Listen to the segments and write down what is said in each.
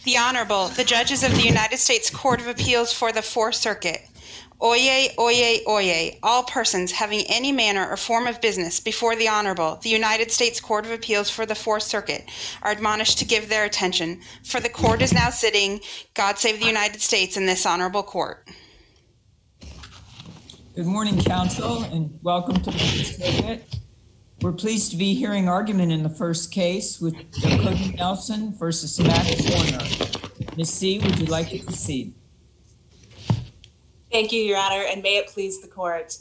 The Honorable, the Judges of the United States Court of Appeals for the Fourth Circuit. Oyez, oyez, oyez, all persons having any manner or form of business before the Honorable, the United States Court of Appeals for the Fourth Circuit, are admonished to give their attention, for the Court is now sitting. God save the United States and this Honorable Court. Good morning, Counsel, and welcome to the Fourth Circuit. We're pleased to be hearing argument in the first case with Cody Nelson versus Matt Warner. Ms. C., would you like to proceed? Thank you, Your Honor, and may it please the court.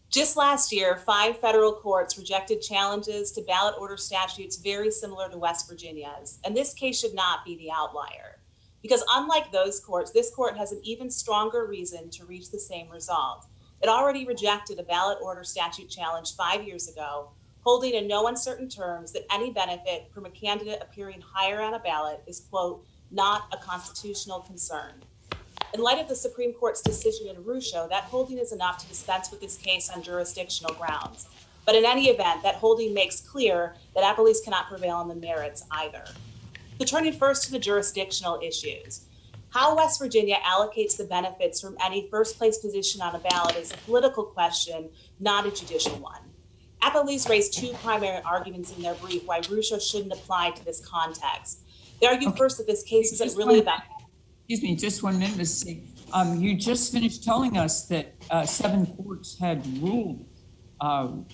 Just last year, 5 federal courts rejected challenges to ballot order statutes very similar to West Virginia's, and this case should not be the outlier. Because unlike those courts, this court has an even stronger reason to reach the same result. It already rejected a ballot order statute challenge 5 years ago, holding in no uncertain terms that any benefit from a candidate appearing higher on a ballot is, quote, not a constitutional concern. In light of the Supreme Court's decision in Rucho, that holding is enough to dispense with this case on jurisdictional grounds. But in any event, that holding makes clear that appellees cannot prevail on the merits either. So turning first to the jurisdictional issues. How West Virginia allocates the benefits from any first-place position on a ballot is a political question, not a judicial one. Appellees raised 2 primary arguments in their brief why Rucho shouldn't apply to this context. They argue first that this case isn't really about... Excuse me, just 1 minute, Ms. C. You just finished telling us that 7 courts had ruled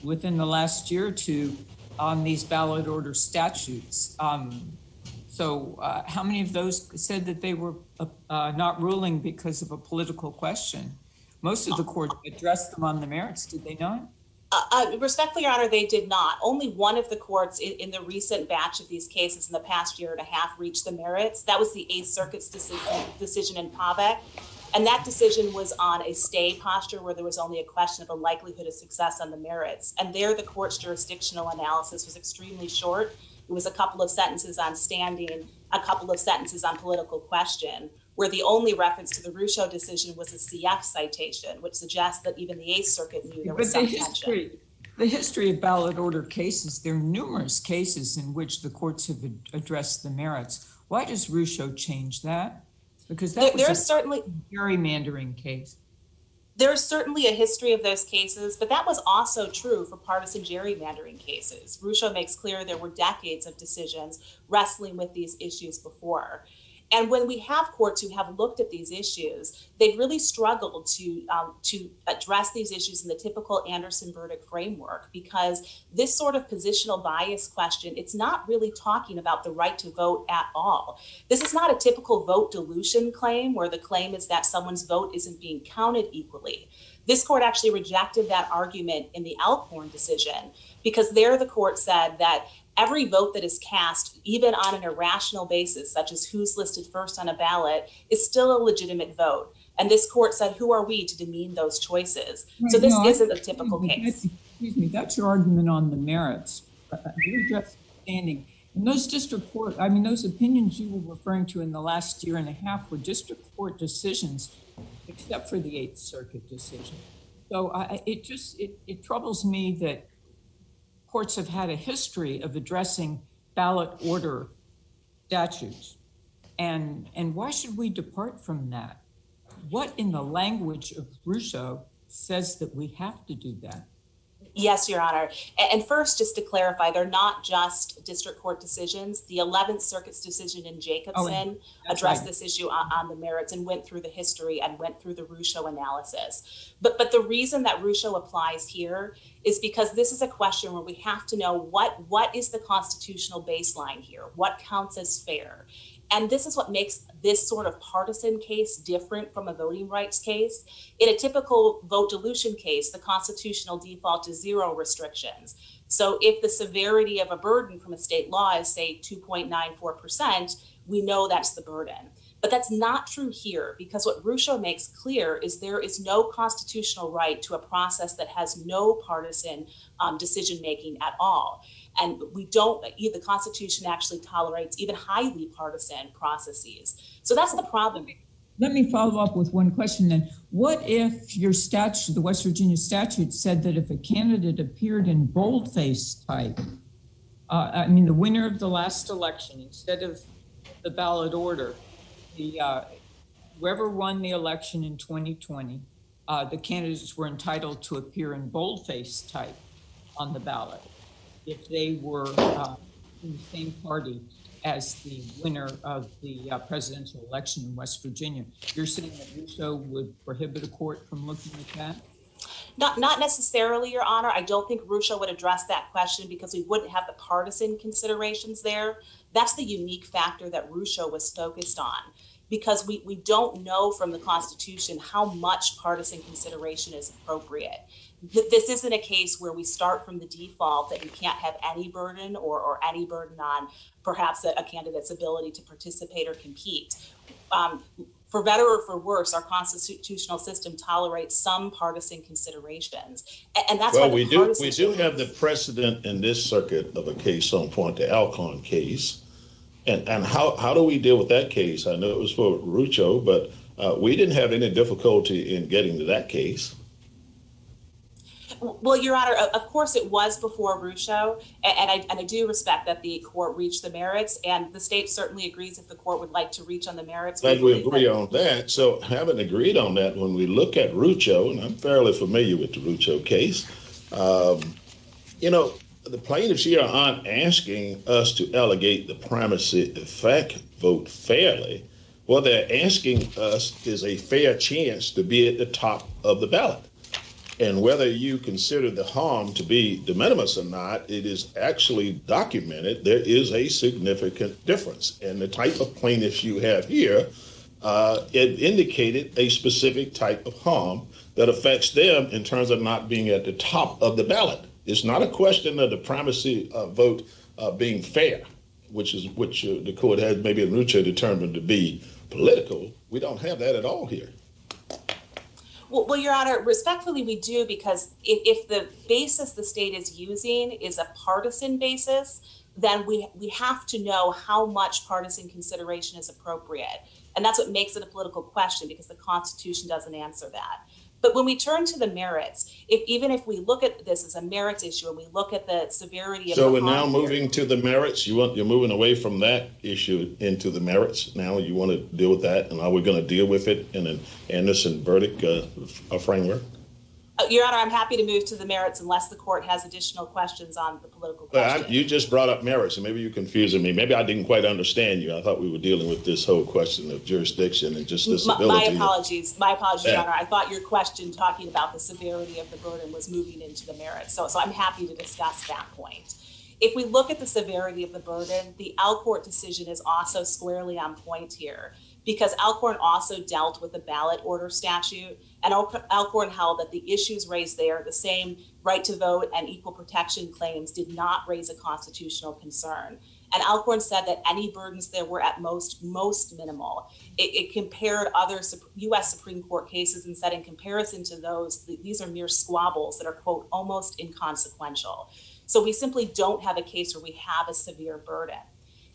within the last year or 2 on these ballot order statutes. So how many of those said that they were not ruling because of a political question? Most of the courts addressed them on the merits, did they not? Respectfully, Your Honor, they did not. Only one of the courts in the recent batch of these cases in the past year and a half reached the merits. That was the 8th Circuit's decision in Pavek. And that decision was on a stay posture where there was only a question of a likelihood of success on the merits. And there, the court's jurisdictional analysis was extremely short. It was a couple of sentences on standing, a couple of sentences on political question, where the only reference to the Rucho decision was a CF citation, which suggests that even the 8th Circuit knew there was some tension. The history of ballot order cases, there are numerous cases in which the courts have addressed the merits. Why does Rucho change that? Because that was certainly a gerrymandering case. There's certainly a history of those cases, but that was also true for partisan gerrymandering cases. Rucho makes clear there were decades of decisions wrestling with these issues before. And when we have courts who have looked at these issues, they've really struggled to address these issues in the typical Anderson verdict framework, because this sort of positional bias question, it's not really talking about the right to vote at all. This is not a typical vote dilution claim where the claim is that someone's vote isn't being counted equally. This court actually rejected that argument in the Alcorn decision, because there the court said that every vote that is cast, even on an irrational basis, such as who's listed first on a ballot, is still a legitimate vote. And this court said, who are we to demean those choices? Right, so this isn't a typical case. Excuse me, that's your argument on the merits. You're just standing. And those district court, those opinions you were referring to in the last year and a half were district court decisions, except for the 8th Circuit decision. So it troubles me that courts have had a history of addressing ballot order statutes. And why should we depart from that? What in the language of Rucho says that we have to do that? Yes, Your Honor. And first, just to clarify, they're not just district court decisions. The 11th Circuit's decision in Jacobson addressed this issue on the merits and went through the history and went through the Rucho analysis. But the reason that Rucho applies here is because this is a question where we have to know what is the constitutional baseline here? What counts as fair? And this is what makes this sort of partisan case different from a voting rights case. In a typical vote dilution case, the constitutional default is 0 restrictions. So if the severity of a burden from a state law is, say, 2.94%, we know that's the burden. But that's not true here, because what Rucho makes clear is there is no constitutional right to a process that has no partisan decision-making at all. And the Constitution actually tolerates even highly partisan processes. So that's the problem. Let me follow up with one question then. What if your statute, the West Virginia statute, said that if a candidate appeared in boldface type, the winner of the last election, instead of the ballot order, the whoever won the election in 2020, the candidates were entitled to appear in boldface type on the ballot if they were in the same party as the winner of the presidential election in West Virginia. You're saying that Russo would prohibit a court from looking at that? Not necessarily, Your Honor. I don't think Russo would address that question because we wouldn't have the partisan considerations there. That's the unique factor that Russo was focused on, because we don't know from the Constitution how much partisan consideration is appropriate. This isn't a case where we start from the default that you can't have any burden or any burden on perhaps a candidate's ability to participate or compete. For better or for worse, our constitutional system tolerates some partisan considerations, and that's why we do have the precedent in this circuit of a case on point, the Alcorn case, and how do we deal with that case? I know it was for Rucho, but we didn't have any difficulty in getting to that case. Well, Your Honor, of course it was before Rucho, and I do respect that the court reached the merits, and the state certainly agrees if the court would like to reach on the merits. Glad we agree on that. So having agreed on that, when we look at Rucho, and I'm fairly familiar with the Rucho case, you know, the plaintiffs here aren't asking us to allegate the primacy effect vote fairly. What they're asking us is a fair chance to be at the top of the ballot. And whether you consider the harm to be de minimis or not, it is actually documented. There is a significant difference. And the type of plaintiffs you have here, it indicated a specific type of harm that affects them in terms of not being at the top of the ballot. It's not a question of the primacy vote being fair, which the court has maybe in Rucho determined to be political. We don't have that at all here. Well, Your Honor, respectfully, we do, because if the basis the state is using is a partisan basis, then we have to know how much partisan consideration is appropriate. And that's what makes it a political question, because the Constitution doesn't answer that. But when we turn to the merits, even if we look at this as a merits issue and we look at the severity of the harm, so we're now moving to the merits. You're moving away from that issue into the merits. Now you want to deal with that, and are we going to deal with it in an Anderson verdict framework? Your Honor, I'm happy to move to the merits unless the court has additional questions on the political question. You just brought up merits, and maybe you're confusing me. Maybe I didn't quite understand you. I thought we were dealing with this whole question of jurisdiction and just disability. My apologies, Your Honor. I thought your question talking about the severity of the burden was moving into the merits. So I'm happy to discuss that point. If we look at the severity of the burden, the Alcorn decision is also squarely on point here, because Alcorn also dealt with the ballot order statute, and Alcorn held that the issues raised there, the same right to vote and equal protection claims, did not raise a constitutional concern. And Alcorn said that any burdens there were at most minimal. It compared other U.S. Supreme Court cases and said in comparison to those, these are mere squabbles that are, quote, almost inconsequential. So we simply don't have a case where we have a severe burden.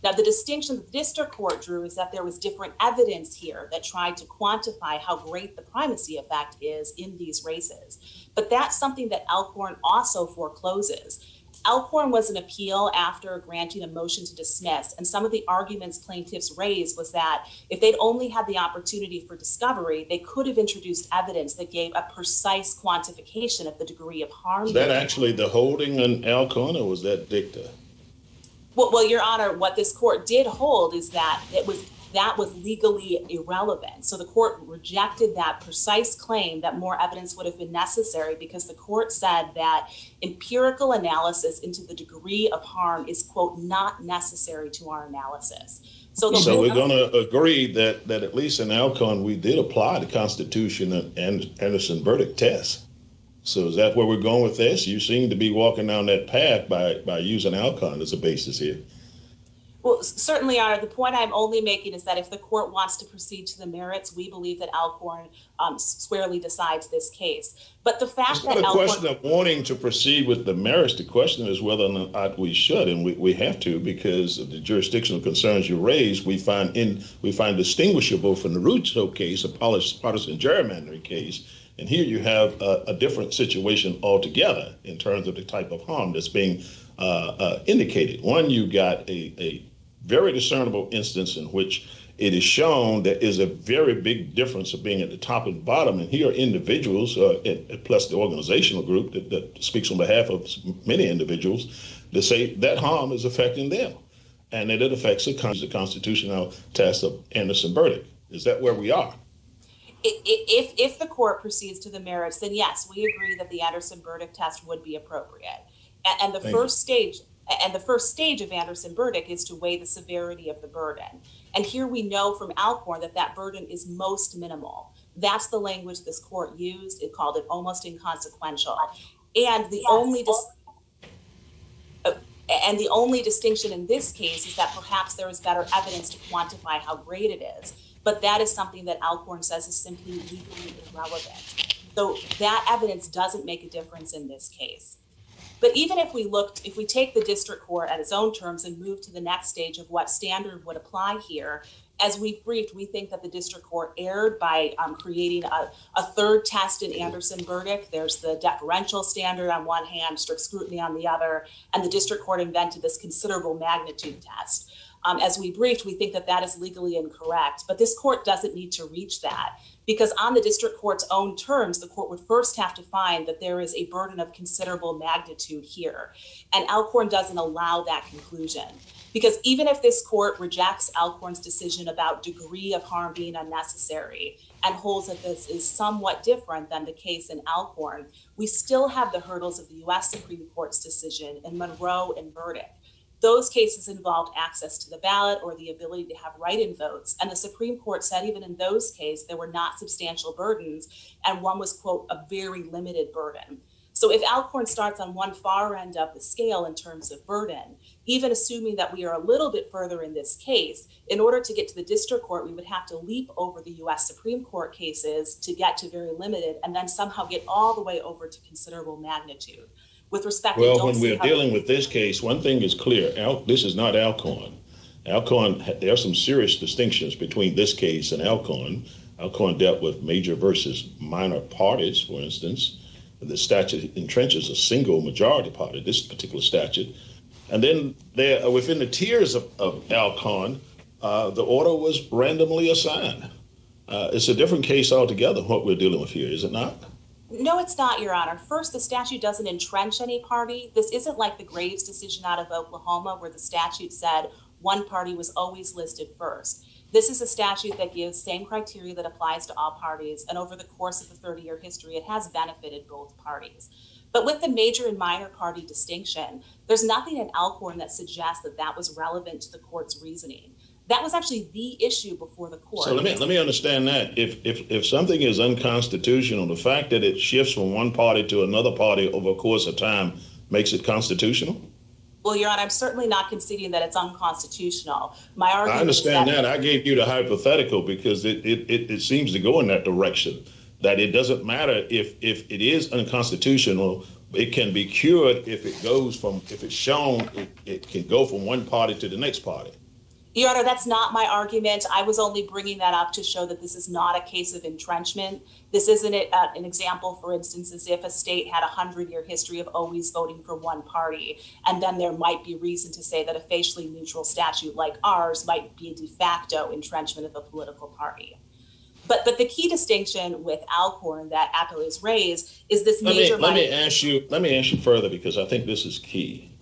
Now, the distinction the district court drew is that there was different evidence here that tried to quantify how great the primacy effect is in these races. But that's something that Alcorn also forecloses. Alcorn was an appeal after granting a motion to dismiss, and some of the arguments plaintiffs raised was that if they'd only had the opportunity for discovery, they could have introduced evidence that gave a precise quantification of the degree of harm. Is that actually the holding in Alcorn, or was that dicta? Well, Your Honor, what this court did hold is that that was legally irrelevant. So the court rejected that precise claim that more evidence would have been necessary, because the court said that empirical analysis into the degree of harm is, quote, not necessary to our analysis. So we're going to agree that at least in Alcorn, we did apply the Constitution and Anderson verdict test. So is that where we're going with this? You seem to be walking down that path by using Alcorn as a basis here. Well, certainly, Your Honor. The point I'm only making is that if the court wants to proceed to the merits, we believe that Alcorn squarely decides this case. But the fact that it's not a question of wanting to proceed with the merits. The question is whether or not we should, and we have to, because of the jurisdictional concerns you raised, we find distinguishable from the Rucho case, a partisan gerrymandering case. And here you have a different situation altogether in terms of the type of harm that's being indicated. One, you got a very discernible instance in which it is shown that is a very big difference of being at the top and bottom. And here are individuals, plus the organizational group that speaks on behalf of many individuals, that say that harm is affecting them and that it affects the constitutional test of Anderson verdict. Is that where we are? If the court proceeds to the merits, then yes, we agree that the Anderson verdict test would be appropriate. And the first stage of Anderson verdict is to weigh the severity of the burden. And here we know from Alcorn that that burden is most minimal. That's the language this court used. It called it almost inconsequential. And the only distinction in this case is that perhaps there is better evidence to quantify how great it is. But that is something that Alcorn says is simply legally irrelevant. So that evidence doesn't make a difference in this case. But even if we take the district court at its own terms and move to the next stage of what standard would apply here, as we've briefed, we think that the district court erred by creating a third test in Anderson verdict. There's the deferential standard on one hand, strict scrutiny on the other, and the district court invented this considerable magnitude test. As we briefed, we think that that is legally incorrect, but this court doesn't need to reach that because on the district court's own terms, the court would first have to find that there is a burden of considerable magnitude here. And Alcorn doesn't allow that conclusion because even if this court rejects Alcorn's decision about degree of harm being unnecessary and holds that this is somewhat different than the case in Alcorn, we still have the hurdles of the US Supreme Court's decision in Monroe and Burdick. Those cases involved access to the ballot or the ability to have write-in votes. And the Supreme Court said even in those cases, there were not substantial burdens, and one was, quote, a very limited burden. So if Alcorn starts on one far end of the scale in terms of burden, even assuming that we are a little bit further in this case, in order to get to the district court, we would have to leap over the US Supreme Court cases to get to very limited and then somehow get all the way over to considerable magnitude. With respect to when we're dealing with this case, one thing is clear. This is not Alcorn. Alcorn, there are some serious distinctions between this case and Alcorn. Alcorn dealt with major versus minor parties, for instance. The statute entrenches a single majority party, this particular statute. And then there, within the tiers of Alcorn, the order was randomly assigned. It's a different case altogether, what we're dealing with here, is it not? No, it's not, Your Honor. First, the statute doesn't entrench any party. This isn't like the Graves decision out of Oklahoma, where the statute said one party was always listed first. This is a statute that gives same criteria that applies to all parties, and over the course of the 30-year history, it has benefited both parties. But with the major and minor party distinction, there's nothing in Alcorn that suggests that that was relevant to the court's reasoning. That was actually the issue before the court. So let me understand that. If something is unconstitutional, the fact that it shifts from one party to another party over a course of time makes it constitutional? Well, Your Honor, I'm certainly not conceding that it's unconstitutional. My argument I understand is that. I gave you the hypothetical because it seems to go in that direction, that it doesn't matter if it is unconstitutional, it can be cured if it's shown it can go from one party to the next party. Your Honor, that's not my argument. I was only bringing that up to show that this is not a case of entrenchment. This isn't an example, for instance, as if a state had a 100-year history of always voting for one party, and then there might be reason to say that a facially neutral statute like ours might be a de facto entrenchment of a political party. But the key distinction with Alcorn that appellees raise is this major. Let me ask you further, because I think this is key.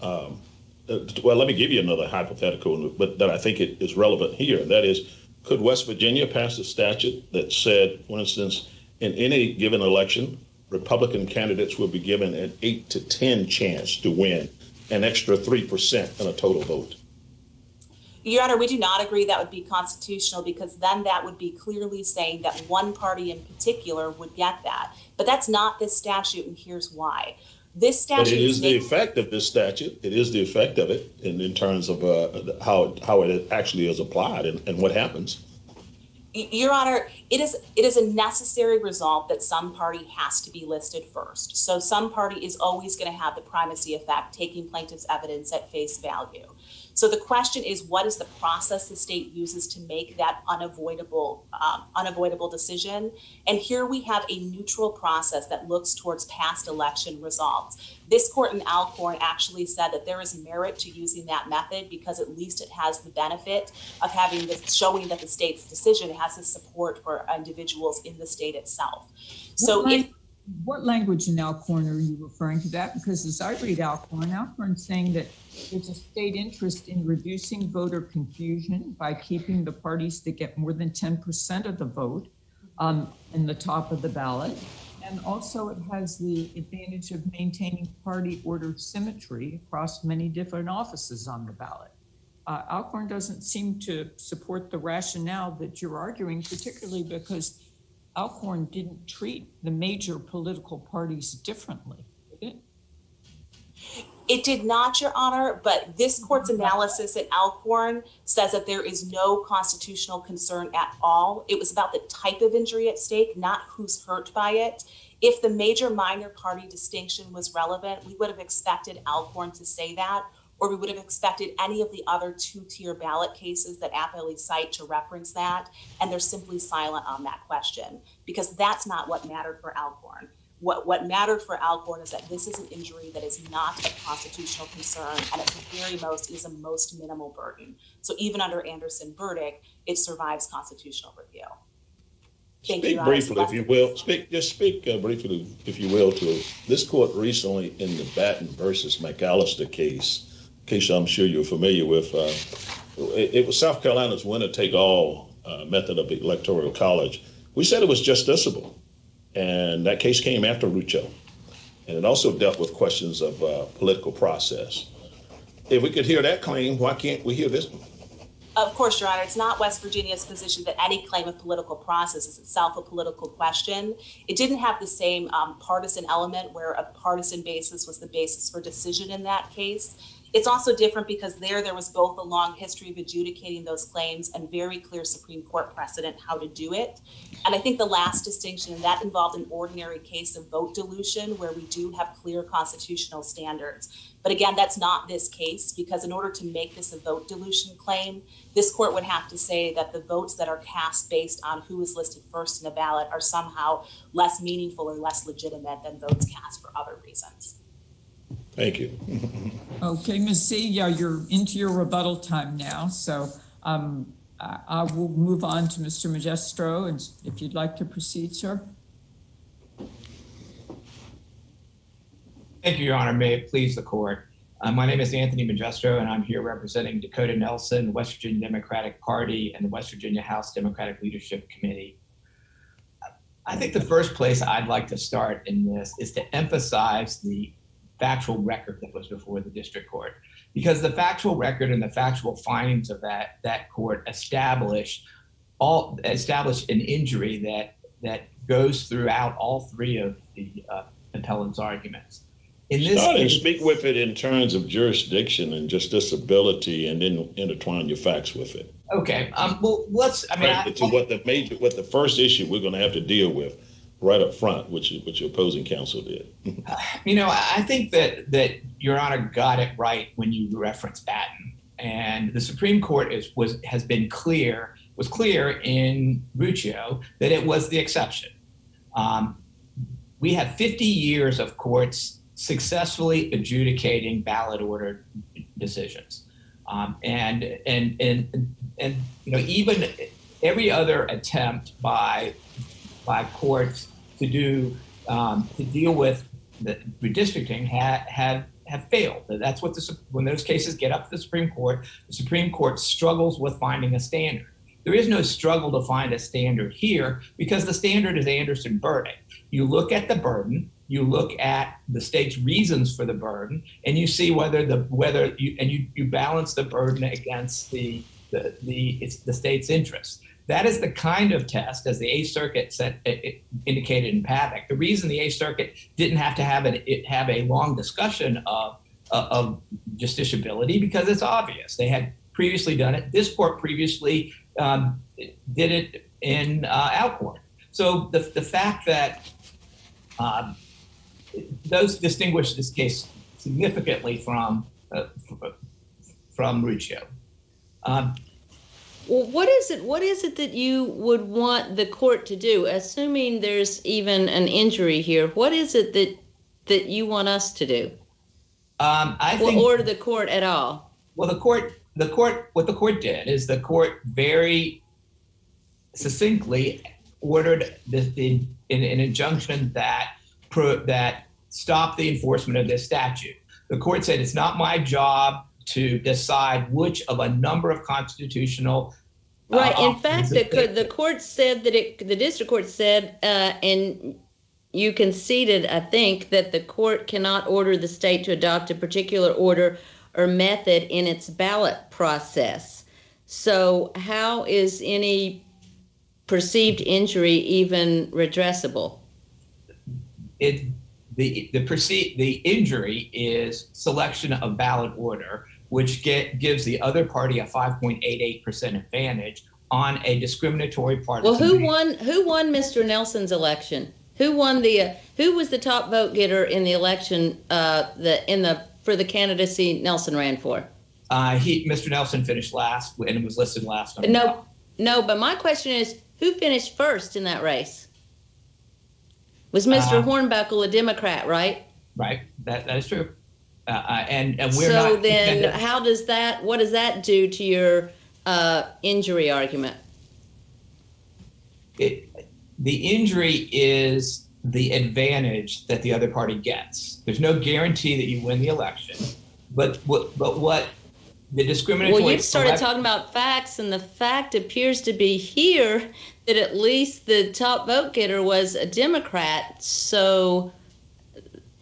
Well, let me give you another hypothetical, but that I think it is relevant here. That is, could West Virginia pass a statute that said, for instance, in any given election, Republican candidates will be given an 8 to 10 chance to win an extra 3% in a total vote? Your Honor, we do not agree that would be constitutional, because then that would be clearly saying that one party in particular would get that. But that's not this statute, and here's why. This statute but it is the effect of this statute. It is the effect of it in terms of how it actually is applied and what happens. Your Honor, it is a necessary result that some party has to be listed first. So some party is always going to have the primacy effect, taking plaintiff's evidence at face value. So the question is, what is the process the state uses to make that unavoidable decision? And here we have a neutral process that looks towards past election results. This court in Alcorn actually said that there is merit to using that method because at least it has the benefit of having this, showing that the state's decision has the support for individuals in the state itself. So what language in Alcorn are you referring to that? Because as I read Alcorn's saying that there's a state interest in reducing voter confusion by keeping the parties that get more than 10% of the vote in the top of the ballot. And also it has the advantage of maintaining party order symmetry across many different offices on the ballot. Alcorn doesn't seem to support the rationale that you're arguing, particularly because Alcorn didn't treat the major political parties differently, did it? It did not, Your Honor, but this court's analysis at Alcorn says that there is no constitutional concern at all. It was about the type of injury at stake, not who's hurt by it. If the major minor party distinction was relevant, we would have expected Alcorn to say that, or we would have expected any of the other two-tier ballot cases that appellees cite to reference that, and they're simply silent on that question, because that's not what mattered for Alcorn. What mattered for Alcorn is that this is an injury that is not of constitutional concern, and at the very most is a most minimal burden. So even under Anderson verdict, it survives constitutional review. Speak briefly, if you will. Speak briefly, if you will, to this court recently in the Batten versus McAllister case I'm sure you're familiar with. It was South Carolina's winner-take-all method of electoral college. We said it was justiciable, and that case came after Rucho, and it also dealt with questions of political process. If we could hear that claim, why can't we hear this one? Of course, Your Honor, it's not West Virginia's position that any claim of political process is itself a political question. It didn't have the same partisan element where a partisan basis was the basis for decision in that case. It's also different because there was both a long history of adjudicating those claims and very clear Supreme Court precedent how to do it. And I think the last distinction, and that involved an ordinary case of vote dilution where we do have clear constitutional standards. But again, that's not this case, because in order to make this a vote dilution claim, this court would have to say that the votes that are cast based on who is listed first in the ballot are somehow less meaningful or less legitimate than votes cast for other reasons. Thank you. Okay, Ms. Z, yeah, you're into your rebuttal time now. So I will move on to Mr. Magistro, and if you'd like to proceed, sir. Thank you, Your Honor. May it please the court. My name is Anthony Magistro, and I'm here representing Dakota Nelson, the West Virginia Democratic Party, and the West Virginia House Democratic Leadership Committee. I think the first place I'd like to start in this is to emphasize the factual record that was before the district court, because the factual record and the factual findings of that court established an injury that goes throughout all three of the appellant's arguments. In this case, speak with it in terms of jurisdiction and justiciability, and then intertwine your facts with it. Okay. Well, let's. What the first issue we're going to have to deal with right up front, which your opposing counsel did. I think that Your Honor got it right when you reference Batten, and the Supreme Court was clear in Rucho that it was the exception. We have 50 years of courts successfully adjudicating ballot order decisions, and even every other attempt by courts to deal with the redistricting have failed. That's what when those cases get up to the Supreme Court struggles with finding a standard. There is no struggle to find a standard here because the standard is Anderson verdict. You look at the burden, you look at the state's reasons for the burden, and you see whether you balance the burden against the state's interest. That is the kind of test, as the Eighth Circuit indicated in Paddock. The reason the Eighth Circuit didn't have to have a long discussion of justiciability, because it's obvious. They had previously done it. This court previously did it in Alcorn. So the fact that those distinguish this case significantly from Rucho. Well, what is it that you would want the court to do? Assuming there's even an injury here, what is it that that you want us to do? I think, Or the court at all? well, what the court did is the court very succinctly ordered an injunction that stopped the enforcement of this statute. The court said it's not my job to decide which of a number of constitutional Right. In fact, the court said that the district court said, and you conceded, I think, that the court cannot order the state to adopt a particular order or method in its ballot process. So how is any perceived injury even redressable? The injury is selection of ballot order, which gives the other party a 5.88% advantage on a discriminatory partisan. Well, who won Mr. Nelson's election? Who won who was the top vote getter in the election for the candidacy Nelson ran for? Mr. Nelson finished last and was listed last. No, but my question is, who finished first in that race? Was Mr. Hornbuckle a Democrat, right? Right, that is true. And we're so not. Then what does that do to your injury argument? The injury is the advantage that the other party gets. There's no guarantee that you win the election, but what the discriminatory. Well, you've started talking about facts, and the fact appears to be here that at least the top vote getter was a Democrat. So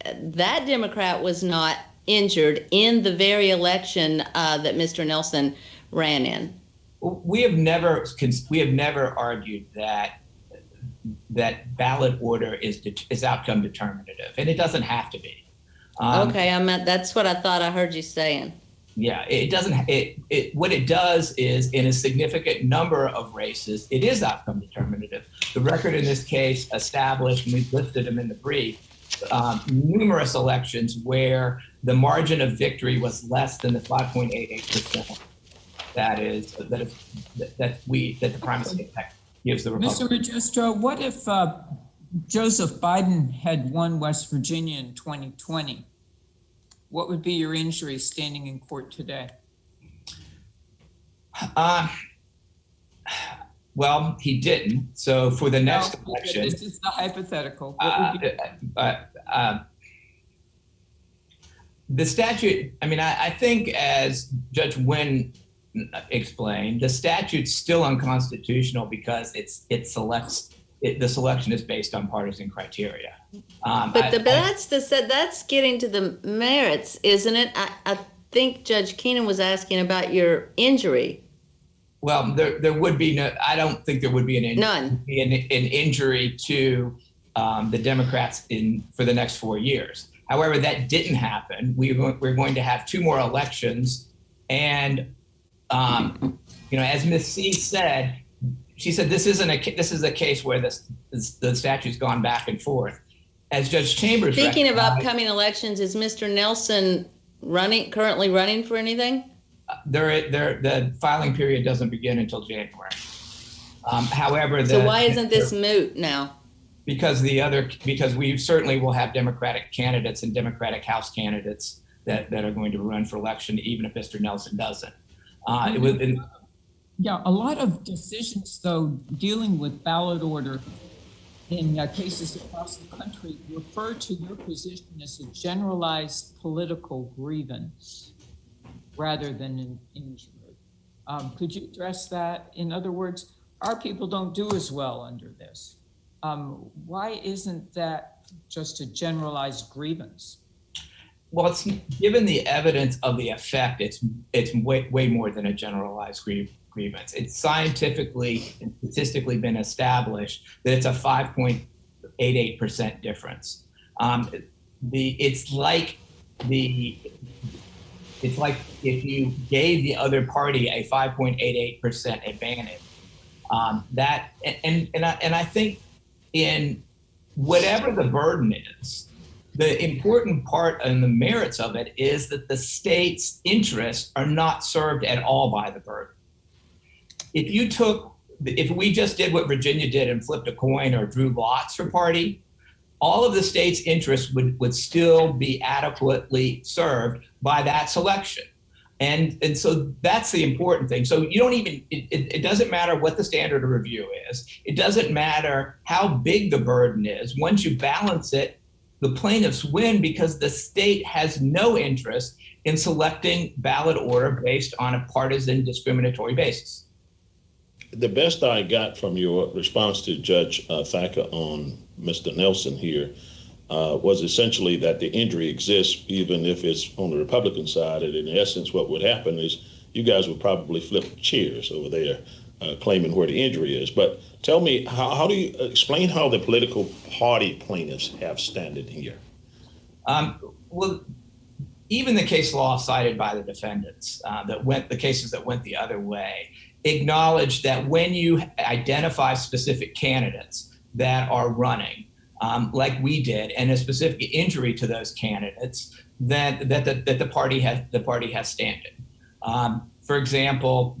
that Democrat was not injured in the very election that Mr. Nelson ran in. We have never argued that ballot order is outcome determinative, and it doesn't have to be. Okay, that's what I thought I heard you saying. Yeah, it doesn't. What it does is, in a significant number of races, it is outcome determinative. The record in this case established, and we've listed them in the brief, numerous elections where the margin of victory was less than the 5.88%. That the primacy effect gives the Republican. Mr. Registro, what if Joseph Biden had won West Virginia in 2020? What would be your injury standing in court today? Well, he didn't. So for the next election, this is the hypothetical. The statute. I mean, I think, as Judge Wynn explained, the statute's still unconstitutional because the selection is based on partisan criteria. That's getting to the merits, isn't it? I think Judge Keenan was asking about your injury. Well, there would be no. I don't think there would be an injury. None. An injury to the Democrats for the next 4 years. However, that didn't happen. We're going to have 2 more elections, and as Ms. C said, she said this is a case where the statute's gone back and forth. As Judge Chambers, speaking of upcoming elections, is Mr. Nelson currently running for anything? The filing period doesn't begin until January. However, so why isn't this moot now? Because we certainly will have Democratic candidates and Democratic House candidates that are going to run for election, even if Mr. Nelson doesn't. Yeah, a lot of decisions, though, dealing with ballot order in cases across the country refer to your position as a generalized political grievance rather than an injury. Could you address that? In other words, our people don't do as well under this. Why isn't that just a generalized grievance? Well, given the evidence of the effect, it's way more than a generalized grievance. It's scientifically and statistically been established that it's a 5.88% difference. It's like if you gave the other party a 5.88% advantage. I think in whatever the burden is, the important part and the merits of it is that the state's interests are not served at all by the burden. If we just did what Virginia did and flipped a coin or drew lots for party, all of the state's interests would still be adequately served by that selection. And so that's the important thing. So you don't even, it doesn't matter what the standard of review is. It doesn't matter how big the burden is. Once you balance it, the plaintiffs win because the state has no interest in selecting ballot order based on a partisan discriminatory basis. The best I got from your response to Judge Thacker on Mr. Nelson here was essentially that the injury exists even if it's on the Republican side. And in essence, what would happen is you guys would probably flip chairs over there claiming where the injury is. But tell me, how do you explain how the political party plaintiffs have standing here? Well, even the case law cited by the defendants the cases that went the other way, acknowledge that when you identify specific candidates that are running, like we did, and a specific injury to those candidates, that the party has standing. For example,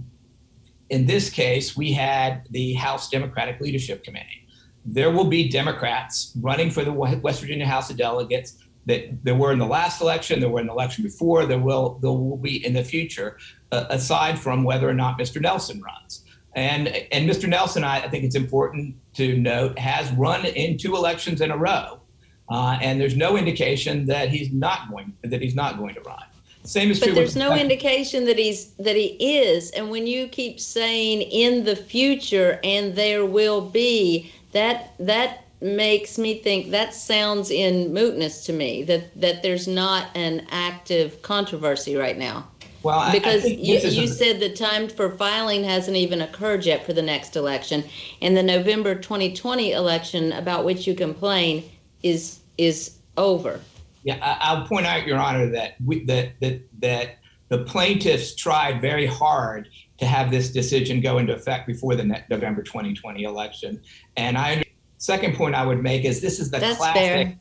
in this case, we had the House Democratic Leadership Committee. There will be Democrats running for the West Virginia House of Delegates that there were in the last election, there were in the election before, there will be in the future, aside from whether or not Mr. Nelson runs. And Mr. Nelson, I think it's important to note, has run in 2 elections in a row, and there's no indication that he's not going to run. Same is true. But there's no indication that he is. And when you keep saying in the future and there will be, that makes me think that sounds in mootness to me, that there's not an active controversy right now. Well, because you said the time for filing hasn't even occurred yet for the next election, and the November 2020 election about which you complain is over. Yeah, I'll point out, Your Honor, that that the plaintiffs tried very hard to have this decision go into effect before the November 2020 election. And second point I would make is this is the That's classic fair.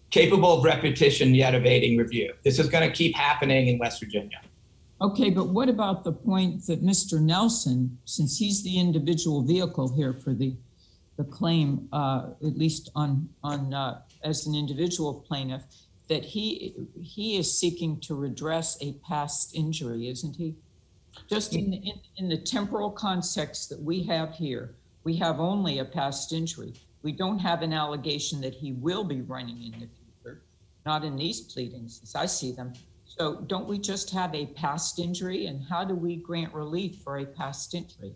Capable of repetition yet evading review. This is going to keep happening in West Virginia. Okay, but what about the point that Mr. Nelson, since he's the individual vehicle here for the claim, at least on as an individual plaintiff, that he is seeking to redress a past injury, isn't he? Just in the temporal context that we have here, we have only a past injury. We don't have an allegation that he will be running in the future, not in these pleadings as I see them. So don't we just have a past injury, and how do we grant relief for a past injury?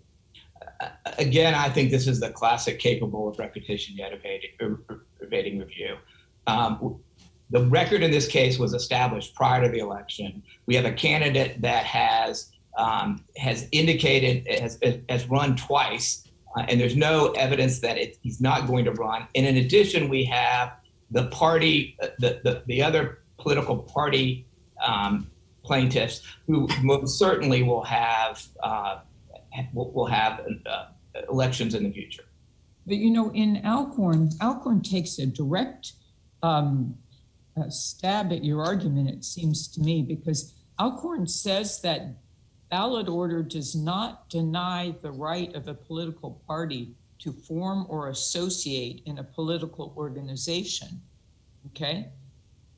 Again, I think this is the classic capable of repetition yet evading review. The record in this case was established prior to the election. We have a candidate that has indicated has run twice, and there's no evidence that he's not going to run. And in addition, we have the party, the other political party plaintiffs who most certainly will have elections in the future. But you know, in Alcorn takes a direct stab at your argument, it seems to me, because Alcorn says that ballot order does not deny the right of a political party to form or associate in a political organization, okay?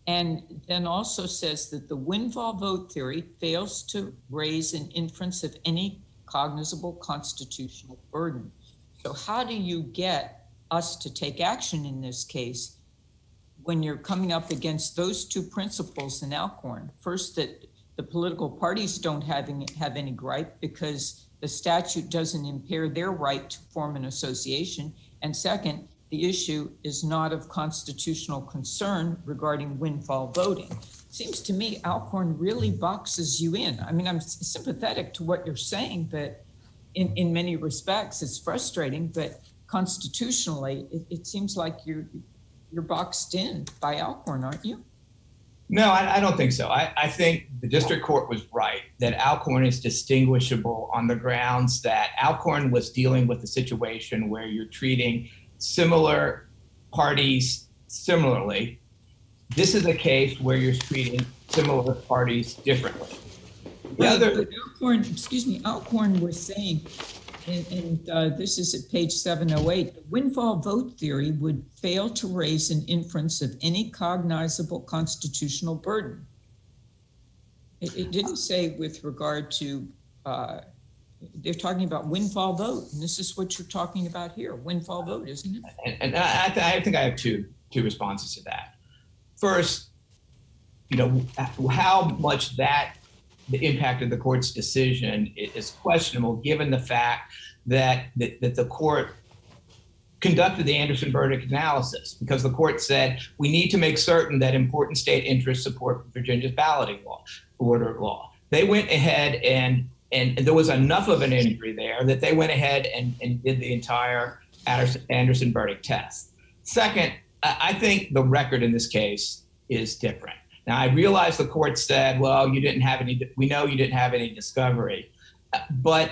And then also says that the windfall vote theory fails to raise an inference of any cognizable constitutional burden. So how do you get us to take action in this case when you're coming up against those 2 principles in Alcorn? First, that the political parties don't have any gripe because the statute doesn't impair their right to form an association. And second, the issue is not of constitutional concern regarding windfall voting. Seems to me Alcorn really boxes you in. I mean, I'm sympathetic to what you're saying, but in many respects it's frustrating, but constitutionally it seems like you're boxed in by Alcorn, aren't you? No, I don't think so. I think the district court was right that Alcorn is distinguishable on the grounds that Alcorn was dealing with a situation where you're treating similar parties similarly. This is a case where you're treating similar parties differently. Alcorn was saying And this is at page 708. The windfall vote theory would fail to raise an inference of any cognizable constitutional burden. It didn't say with regard to, they're talking about windfall vote, and this is what you're talking about here, windfall vote, isn't it? And I think I have two responses to that. First, you know, how much that impacted the court's decision is questionable, given the fact that the court conducted the Anderson verdict analysis, because the court said we need to make certain that important state interests support Virginia's balloting order law. They went ahead and there was enough of an injury there that they went ahead and did the entire Anderson verdict test. Second, I think the record in this case is different. Now, I realize the court said, well, we know you didn't have any discovery, but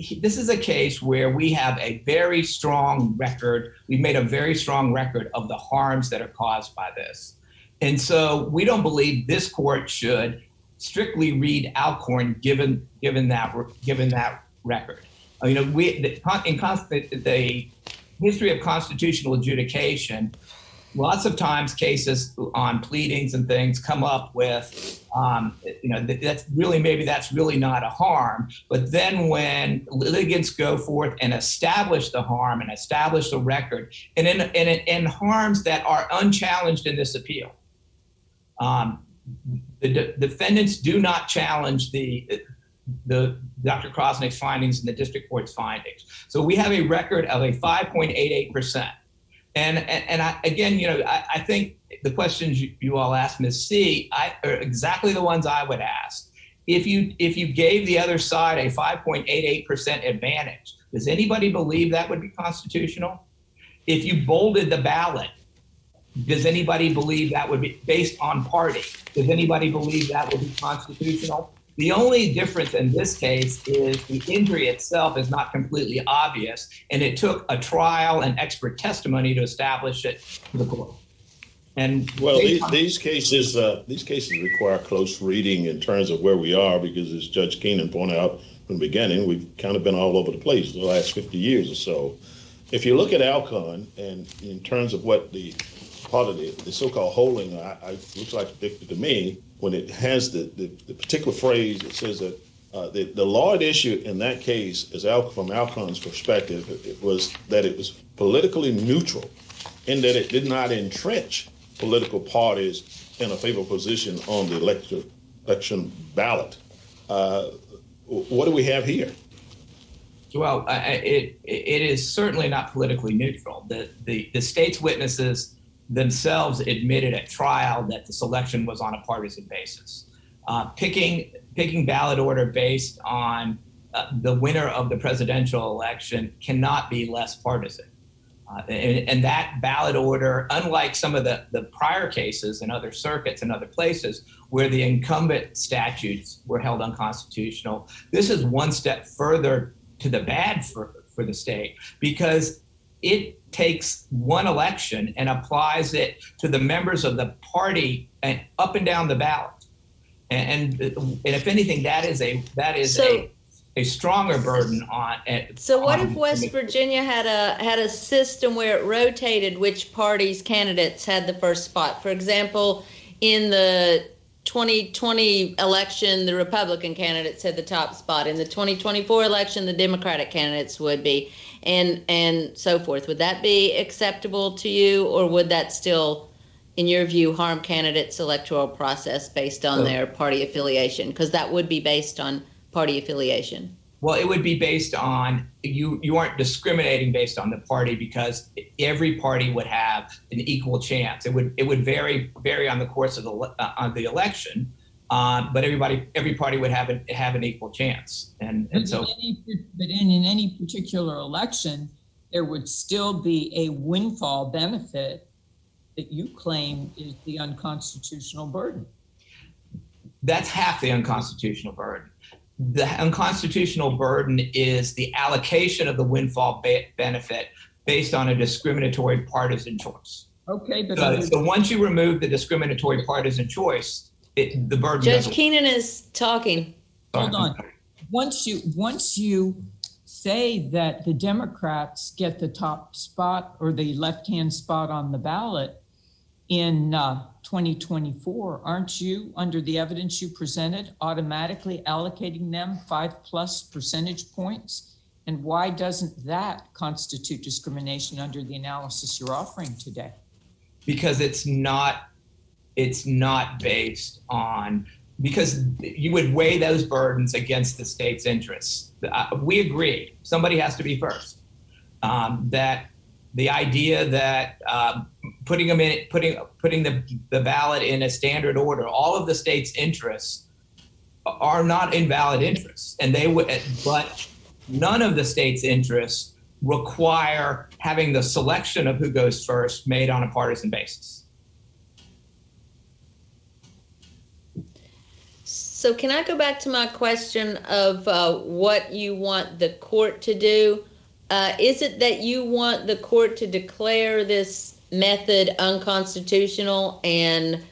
this is a case where we have a very strong record. We've made a very strong record of the harms that are caused by this. And so we don't believe this court should strictly read Alcorn given that record. You know, the history of constitutional adjudication, lots of times cases on pleadings and things come up with, you know, that's really not a harm. But then when litigants go forth and establish the harm and establish the record, and in harms that are unchallenged in this appeal, the defendants do not challenge the Dr. Krosnick's findings and the district court's findings. So we have a record of a 5.88%. And again, you know, I think the questions you all asked Ms. C are exactly the ones I would ask. If you gave the other side a 5.88% advantage, does anybody believe that would be constitutional? If you bolded the ballot, does anybody believe that would be based on party? Does anybody believe that would be constitutional? The only difference in this case is the injury itself is not completely obvious, and it took a trial and expert testimony to establish it to the court. And well, these cases require close reading in terms of where we are, because as Judge Keenan pointed out from the beginning, we've kind of been all over the place the last 50 years or so. If you look at Alcorn, and in terms of what the part of the so-called holding, looks like dicta to me, when it has the particular phrase that says that the law at issue in that case, is from Alcorn's perspective, it was politically neutral, in that it did not entrench political parties in a favorable position on the election ballot. What do we have here? Well, it is certainly not politically neutral. The state's witnesses themselves admitted at trial that the selection was on a partisan basis. Picking ballot order based on the winner of the presidential election cannot be less partisan. And that ballot order, unlike some of the prior cases in other circuits and other places where the incumbent statutes were held unconstitutional, this is one step further to the bad for the state, because it takes one election and applies it to the members of the party and up and down the ballot. And if anything, that is a stronger burden on it. So what if West Virginia had a system where it rotated which party's candidates had the first spot? For example, in the 2020 election, the Republican candidates had the top spot. In the 2024 election, the Democratic candidates would be, and so forth. Would that be acceptable to you, or would that still, in your view, harm candidates' electoral process based on their party affiliation? Because that would be based on party affiliation. Well, it would be based on, you aren't discriminating based on the party, because every party would have an equal chance. It would vary on the course of the election, but every party would have an equal chance. And so, in any particular election, there would still be a windfall benefit that you claim is the unconstitutional burden. That's half the unconstitutional burden. The unconstitutional burden is the allocation of the windfall benefit based on a discriminatory partisan choice. Okay, but so once you remove the discriminatory partisan choice, the burden. Judge Keenan is talking. Hold on. Once you say that the Democrats get the top spot or the left-hand spot on the ballot in 2024, aren't you, under the evidence you presented, automatically allocating them 5+ percentage points? And why doesn't that constitute discrimination under the analysis you're offering today? Because it's not based on, because you would weigh those burdens against the state's interests. We agree, somebody has to be first. That the idea that putting the ballot in a standard order, all of the state's interests are not invalid interests, and but none of the state's interests require having the selection of who goes first made on a partisan basis. So can I go back to my question of what you want the court to do? Is it that you want the court to declare this method unconstitutional and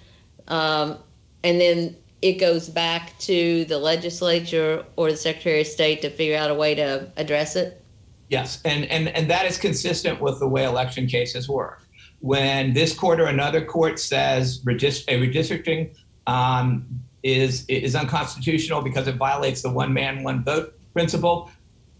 then it goes back to the legislature or the Secretary of State to figure out a way to address it? Yes, and that is consistent with the way election cases work. When this court or another court says redistricting is unconstitutional because it violates the one man, one vote principle,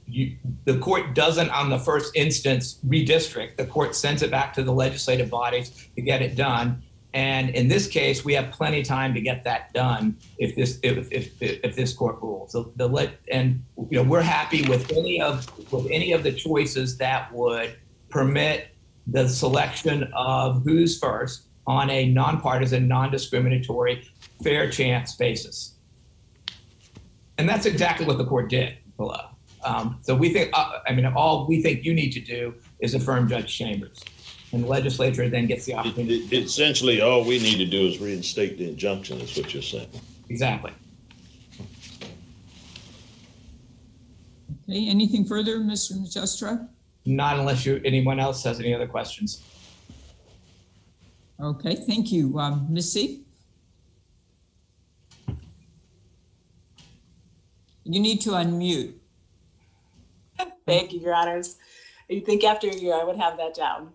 the court doesn't, on the first instance, redistrict. The court sends it back to the legislative bodies to get it done. And in this case, we have plenty of time to get that done if this court rules. So we're happy with any of the choices that would permit the selection of who's first on a nonpartisan, non-discriminatory, fair chance basis. And that's exactly what the court did below. So we think, all we think you need to do is affirm Judge Chambers. And the legislature then gets the opportunity. Essentially, all we need to do is reinstate the injunction, is what you're saying. Exactly. Okay, anything further, Mr. Magistra? Not unless anyone else has any other questions. Okay, thank you. Ms. C? You need to unmute. Thank you, Your Honors. You think after a year I would have that down.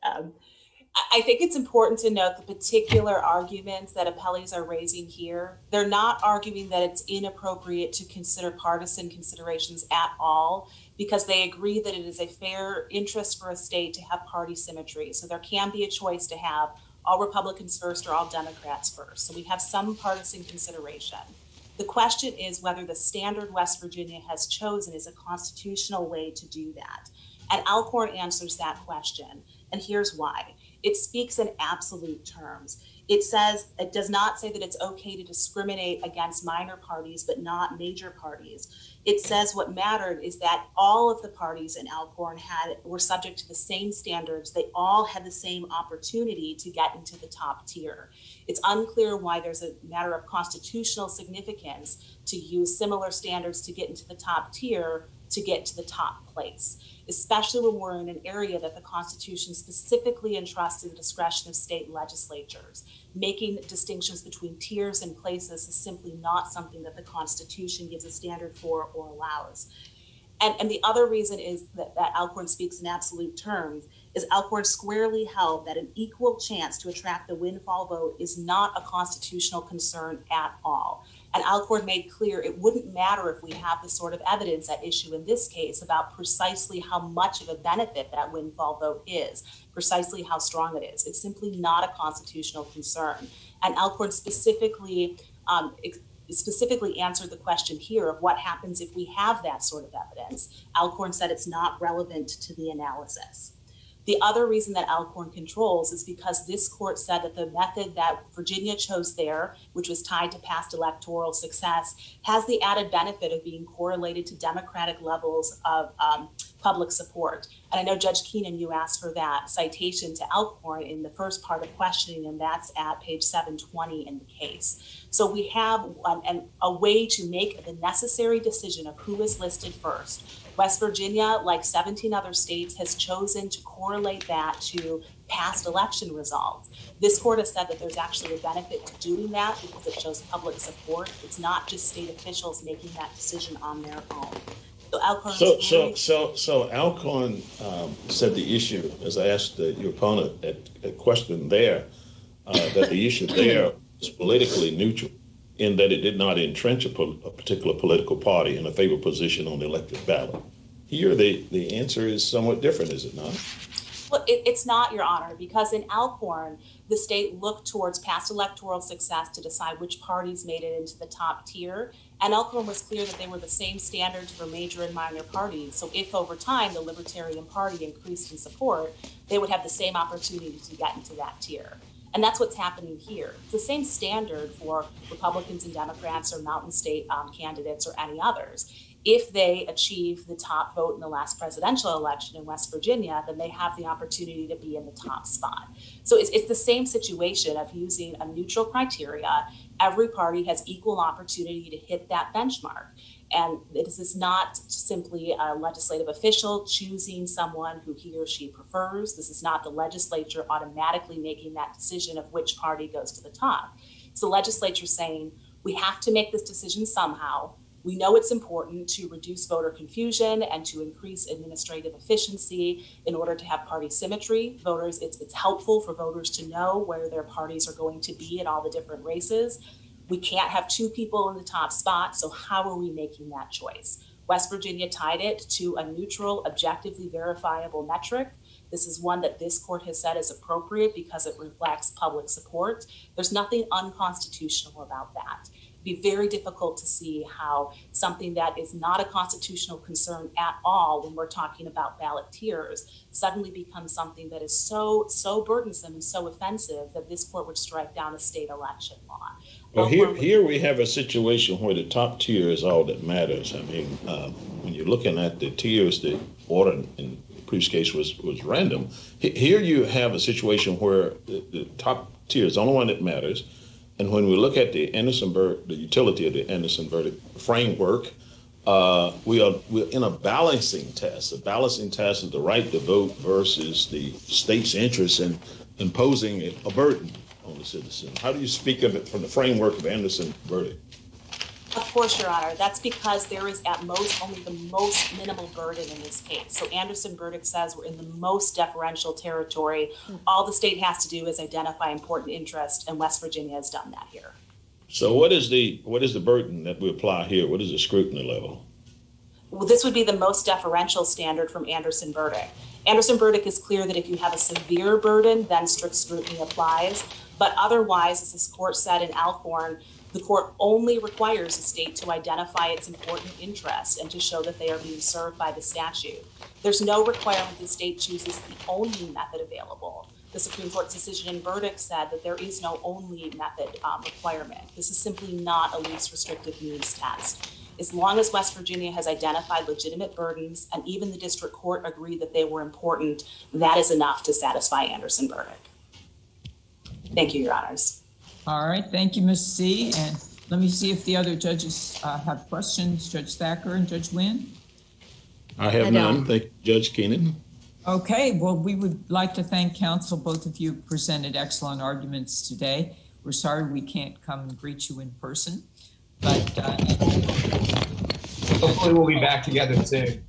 I think it's important to note the particular arguments that appellees are raising here. They're not arguing that it's inappropriate to consider partisan considerations at all, because they agree that it is a fair interest for a state to have party symmetry. So there can be a choice to have all Republicans first or all Democrats first. So we have some partisan consideration. The question is whether the standard West Virginia has chosen is a constitutional way to do that. And Alcorn answers that question. And here's why. It speaks in absolute terms. It does not say that it's okay to discriminate against minor parties, but not major parties. It says what mattered is that all of the parties in Alcorn were subject to the same standards. They all had the same opportunity to get into the top tier. It's unclear why there's a matter of constitutional significance to use similar standards to get into the top tier to get to the top place, especially when we're in an area that the Constitution specifically entrusts to the discretion of state legislatures. Making distinctions between tiers and places is simply not something that the Constitution gives a standard for or allows. And the other reason is that Alcorn speaks in absolute terms is Alcorn squarely held that an equal chance to attract the windfall vote is not a constitutional concern at all. And Alcorn made clear it wouldn't matter if we have the sort of evidence at issue in this case about precisely how much of a benefit that windfall vote is, precisely how strong it is. It's simply not a constitutional concern. And Alcorn specifically answered the question here of what happens if we have that sort of evidence. Alcorn said it's not relevant to the analysis. The other reason that Alcorn controls is because this court said that the method that Virginia chose there, which was tied to past electoral success, has the added benefit of being correlated to democratic levels of public support. And I know Judge Keenan, you asked for that citation to Alcorn in the first part of questioning, and that's at page 720 in the case. So we have a way to make the necessary decision of who is listed first. West Virginia, like 17 other states, has chosen to correlate that to past election results. This court has said that there's actually a benefit to doing that because it shows public support. It's not just state officials making that decision on their own. So Alcorn So Alcorn said the issue, as I asked your opponent a question there, that the issue there is politically neutral in that it did not entrench a particular political party in a favored position on the elected ballot. Here, the answer is somewhat different, is it not? Well, it's not, Your Honor, because in Alcorn, the state looked towards past electoral success to decide which parties made it into the top tier. And Alcorn was clear that they were the same standards for major and minor parties. So if over time the Libertarian Party increased in support, they would have the same opportunity to get into that tier. And that's what's happening here. It's the same standard for Republicans and Democrats or Mountain State candidates or any others. If they achieve the top vote in the last presidential election in West Virginia, then they have the opportunity to be in the top spot. So it's the same situation of using a neutral criteria. Every party has equal opportunity to hit that benchmark. And this is not simply a legislative official choosing someone who he or she prefers. This is not the legislature automatically making that decision of which party goes to the top. It's the legislature saying, we have to make this decision somehow. We know it's important to reduce voter confusion and to increase administrative efficiency in order to have party symmetry. Voters, it's helpful for voters to know where their parties are going to be in all the different races. We can't have two people in the top spot, so how are we making that choice? West Virginia tied it to a neutral, objectively verifiable metric. This is one that this court has said is appropriate because it reflects public support. There's nothing unconstitutional about that. Be very difficult to see how something that is not a constitutional concern at all when we're talking about ballot tiers suddenly becomes something that is so burdensome and so offensive that this court would strike down a state election law. Well, here we have a situation where the top tier is all that matters. I mean, when you're looking at the tiers, the order in the previous case was random. Here you have a situation where the top tier is the only one that matters. And when we look at the utility of the Anderson verdict framework, we're in a balancing test. A balancing test of the right to vote versus the state's interest in imposing a burden on the citizen. How do you speak of it from the framework of Anderson verdict? Of course, Your Honor. That's because there is at most only the most minimal burden in this case. So Anderson verdict says we're in the most deferential territory. All the state has to do is identify important interest, and West Virginia has done that here. So what is the burden that we apply here? What is the scrutiny level? Well, this would be the most deferential standard from Anderson verdict. Anderson verdict is clear that if you have a severe burden, then strict scrutiny applies. But otherwise, as this court said in Alcorn, the court only requires the state to identify its important interests and to show that they are being served by the statute. There's no requirement the state chooses the only method available. The Supreme Court's decision in verdict said that there is no only method requirement. This is simply not a least restrictive means test. As long as West Virginia has identified legitimate burdens and even the district court agreed that they were important, that is enough to satisfy Anderson verdict. Thank you, Your Honors. All right, thank you, Ms. C. And let me see if the other judges have questions. Judge Thacker and Judge Wynn? I have none. Thank you, Judge Keenan. Okay, well, we would like to thank counsel. Both of you presented excellent arguments today. We're sorry we can't come and greet you in person, but hopefully we'll be back together soon.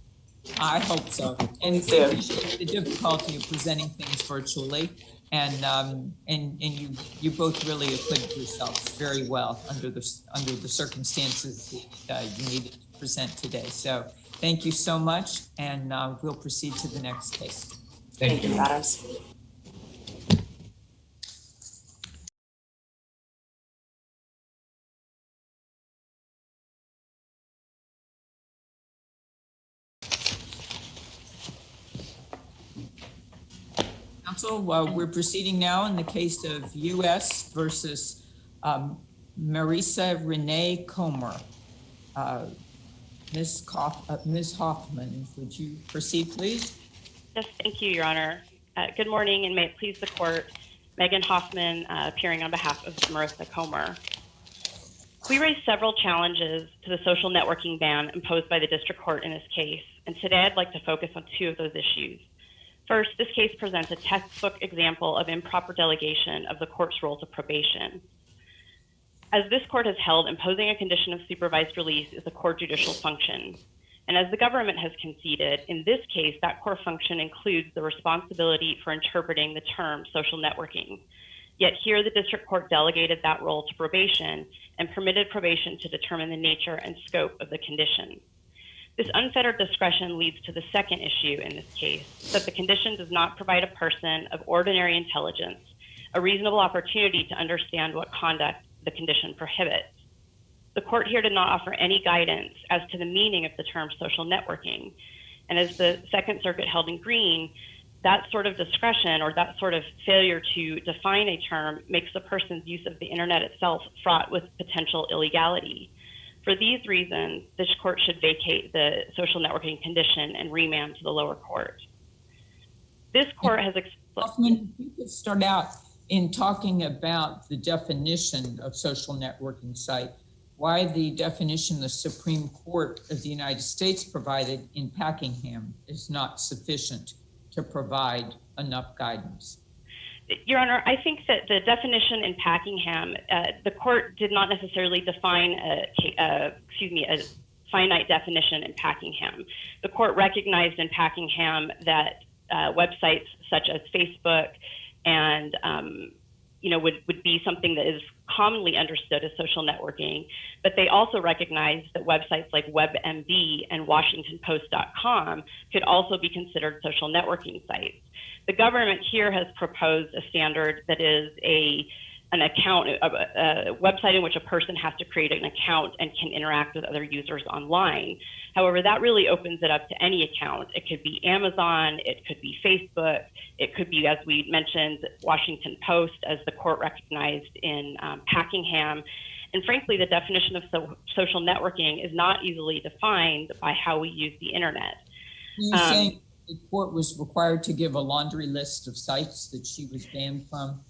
I hope so. And we appreciate the difficulty of presenting things virtually. And you both really acquitted yourselves very well under the circumstances that you needed to present today. So thank you so much, and we'll proceed to the next case. Thank you, Your Honors. Counsel, we're proceeding now in the case of U.S. versus Marisa Renee Comer. Ms. Hoffman, would you proceed, please? Yes, thank you, Your Honor. Good morning, and may it please the court. Megan Hoffman, appearing on behalf of Marisa Comer. We raised several challenges to the social networking ban imposed by the district court in this case, and today I'd like to focus on two of those issues. First, this case presents a textbook example of improper delegation of the court's roles of probation. As this court has held, imposing a condition of supervised release is a core judicial function. And as the government has conceded, in this case, that core function includes the responsibility for interpreting the term social networking. Yet here, the district court delegated that role to probation and permitted probation to determine the nature and scope of the condition. This unfettered discretion leads to the second issue in this case, that the condition does not provide a person of ordinary intelligence a reasonable opportunity to understand what conduct the condition prohibits. The court here did not offer any guidance as to the meaning of the term social networking. And as the Second Circuit held in Green, that sort of discretion or that sort of failure to define a term makes the person's use of the internet itself fraught with potential illegality. For these reasons, this court should vacate the social networking condition and remand to the lower court. This court has Hoffman, you could start out in talking about the definition of social networking site, why the definition the Supreme Court of the United States provided in Packingham is not sufficient to provide enough guidance. Your Honor, I think that the definition in Packingham, the court did not necessarily define a finite definition in Packingham. The court recognized in Packingham that websites such as Facebook and would be something that is commonly understood as social networking, but they also recognized that websites like WebMD and WashingtonPost.com could also be considered social networking sites. The government here has proposed a standard that is an account, a website in which a person has to create an account and can interact with other users online. However, that really opens it up to any account. It could be Amazon, it could be Facebook, it could be, as we mentioned, Washington Post, as the court recognized in Packingham. And frankly, the definition of social networking is not easily defined by how we use the internet. You're saying the court was required to give a laundry list of sites that she was banned from?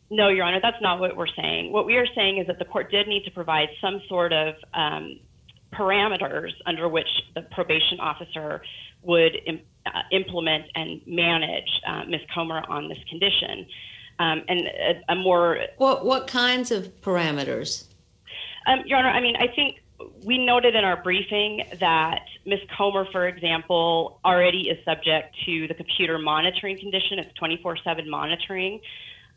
No, Your Honor, that's not what we're saying. What we are saying is that the court did need to provide some sort of parameters under which the probation officer would implement and manage Ms. Comer on this condition. And a more... What kinds of parameters? Your Honor, I mean, I think we noted in our briefing that Ms. Comer, for example, already is subject to the computer monitoring condition. It's 24/7 monitoring.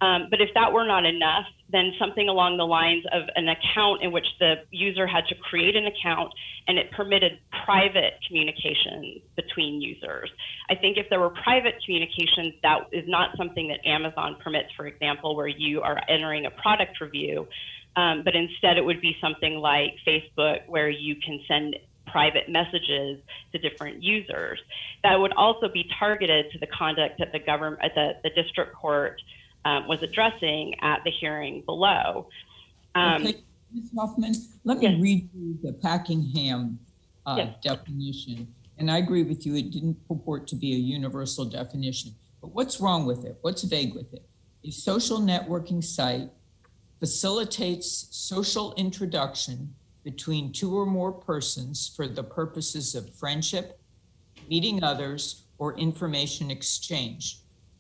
But if that were not enough, then something along the lines of an account in which the user had to create an account and it permitted private communications between users. I think if there were private communications, that is not something that Amazon permits, for example, where you are entering a product review, but instead it would be something like Facebook, where you can send private messages to different users. That would also be targeted to the conduct that the government, the district court was addressing at the hearing below. Okay, Ms. Hoffman, let me read you the Packingham definition. And I agree with you, it didn't purport to be a universal definition. But what's wrong with it? What's vague with it? A social networking site facilitates social introduction between two or more persons for the purposes of friendship, meeting others, or information exchange,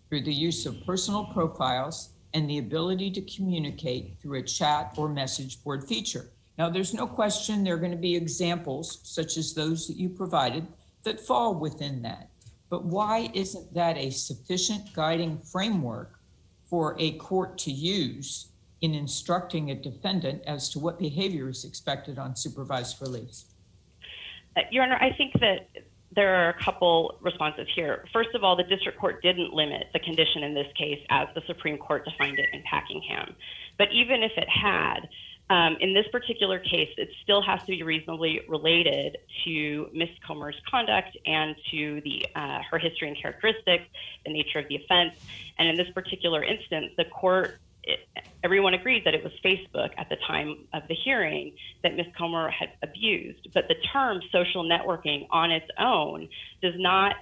through the use of personal profiles and the ability to communicate through a chat or message board feature. Now, there's no question there are going to be examples, such as those that you provided, that fall within that. But why isn't that a sufficient guiding framework for a court to use in instructing a defendant as to what behavior is expected on supervised release? Your Honor, I think that there are a couple responses here. First of all, the district court didn't limit the condition in this case as the Supreme Court defined it in Packingham. But even if it had, in this particular case, it still has to be reasonably related to Ms. Comer's conduct and to her history and characteristics, the nature of the offense. And in this particular instance, the court, everyone agreed that it was Facebook at the time of the hearing that Ms. Comer had abused. But the term social networking on its own does not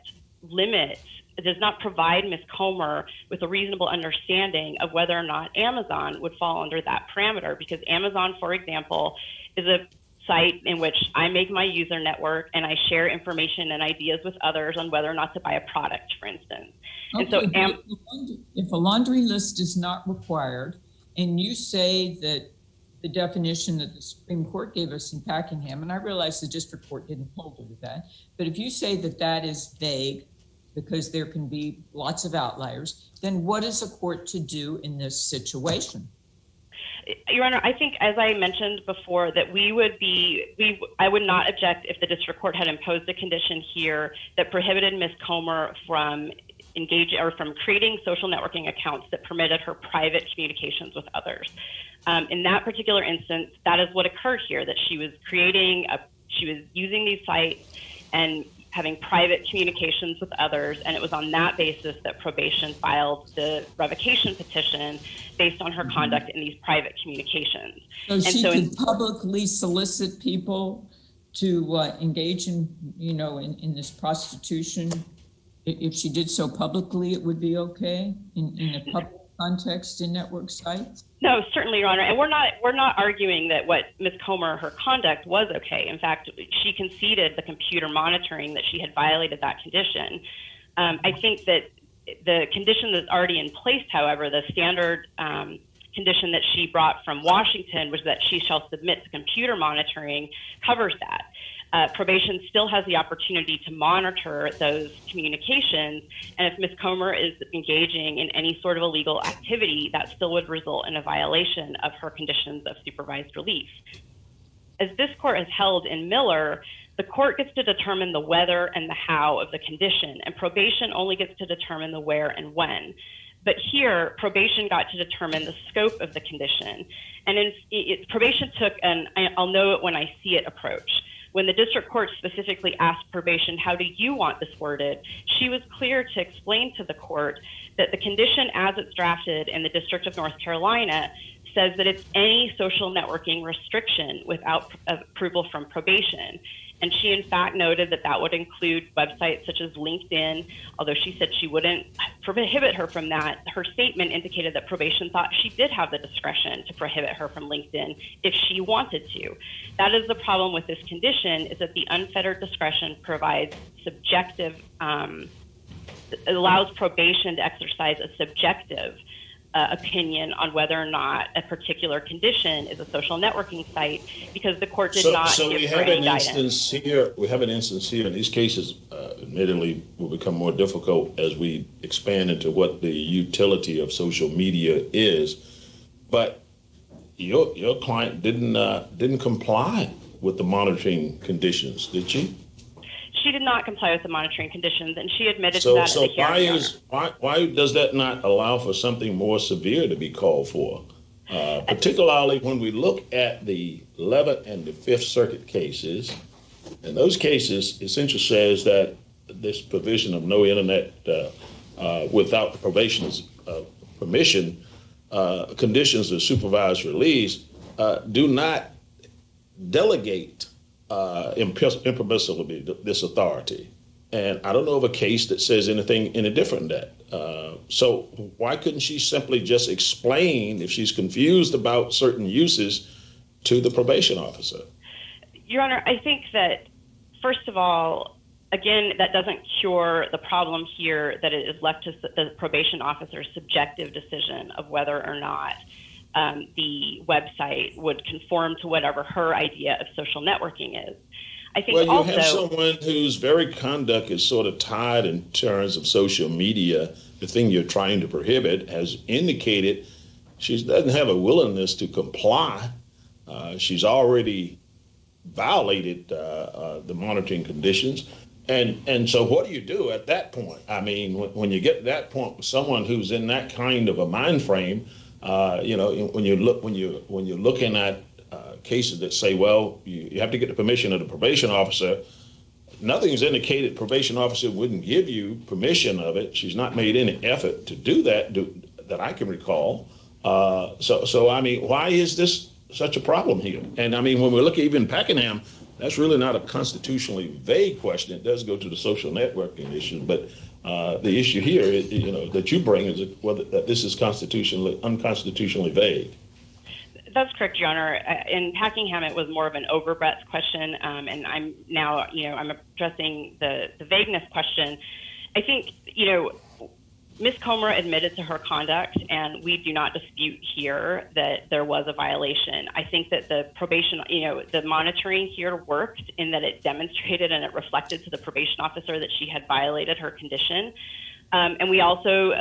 provide Ms. Comer with a reasonable understanding of whether or not Amazon would fall under that parameter, because Amazon, for example, is a site in which I make my user network and I share information and ideas with others on whether or not to buy a product, for instance. Okay, and so if a laundry list is not required, and you say that the definition that the Supreme Court gave us in Packenham, and I realize the district court didn't hold her to that, but if you say that that is vague because there can be lots of outliers, then what is a court to do in this situation? Your Honor, I think, as I mentioned before, that I would not object if the district court had imposed a condition here that prohibited Ms. Comer from from creating social networking accounts that permitted her private communications with others. In that particular instance, that is what occurred here, that she was using these sites and having private communications with others, and it was on that basis that probation filed the revocation petition based on her conduct in these private communications. So she could publicly solicit people to engage in, in this prostitution. If she did so publicly, it would be okay in a public context in network sites? No, certainly, Your Honor. And we're not arguing that what Ms. Comer, her conduct was okay. In fact, she conceded the computer monitoring that she had violated that condition. I think that the condition that's already in place, however, the standard condition that she brought from Washington was that she shall submit to computer monitoring covers that. Probation still has the opportunity to monitor those communications, and if Ms. Comer is engaging in any sort of illegal activity, that still would result in a violation of her conditions of supervised release. As this court has held in Miller, the court gets to determine the whether and the how of the condition, and probation only gets to determine the where and when. But here, probation got to determine the scope of the condition, and probation took an I'll know it when I see it approach. When the district court specifically asked probation, how do you want this worded? She was clear to explain to the court that the condition as it's drafted in the District of North Carolina says that it's any social networking restriction without approval from probation. And she, in fact, noted that that would include websites such as LinkedIn, although she said she wouldn't prohibit her from that. Her statement indicated that probation thought she did have the discretion to prohibit her from LinkedIn if she wanted to. That is the problem with this condition, is that the unfettered discretion provides subjective, it allows probation to exercise a subjective opinion on whether or not a particular condition is a social networking site, because the court did not give her any guidance. We have an instance here, and these cases admittedly will become more difficult as we expand into what the utility of social media is. But your client didn't comply with the monitoring conditions, did she? She did not comply with the monitoring conditions, and she admitted to that. So why does that not allow for something more severe to be called for? Particularly when we look at the 11th and the 5th Circuit cases, in those cases, essentially says that this provision of no internet without the probation's permission, conditions of supervised release do not delegate impermissibly this authority. And I don't know of a case that says anything any different than that. So why couldn't she simply just explain, if she's confused about certain uses, to the probation officer? Your Honor, I think that, first of all, again, that doesn't cure the problem here that it is left to the probation officer's subjective decision of whether or not the website would conform to whatever her idea of social networking is. I think you have someone whose very conduct is sort of tied in terms of social media. The thing you're trying to prohibit has indicated she doesn't have a willingness to comply. She's already violated the monitoring conditions. And so what do you do at that point? I mean, when you get to that point with someone who's in that kind of a mind frame, when you're looking at cases that say, well, you have to get the permission of the probation officer, nothing's indicated probation officer wouldn't give you permission of it. She's not made any effort to do that that I can recall. So I mean, why is this such a problem here? And I mean, when we look at even Packenham, that's really not a constitutionally vague question. It does go to the social networking issue, but the issue here, that you bring is whether that this is unconstitutionally vague. That's correct, Your Honor. In Packenham, it was more of an overbreadth question, and I'm now, I'm addressing the vagueness question. I think, Ms. Comer admitted to her conduct, and we do not dispute here that there was a violation. I think that the probation, the monitoring here worked in that it demonstrated and it reflected to the probation officer that she had violated her condition. And we also,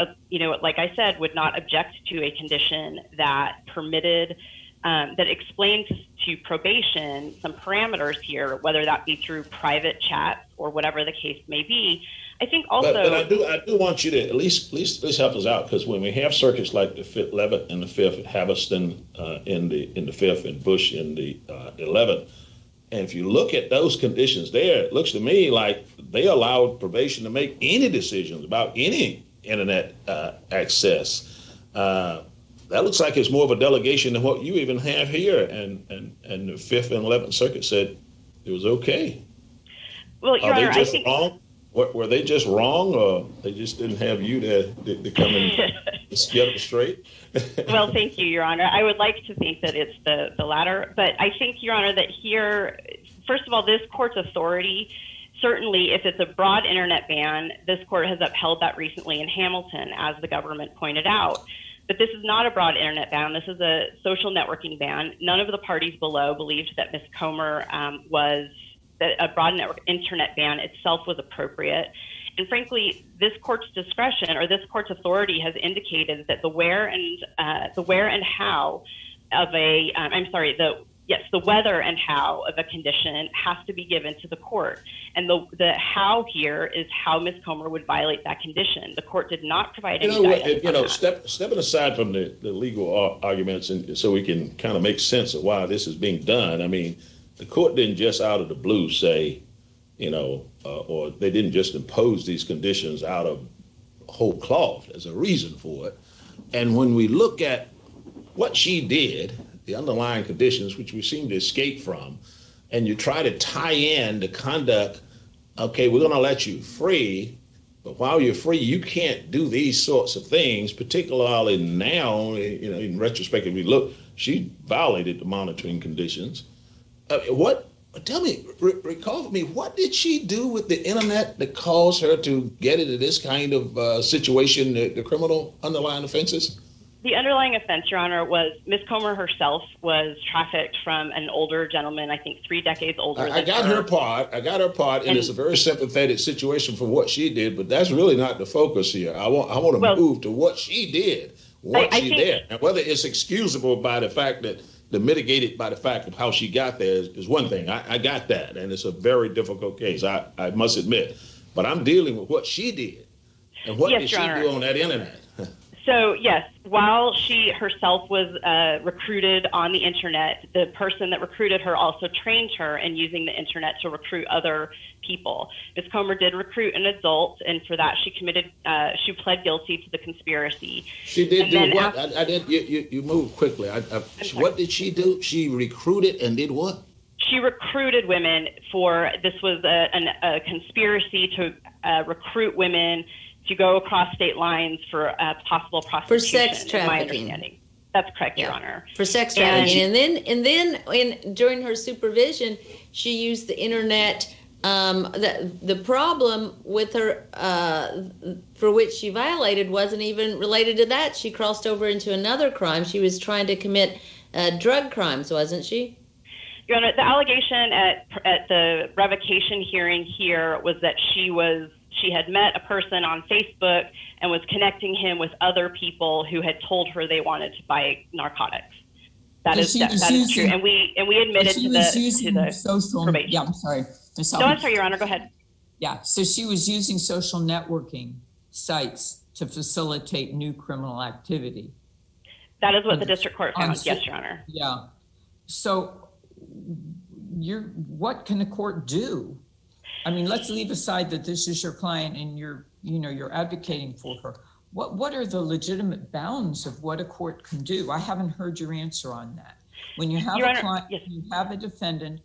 like I said, would not object to a condition that permitted, that explained to probation some parameters here, whether that be through private chats or whatever the case may be. I think also, but I do want you to at least help us out, because when we have circuits like the 11th and the 5th, Haviston in the 5th and Bush in the 11th, and if you look at those conditions there, it looks to me like they allowed probation to make any decisions about any internet access. That looks like it's more of a delegation than what you even have here, and the 5th and 11th Circuit said it was okay. Well, Your Honor, I think wrong. Were they just wrong, or they just didn't have you to come and get them straight? Well, thank you, Your Honor. I would like to think that it's the latter, but I think, Your Honor, that here, first of all, this court's authority, certainly if it's a broad internet ban, this court has upheld that recently in Hamilton, as the government pointed out. But this is not a broad internet ban. This is a social networking ban. None of the parties below believed that Ms. Comer that a broad network internet ban itself was appropriate. And frankly, this court's discretion or this court's authority has indicated that the where and how of the whether and how of a condition has to be given to the court. And the how here is how Ms. Comer would violate that condition. The court did not provide any guidance. Stepping aside from the legal arguments, and so we can kind of make sense of why this is being done. I mean, the court didn't just out of the blue say, or they didn't just impose these conditions out of whole cloth. There's a reason for it. And when we look at what she did, the underlying conditions, which we seem to escape from, and you try to tie in the conduct, okay, we're going to let you free, but while you're free, you can't do these sorts of things, particularly now, in retrospect, if we look, she violated the monitoring conditions. Tell me, recall for me, what did she do with the internet that caused her to get into this kind of situation, the criminal underlying offenses? The underlying offense, Your Honor, was Ms. Comer herself was trafficked from an older gentleman, I think 3 decades older than her. I got her part, and it's a very sympathetic situation for what she did, but that's really not the focus here. I want to move to what she did, and whether it's excusable by the fact that mitigated by the fact of how she got there is one thing. I got that, and it's a very difficult case, I must admit. But I'm dealing with what she did, and what did she do on that internet? So, yes, while she herself was recruited on the internet, the person that recruited her also trained her in using the internet to recruit other people. Ms. Comer did recruit an adult, and for that she pled guilty to the conspiracy. She did do what? I did. You moved quickly. What did she do? She recruited and did what? She recruited women this was a conspiracy to recruit women to go across state lines for possible prostitution. For sex trafficking. My understanding. That's correct, Your Honor. For sex trafficking. And then during her supervision, she used the internet. The problem with her, for which she violated, wasn't even related to that. She crossed over into another crime. She was trying to commit drug crimes, wasn't she? Your Honor, the allegation at the revocation hearing here was that she had met a person on Facebook and was connecting him with other people who had told her they wanted to buy narcotics. That is true, and we admitted to the social. Probation. Yeah, I'm sorry. No, I'm sorry, Your Honor. Go ahead. Yeah, so she was using social networking sites to facilitate new criminal activity. That is what the district court found. Yes, Your Honor. Yeah. So, what can the court do? I mean, let's leave aside that this is your client and you're advocating for her. What are the legitimate bounds of what a court can do? I haven't heard your answer on that. When you have a client, yes. You have a defendant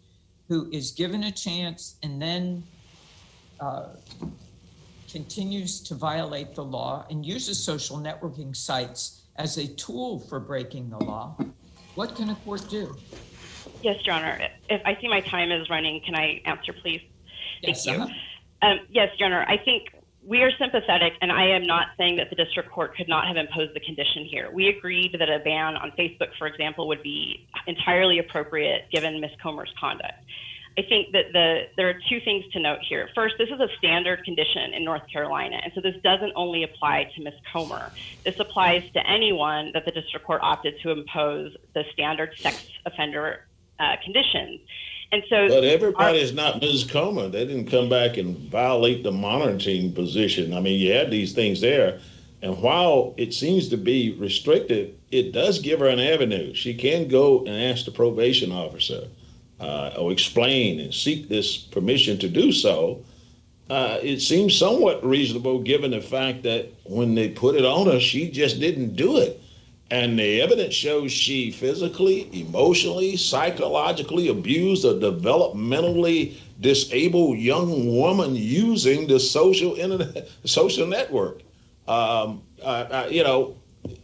who is given a chance and then continues to violate the law and uses social networking sites as a tool for breaking the law, what can a court do? Yes, Your Honor. If I see my time is running, can I answer, please? Yes, Thank you. Yes, Your Honor. I think we are sympathetic, and I am not saying that the district court could not have imposed the condition here. We agreed that a ban on Facebook, for example, would be entirely appropriate given Ms. Comer's conduct. I think that there are two things to note here. First, this is a standard condition in North Carolina, and so this doesn't only apply to Ms. Comer. This applies to anyone that the district court opted to impose the standard sex offender conditions. And so, but everybody is not Ms. Comer. They didn't come back and violate the monitoring position. I mean, you had these things there, and while it seems to be restricted, it does give her an avenue. She can go and ask the probation officer or explain and seek this permission to do so. It seems somewhat reasonable given the fact that when they put it on her, she just didn't do it. And the evidence shows she physically, emotionally, psychologically abused a developmentally disabled young woman using the social network.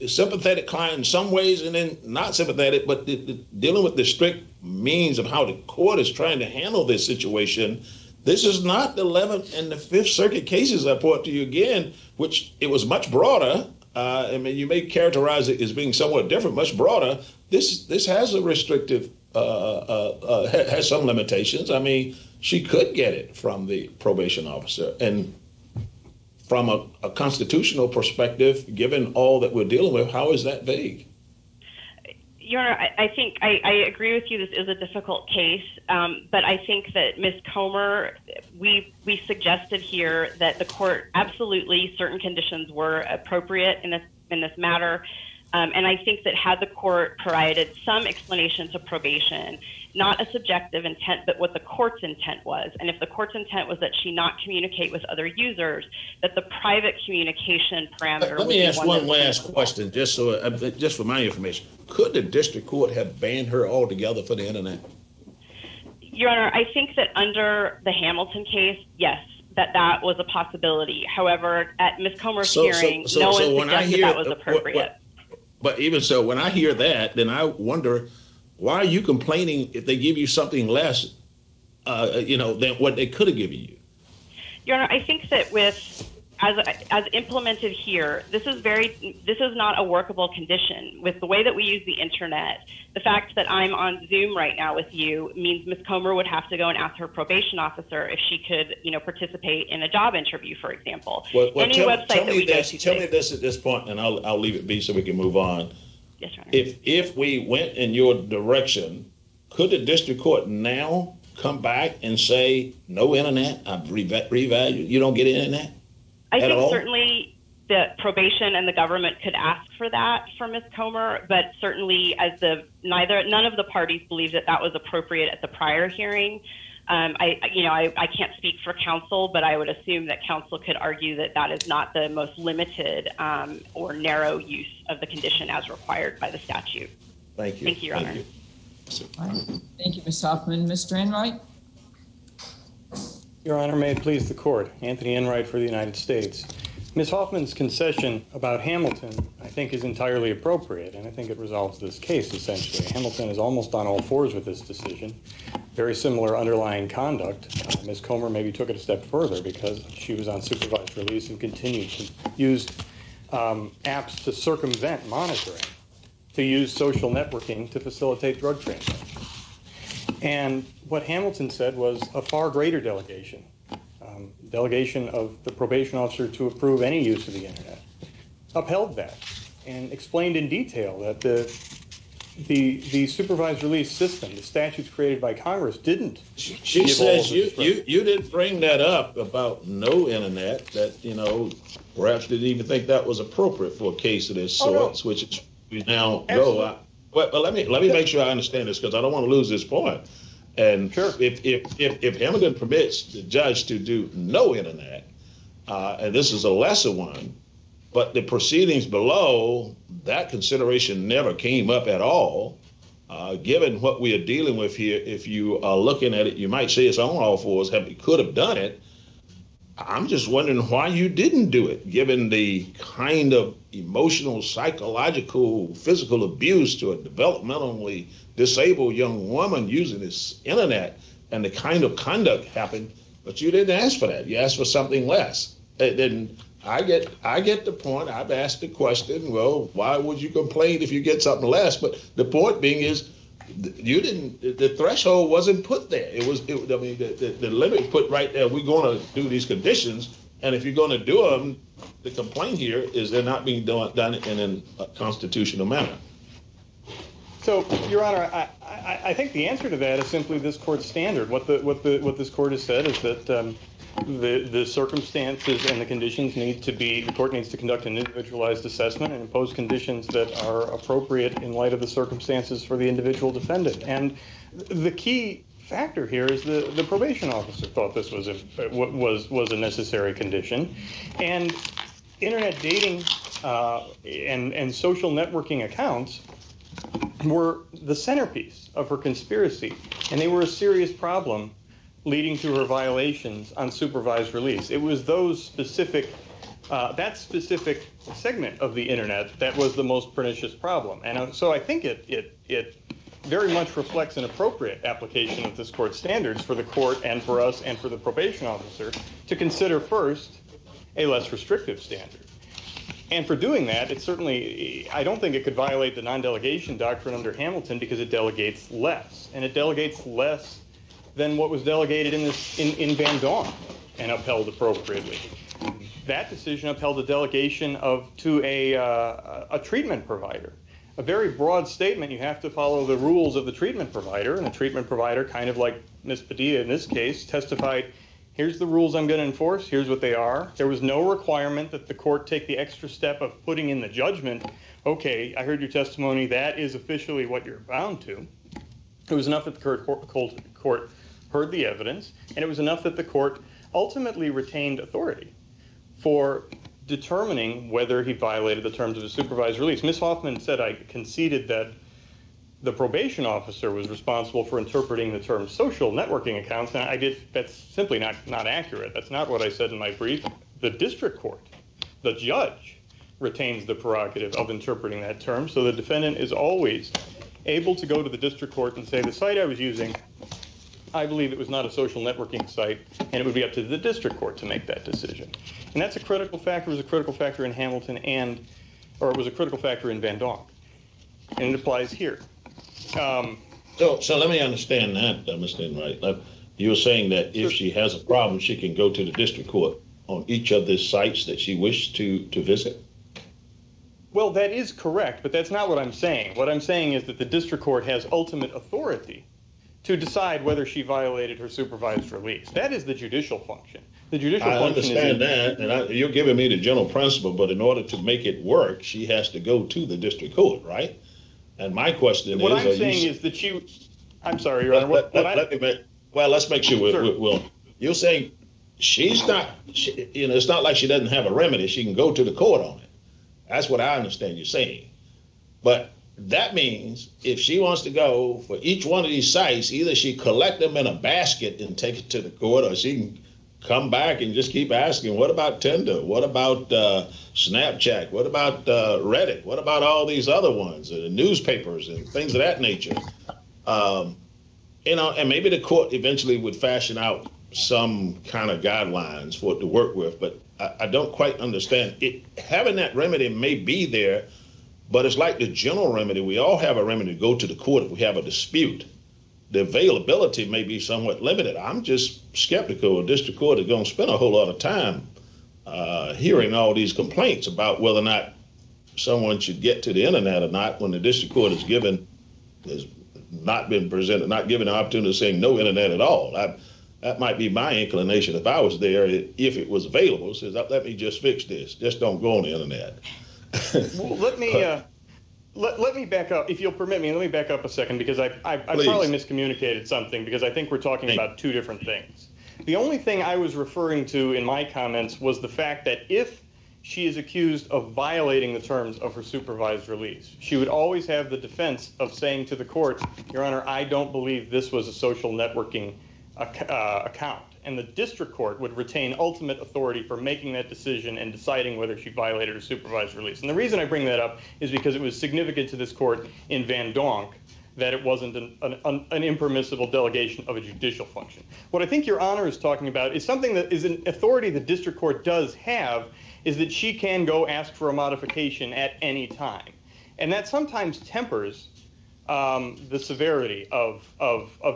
Sympathetic client in some ways and then not sympathetic, but dealing with the strict means of how the court is trying to handle this situation. This is not the 11th and the 5th Circuit cases I point to you again, which it was much broader. I mean, you may characterize it as being somewhat different, much broader. This has a restrictive, has some limitations. I mean, she could get it from the probation officer. And from a constitutional perspective, given all that we're dealing with, how is that vague? Your Honor, I think I agree with you. This is a difficult case, but I think that Ms. Comer, we suggested here that the court absolutely certain conditions were appropriate in this matter, and I think that had the court provided some explanation to probation, not a subjective intent, but what the court's intent was, and if the court's intent was that she not communicate with other users, that the private communication parameter. Let me ask one last question, just for my information. Could the district court have banned her altogether for the internet? Your Honor, I think that under the Hamilton case, yes, that was a possibility. However, at Ms. Comer's hearing, no one suggested that was appropriate. But even so, when I hear that, then I wonder, why are you complaining if they give you something less, than what they could have given you? Your Honor, I think that as implemented here, this is not a workable condition. With the way that we use the internet, the fact that I'm on Zoom right now with you means Ms. Comer would have to go and ask her probation officer if she could, participate in a job interview, for example. Tell me this at this point, and I'll leave it be so we can move on. Yes, Your Honor. If we went in your direction, could the district court now come back and say no internet? I've revalued. You don't get internet. I think certainly the probation and the government could ask for that for Ms. Comer, but certainly none of the parties believe that was appropriate at the prior hearing. I can't speak for counsel, but I would assume that counsel could argue that is not the most limited or narrow use of the condition as required by the statute. Thank you. Thank you, Your Honor. All right. Thank you, Ms. Hoffman. Mr. Enright? Your Honor, may it please the court. Anthony Enright for the United States. Ms. Hoffman's concession about Hamilton, I think, is entirely appropriate, and I think it resolves this case, essentially. Hamilton is almost on all fours with this decision. Very similar underlying conduct. Ms. Comer maybe took it a step further because she was on supervised release and continued to use apps to circumvent monitoring, to use social networking to facilitate drug transactions. And what Hamilton said was a far greater delegation of the probation officer to approve any use of the internet, upheld that and explained in detail that the supervised release system, the statutes created by Congress, didn't. She says you didn't bring that up about no internet, that, perhaps didn't even think that was appropriate for a case of this sort, which we now go. But let me make sure I understand this, because I don't want to lose this point. And sure. If Hamilton permits the judge to do no internet, and this is a lesser one, but the proceedings below, that consideration never came up at all. Given what we are dealing with here, if you are looking at it, you might say it's on all fours, could have done it. I'm just wondering why you didn't do it, given the kind of emotional, psychological, physical abuse to a developmentally disabled young woman using this internet, and the kind of conduct happened, but you didn't ask for that. You asked for something less. then I get the point. I've asked the question, well, why would you complain if you get something less? But the point being is, the threshold wasn't put there. The limit put right there. We're going to do these conditions, and if you're going to do them, the complaint here is they're not being done in a constitutional manner. So, Your Honor, I think the answer to that is simply this court's standard. What this court has said is that the circumstances and the conditions the court needs to conduct an individualized assessment and impose conditions that are appropriate in light of the circumstances for the individual defendant. And the key factor here is the probation officer thought this was a necessary condition, and internet dating and social networking accounts were the centerpiece of her conspiracy, and they were a serious problem leading to her violations on supervised release. It was that specific segment of the internet that was the most pernicious problem. And so I think it very much reflects an appropriate application of this court's standards for the court and for us and for the probation officer to consider first a less restrictive standard. And for doing that, I don't think it could violate the non-delegation doctrine under Hamilton because it delegates less. And it delegates less than what was delegated in Van Dorn and upheld appropriately. That decision upheld the delegation to a treatment provider. A very broad statement. You have to follow the rules of the treatment provider, and the treatment provider, kind of like Ms. Padilla in this case, testified, here's the rules I'm going to enforce, here's what they are. There was no requirement that the court take the extra step of putting in the judgment, okay, I heard your testimony, that is officially what you're bound to. It was enough that the court heard the evidence, and it was enough that the court ultimately retained authority for determining whether he violated the terms of his supervised release. Ms. Hoffman said I conceded that the probation officer was responsible for interpreting the term social networking accounts, and that's simply not accurate. That's not what I said in my brief. The district court, the judge, retains the prerogative of interpreting that term, so the defendant is always able to go to the district court and say, the site I was using, I believe it was not a social networking site, and it would be up to the district court to make that decision. And that's a critical factor. It was a critical factor in Hamilton or it was a critical factor in Van Donk. And it applies here. So let me understand that, Mr. Enright. You're saying that if she has a problem, she can go to the district court on each of the sites that she wished to visit? Well, that is correct, but that's not what I'm saying. What I'm saying is that the district court has ultimate authority to decide whether she violated her supervised release. That is the judicial function. The judicial function understand that, and you're giving me the general principle, but in order to make it work, she has to go to the district court, right? And my question what is... I'm saying is that I'm sorry, Your Honor. Let's make sure we'll... You're saying she's not... it's not like she doesn't have a remedy. She can go to the court on it. That's what I understand you're saying. But that means if she wants to go for each one of these sites, either she collect them in a basket and take it to the court, or she can come back and just keep asking, what about Tinder? What about Snapchat? What about Reddit? What about all these other ones, newspapers and things of that nature? And maybe the court eventually would fashion out some kind of guidelines for it to work with, but I don't quite understand it. Having that remedy may be there, but it's like the general remedy. We all have a remedy to go to the court if we have a dispute. The availability may be somewhat limited. I'm just skeptical a district court is going to spend a whole lot of time hearing all these complaints about whether or not someone should get to the internet or not when the district court has not been presented, not given the opportunity of saying no internet at all. That might be my inclination if I was there, if it was available, says, let me just fix this. Just don't go on the internet. Well, let me back up, if you'll permit me. Let me back up a second because I probably miscommunicated something because I think we're talking about two different things. The only thing I was referring to in my comments was the fact that if she is accused of violating the terms of her supervised release, she would always have the defense of saying to the court, Your Honor, I don't believe this was a social networking account. And the district court would retain ultimate authority for making that decision and deciding whether she violated her supervised release. And the reason I bring that up is because it was significant to this court in Van Donk that it wasn't an impermissible delegation of a judicial function. What I think Your Honor is talking about is something that is an authority the district court does have, is that she can go ask for a modification at any time. And that sometimes tempers the severity of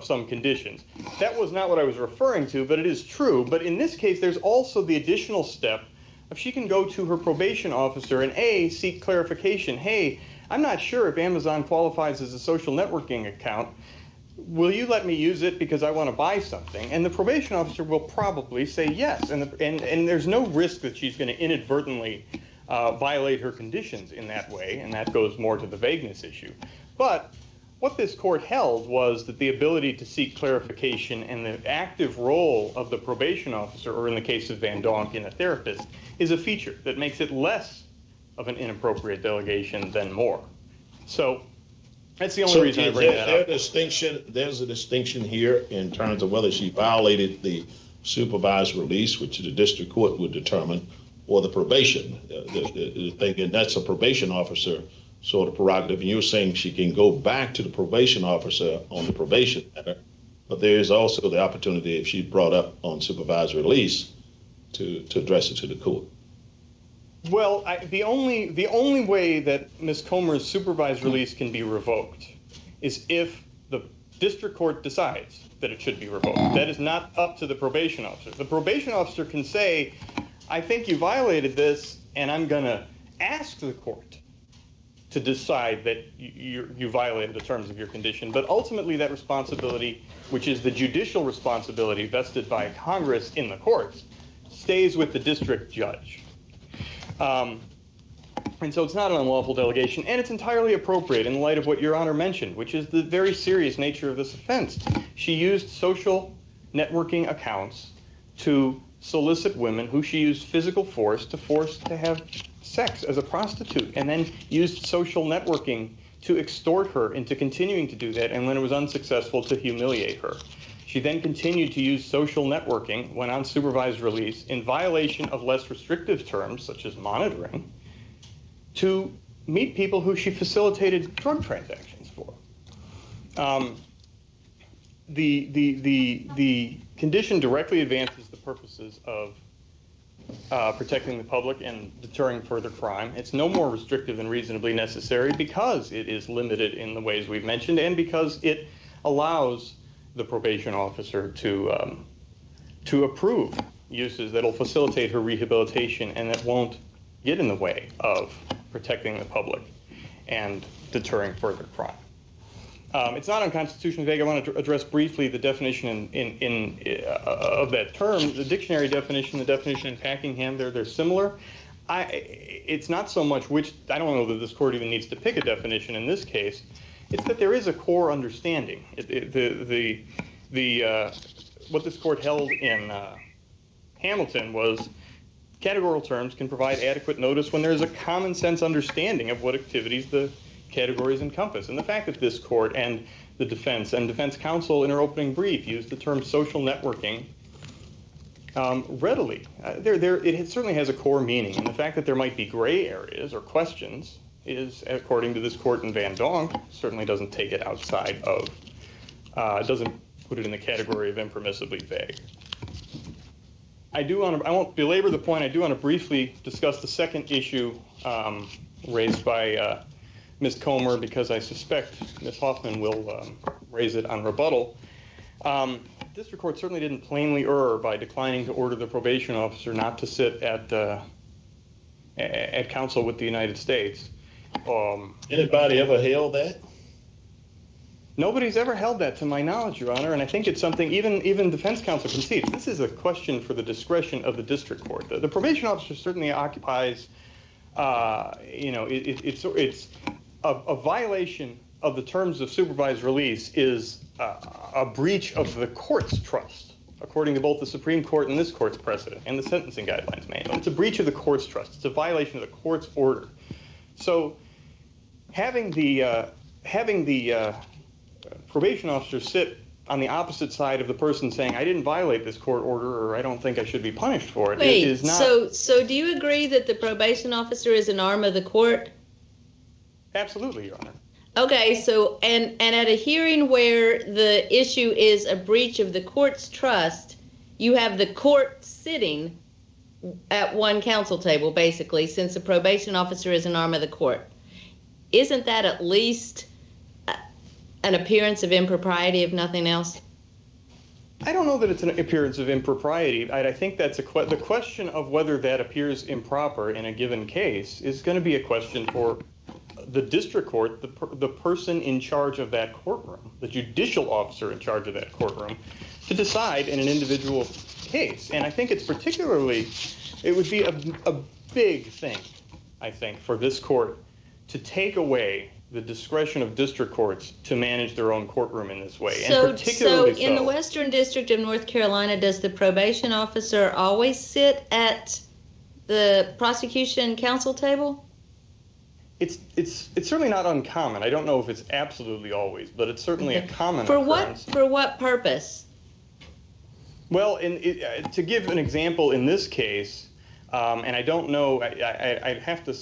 some conditions. That was not what I was referring to, but it is true. But in this case, there's also the additional step of she can go to her probation officer and seek clarification. Hey, I'm not sure if Amazon qualifies as a social networking account. Will you let me use it because I want to buy something? And the probation officer will probably say yes. And there's no risk that she's going to inadvertently violate her conditions in that way, and that goes more to the vagueness issue. But what this court held was that the ability to seek clarification and the active role of the probation officer, or in the case of Van Donk, in a therapist, is a feature that makes it less of an inappropriate delegation than more. So that's the only reason I bring that up. There's a distinction here in terms of whether she violated the supervised release, which the district court would determine, or the probation. And that's a probation officer sort of prerogative. And you're saying she can go back to the probation officer on the probation matter, but there is also the opportunity, if she brought up on supervised release, to address it to the court. Well, the only way that Ms. Comer's supervised release can be revoked is if the district court decides that it should be revoked. That is not up to the probation officer. The probation officer can say, I think you violated this, and I'm going to ask the court to decide that you violated the terms of your condition. But ultimately, that responsibility, which is the judicial responsibility vested by Congress in the courts, stays with the district judge. And so it's not an unlawful delegation, and it's entirely appropriate in light of what Your Honor mentioned, which is the very serious nature of this offense. She used social networking accounts to solicit women who she used physical force to have sex as a prostitute, and then used social networking to extort her into continuing to do that, and when it was unsuccessful, to humiliate her. She then continued to use social networking when on supervised release in violation of less restrictive terms, such as monitoring, to meet people who she facilitated drug transactions for. The condition directly advances the purposes of protecting the public and deterring further crime. It's no more restrictive than reasonably necessary because it is limited in the ways we've mentioned, and because it allows the probation officer to approve uses that'll facilitate her rehabilitation and that won't get in the way of protecting the public and deterring further crime. It's not unconstitutionally vague. I want to address briefly the definition of that term. The dictionary definition, the definition in Packingham, they're similar. It's not so much which, I don't know that this court even needs to pick a definition in this case. It's that there is a core understanding. What this court held in Hamilton was categorical terms can provide adequate notice when there is a common sense understanding of what activities the categories encompass. And the fact that this court and the defense counsel in her opening brief used the term social networking readily, it certainly has a core meaning. And the fact that there might be gray areas or questions is, according to this court in Van Donk, certainly doesn't take it outside of, doesn't put it in the category of impermissibly vague. I won't belabor the point. I do want to briefly discuss the second issue raised by Ms. Comer, because I suspect Ms. Hoffman will raise it on rebuttal. The district court certainly didn't plainly err by declining to order the probation officer not to sit at counsel with the United States. Anybody ever held that? Nobody's ever held that, to my knowledge, Your Honor, and I think it's something even defense counsel concedes. This is a question for the discretion of the district court. The probation officer certainly occupies, it's a violation of the terms of supervised release is a breach of the court's trust, according to both the Supreme Court and this court's precedent and the sentencing guidelines manual. It's a breach of the court's trust. It's a violation of the court's order. So having the probation officer sit on the opposite side of the person saying, I didn't violate this court order, or I don't think I should be punished for it, is not... So do you agree that the probation officer is an arm of the court? Absolutely, Your Honor. Okay, so, and at a hearing where the issue is a breach of the court's trust, you have the court sitting at one counsel table, basically, since the probation officer is an arm of the court. Isn't that at least an appearance of impropriety, if nothing else? I don't know that it's an appearance of impropriety. I think that's the question of whether that appears improper in a given case is going to be a question for the district court, the person in charge of that courtroom, the judicial officer in charge of that courtroom, to decide in an individual case. And I think it would be a big thing, I think, for this court to take away the discretion of district courts to manage their own courtroom in this way. So, and particularly in the Western District of North Carolina, does the probation officer always sit at the prosecution counsel table? It's certainly not uncommon. I don't know if it's absolutely always, but it's certainly a common occurrence. For what purpose? Well, to give an example in this case, and I don't know, I'd have to.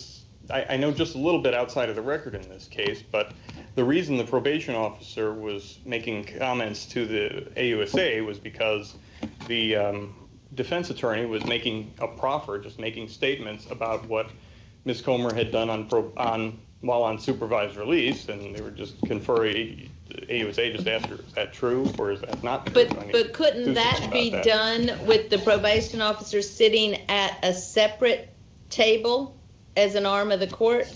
I know just a little bit outside of the record in this case, but the reason the probation officer was making comments to the AUSA was because the defense attorney was making a proffer, just making statements about what Ms. Comer had done while on supervised release, and they were just conferring. AUSA just asked her, "Is that true or is that not true?" But couldn't that be done with the probation officer sitting at a separate table as an arm of the court?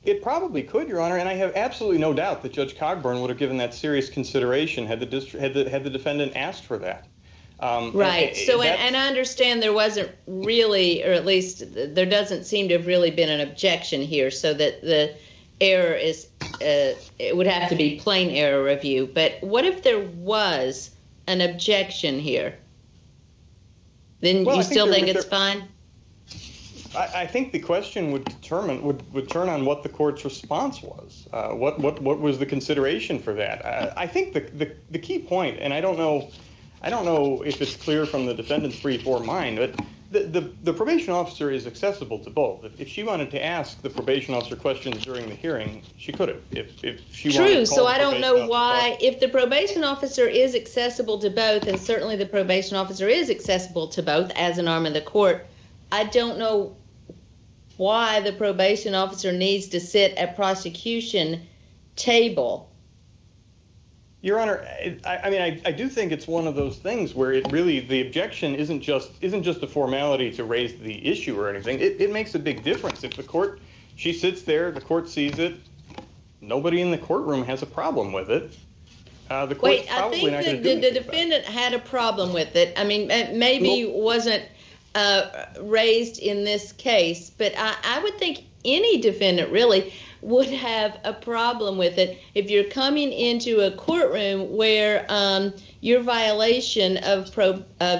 It probably could, Your Honor, and I have absolutely no doubt that Judge Cogburn would have given that serious consideration had the defendant asked for that. Right. And I understand there wasn't really, or at least there doesn't seem to have really been an objection here, so that the error is, it would have to be plain error review. But what if there was an objection here? Then you still think it's fine? I think the question would turn on what the court's response was. What was the consideration for that? I think the key point, and I don't know if it's clear from the defendant's brief or mine, but the probation officer is accessible to both. If she wanted to ask the probation officer questions during the hearing, she could have. If she wanted to call so I the don't know why. If the probation officer is accessible to both, and certainly the probation officer is accessible to both as an arm of the court, I don't know why the probation officer needs to sit at prosecution table. Your Honor, I do think it's one of those things where it really, the objection isn't just a formality to raise the issue or anything. It makes a big difference. If the court, she sits there, the court sees it, nobody in the courtroom has a problem with it. The court's probably not going to do anything. The defendant had a problem with it. I mean, maybe wasn't raised in this case, but I would think any defendant really would have a problem with it if you're coming into a courtroom where your violation of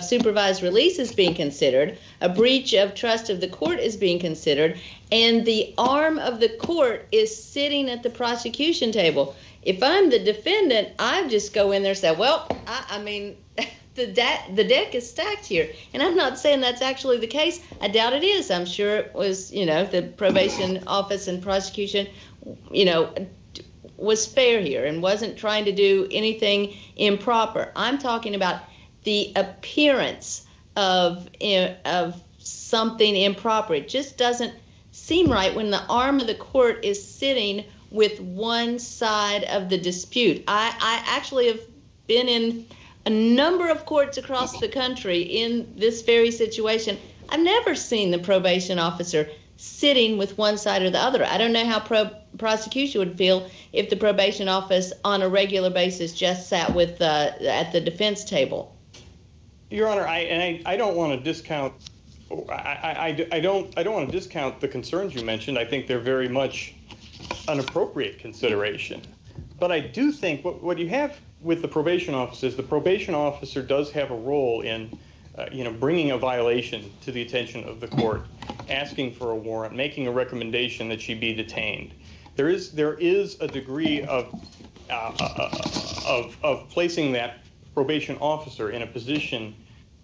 supervised release is being considered, a breach of trust of the court is being considered, and the arm of the court is sitting at the prosecution table. If I'm the defendant, I just go in there and say, well, I mean, the deck is stacked here. And I'm not saying that's actually the case. I doubt it is. I'm sure it was, the probation office and prosecution, was fair here and wasn't trying to do anything improper. I'm talking about the appearance of something improper. It just doesn't seem right when the arm of the court is sitting with one side of the dispute. I actually have been in a number of courts across the country in this very situation. I've never seen the probation officer sitting with one side or the other. I don't know how prosecution would feel if the probation office on a regular basis just sat with at the defense table. Your Honor, I don't want to discount. I don't want to discount the concerns you mentioned. I think they're very much an appropriate consideration. But I do think what you have with the probation office is the probation officer does have a role in, bringing a violation to the attention of the court, asking for a warrant, making a recommendation that she be detained. There is a degree of placing that probation officer in a position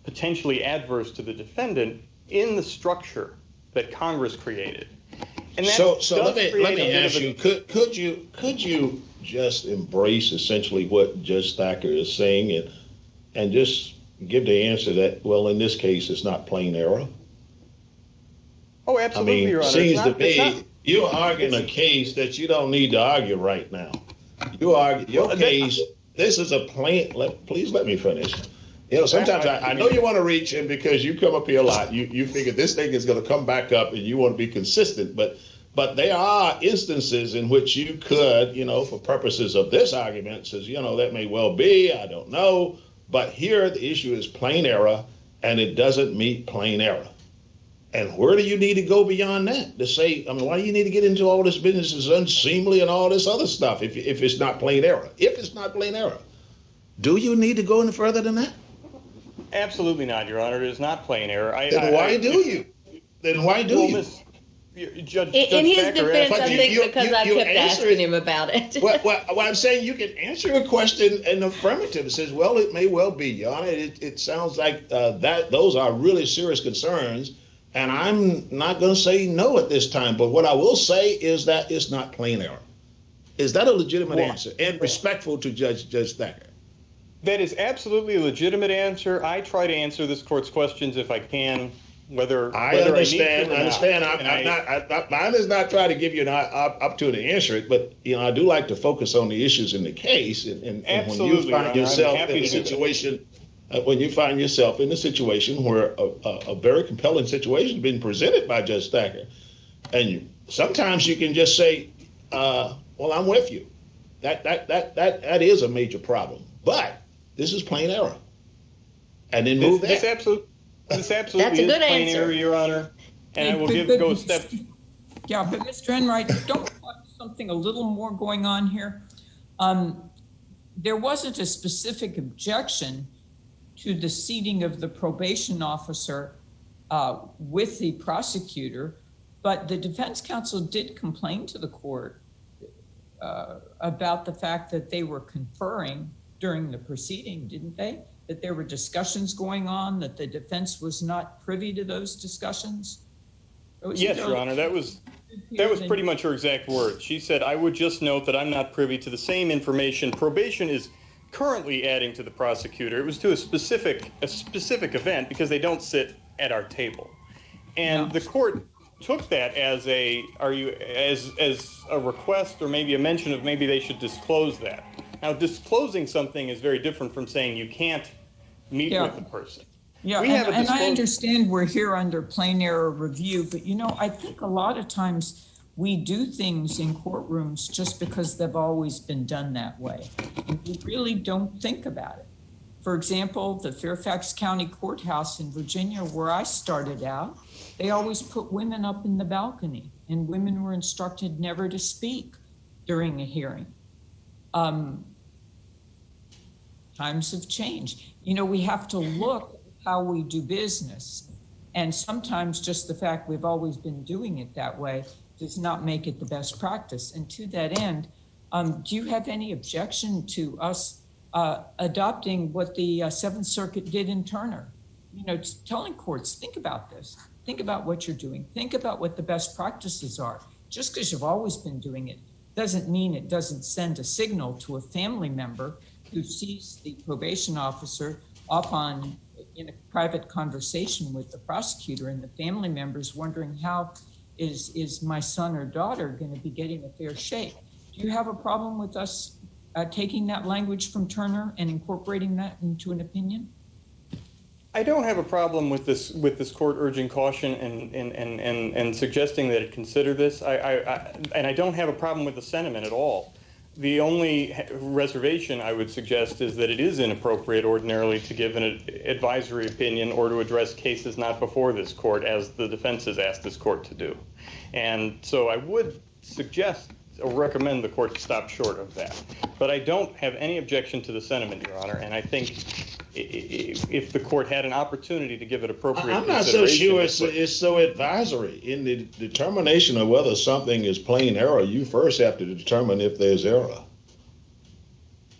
potentially adverse to the defendant in the structure that Congress created. And that So does let me create a bit ask of a- you, could you just embrace essentially what Judge Thacker is saying and just give the answer that, well, in this case, it's not plain error? Oh, I absolutely, mean, Your Honor. seems to It's not- be you're arguing a case that you don't need to argue right now. You argue your Well, case. This is a plain. Please let me finish. You know, sometimes I know you want to reach in because you come up here a lot. You figure this thing is going to come back up and you want to be consistent. But there are instances in which you could, you know, for purposes of this argument, says, you know, that may well be. I don't know. But here the issue is plain error, and it doesn't meet plain error. And where do you need to go beyond that to say, I mean, why do you need to get into all this business is unseemly and all this other stuff if it's not plain error? If it's not plain error, do you need to go any further than that? Absolutely not, Your Honor. It is not plain error. Then why do you? Then why do you? Judge In his Thacker defense, asked- I think because I kept asking it. him about it. Well, I'm saying you can answer a question in the affirmative. It says, well, it may well be, Your Honor. It sounds like that those are really serious concerns. And I'm not going to say no at this time. But what I will say is that it's not plain error. Is that a legitimate answer and respectful to Judge Thacker? That is absolutely a legitimate answer. I try to answer this court's questions if I can, whether I whether understand. I I need to or not. understand. Mine is not trying to give you an opportunity to answer it, but you know I do like to focus on the issues in the case. And when you find yourself in a situation, when you find yourself in a situation where a very compelling situation is being presented by Judge Thacker, and sometimes you can just say, "Well, I'm with you." That is a major problem, but this is plain error, and then move This that. absolutely That's a is good plain answer. error, Your Honor. And I will go a step. Yeah, but Mr. Enright, don't we have something a little more going on here? There wasn't a specific objection to the seating of the probation officer with the prosecutor, but the defense counsel did complain to the court about the fact that they were conferring during the proceeding, didn't they? That there were discussions going on, that the defense was not privy to those discussions? Yes, Your Honor, that was pretty much her exact words. She said, "I would just note that I'm not privy to the same information probation is currently adding to the prosecutor." It was to a specific event because they don't sit at our table, and the court took that as a request or maybe a mention of maybe they should disclose that. Now, disclosing something is very different from saying you can't meet with the person. Yeah, and I understand we're here under plain error review, but you know, I think a lot of times we do things in courtrooms just because they've always been done that way. And we really don't think about it. For example, the Fairfax County Courthouse in Virginia, where I started out, they always put women up in the balcony, and women were instructed never to speak during a hearing. Times have changed. You know, we have to look at how we do business. And sometimes just the fact we've always been doing it that way does not make it the best practice. And to that end, do you have any objection to us adopting what the Seventh Circuit did in Turner? You know, telling courts, think about this. Think about what you're doing. Think about what the best practices are. Just because you've always been doing it doesn't mean it doesn't send a signal to a family member who sees the probation officer up in a private conversation with the prosecutor, and the family members wondering how is my son or daughter going to be getting a fair shake. Do you have a problem with us taking that language from Turner and incorporating that into an opinion? I don't have a problem with this court urging caution and suggesting that it consider this. And I don't have a problem with the sentiment at all. The only reservation I would suggest is that it is inappropriate ordinarily to give an advisory opinion or to address cases not before this court, as the defense has asked this court to do. And so I would suggest or recommend the court to stop short of that. But I don't have any objection to the sentiment, Your Honor, and I think if the court had an opportunity to give it appropriate I'm not so sure consideration, it's so advisory. In the determination of whether something is plain error, you first have to determine if there's error.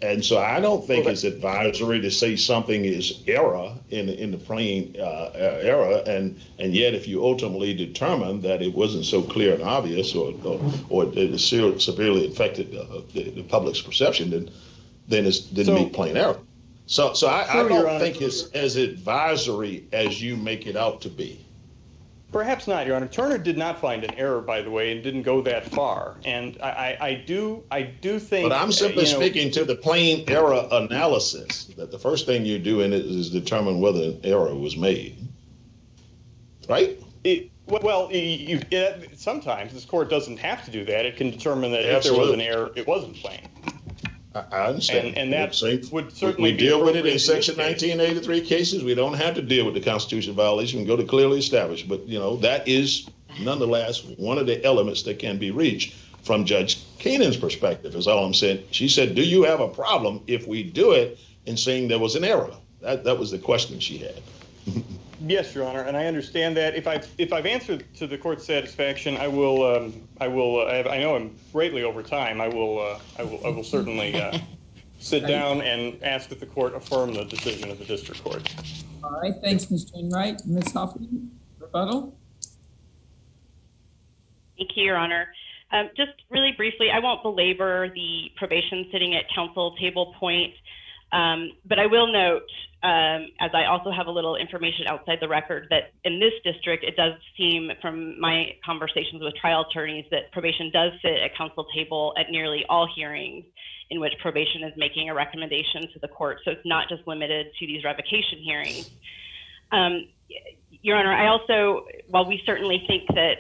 And so I don't think it's advisory to say something is error in the plain error, and yet if you ultimately determine that it wasn't so clear and obvious, or it severely affected the public's perception, then it didn't meet plain error. So I don't think it's as advisory as you make it out to be. Perhaps not, Your Honor. Turner did not find an error, by the way, and didn't go that far. And I do think. But I'm simply speaking to the plain error analysis. That the first thing you do in it is determine whether an error was made. Right? Sometimes this court doesn't have to do that. It can determine that if there was an error, it wasn't plain. I understand. And that would certainly we deal with it in Section 1983 cases. We don't have to deal with the constitutional violation. We can go to clearly established. But, that is nonetheless one of the elements that can be reached from Judge Keenan's perspective, is all I'm saying. She said, do you have a problem if we do it in saying there was an error? That was the question she had. Yes, Your Honor, and I understand that. If I've answered to the court's satisfaction, I will. I know I'm greatly over time. I will certainly sit down and ask that the court affirm the decision of the district court. All right, thanks, Mr. Enright. Ms. Hoffman, rebuttal. Thank you, Your Honor. Just really briefly, I won't belabor the probation sitting at counsel table point, but I will note, as I also have a little information outside the record, that in this district, it does seem from my conversations with trial attorneys that probation does sit at counsel table at nearly all hearings in which probation is making a recommendation to the court. So it's not just limited to these revocation hearings. Your Honor, I also, while we certainly think that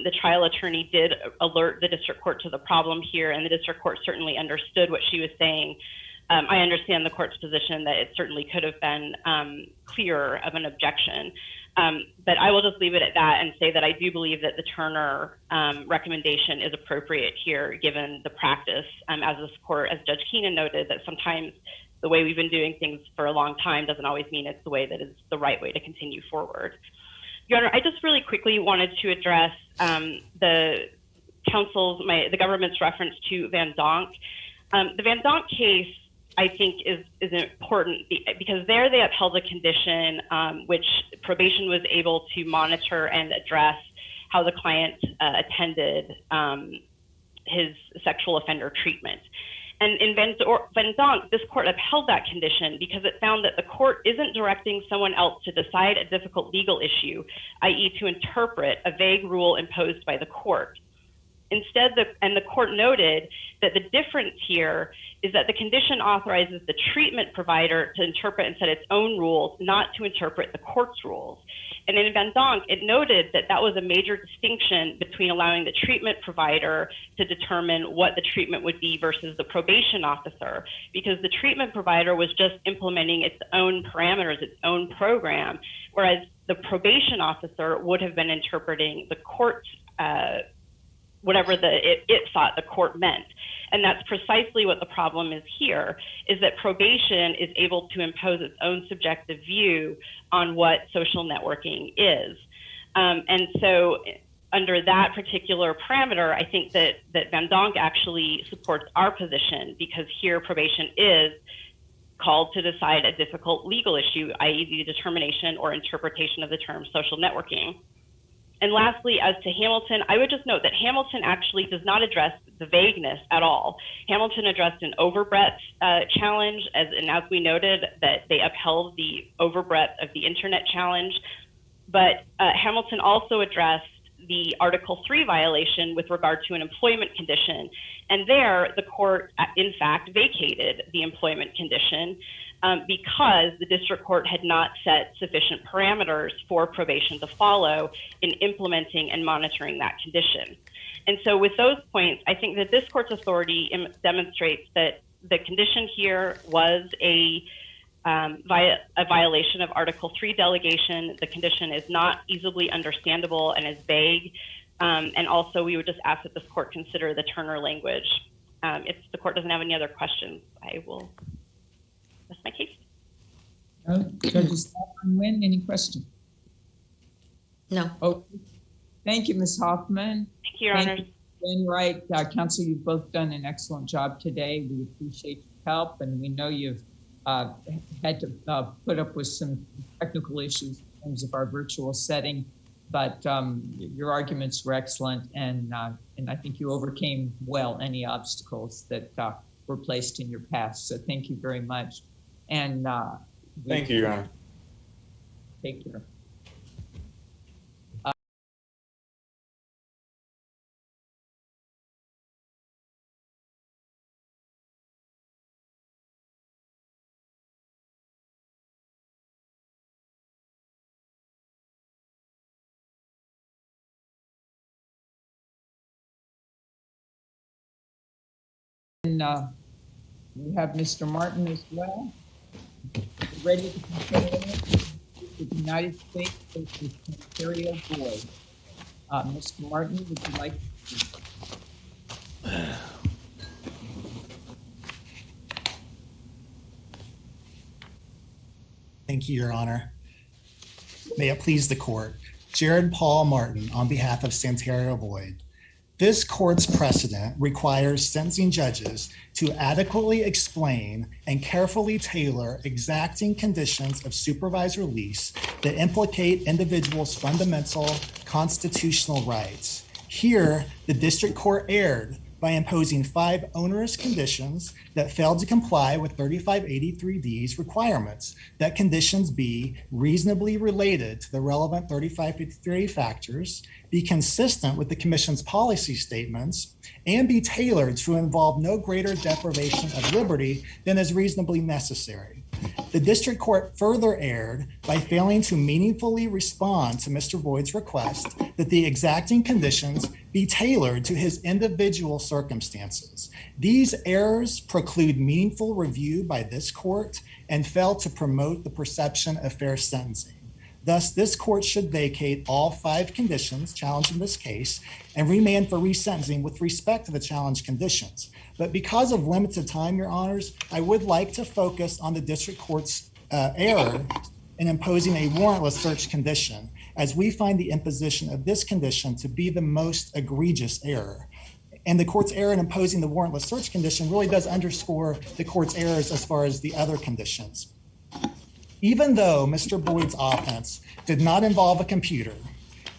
the trial attorney did alert the district court to the problem here, and the district court certainly understood what she was saying, I understand the court's position that it certainly could have been clearer of an objection. But I will just leave it at that and say that I do believe that the Turner recommendation is appropriate here, given the practice, as this court, as Judge Keenan noted, that sometimes the way we've been doing things for a long time doesn't always mean it's the way that is the right way to continue forward. Your Honor, I just really quickly wanted to address the government's reference to Van Donk. The Van Donk case, I think, is important because there they upheld a condition which probation was able to monitor and address how the client attended his sexual offender treatment. And in Van Donk, this court upheld that condition because it found that the court isn't directing someone else to decide a difficult legal issue, i.e. to interpret a vague rule imposed by the court. Instead, the court noted that the difference here is that the condition authorizes the treatment provider to interpret and set its own rules, not to interpret the court's rules. And in Van Donk, it noted that that was a major distinction between allowing the treatment provider to determine what the treatment would be versus the probation officer, because the treatment provider was just implementing its own parameters, its own program, whereas the probation officer would have been interpreting the court's whatever it thought the court meant. And that's precisely what the problem is here, is that probation is able to impose its own subjective view on what social networking is. And so under that particular parameter, I think that Van Donk actually supports our position, because here probation is called to decide a difficult legal issue, i.e. the determination or interpretation of the term social networking. And lastly, as to Hamilton, I would just note that Hamilton actually does not address the vagueness at all. Hamilton addressed an overbreadth challenge, and as we noted, that they upheld the overbreadth of the internet challenge. But Hamilton also addressed the Article 3 violation with regard to an employment condition. And there, the court, in fact, vacated the employment condition because the district court had not set sufficient parameters for probation to follow in implementing and monitoring that condition. And so with those points, I think that this court's authority demonstrates that the condition here was a violation of Article 3 delegation. The condition is not easily understandable and is vague. And also, we would just ask that this court consider the Turner language. If the court doesn't have any other questions, I will rest my case. Judges Wynn, any questions? No. Okay. Thank you, Ms. Hoffman. Thank you, Your Honor. Enright, counsel, you've both done an excellent job today. We appreciate your help, and we know you've had to put up with some technical issues in terms of our virtual setting, but your arguments were excellent, and I think you overcame well any obstacles that were placed in your path. So thank you very much. And Thank you, Your Honor. Take care. And we have Mr. Martin as well. Ready to continue with the United States versus Ontario Boyd. Mr. Martin, would you like to speak? Thank you, Your Honor. May it please the court. Jared Paul Martin on behalf of Ontario Boyd. This court's precedent requires sentencing judges to adequately explain and carefully tailor exacting conditions of supervised release that implicate individuals' fundamental constitutional rights. Here, the district court erred by imposing 5 onerous conditions that failed to comply with 3583D's requirements, that conditions be reasonably related to the relevant 3553 factors, be consistent with the Commission's policy statements, and be tailored to involve no greater deprivation of liberty than is reasonably necessary. The district court further erred by failing to meaningfully respond to Mr. Boyd's request that the exacting conditions be tailored to his individual circumstances. These errors preclude meaningful review by this court and fail to promote the perception of fair sentencing. Thus, this court should vacate all 5 conditions challenged in this case and remand for resentencing with respect to the challenged conditions. But because of limited time, Your Honors, I would like to focus on the district court's error in imposing a warrantless search condition, as we find the imposition of this condition to be the most egregious error. And the court's error in imposing the warrantless search condition really does underscore the court's errors as far as the other conditions. Even though Mr. Boyd's offense did not involve a computer,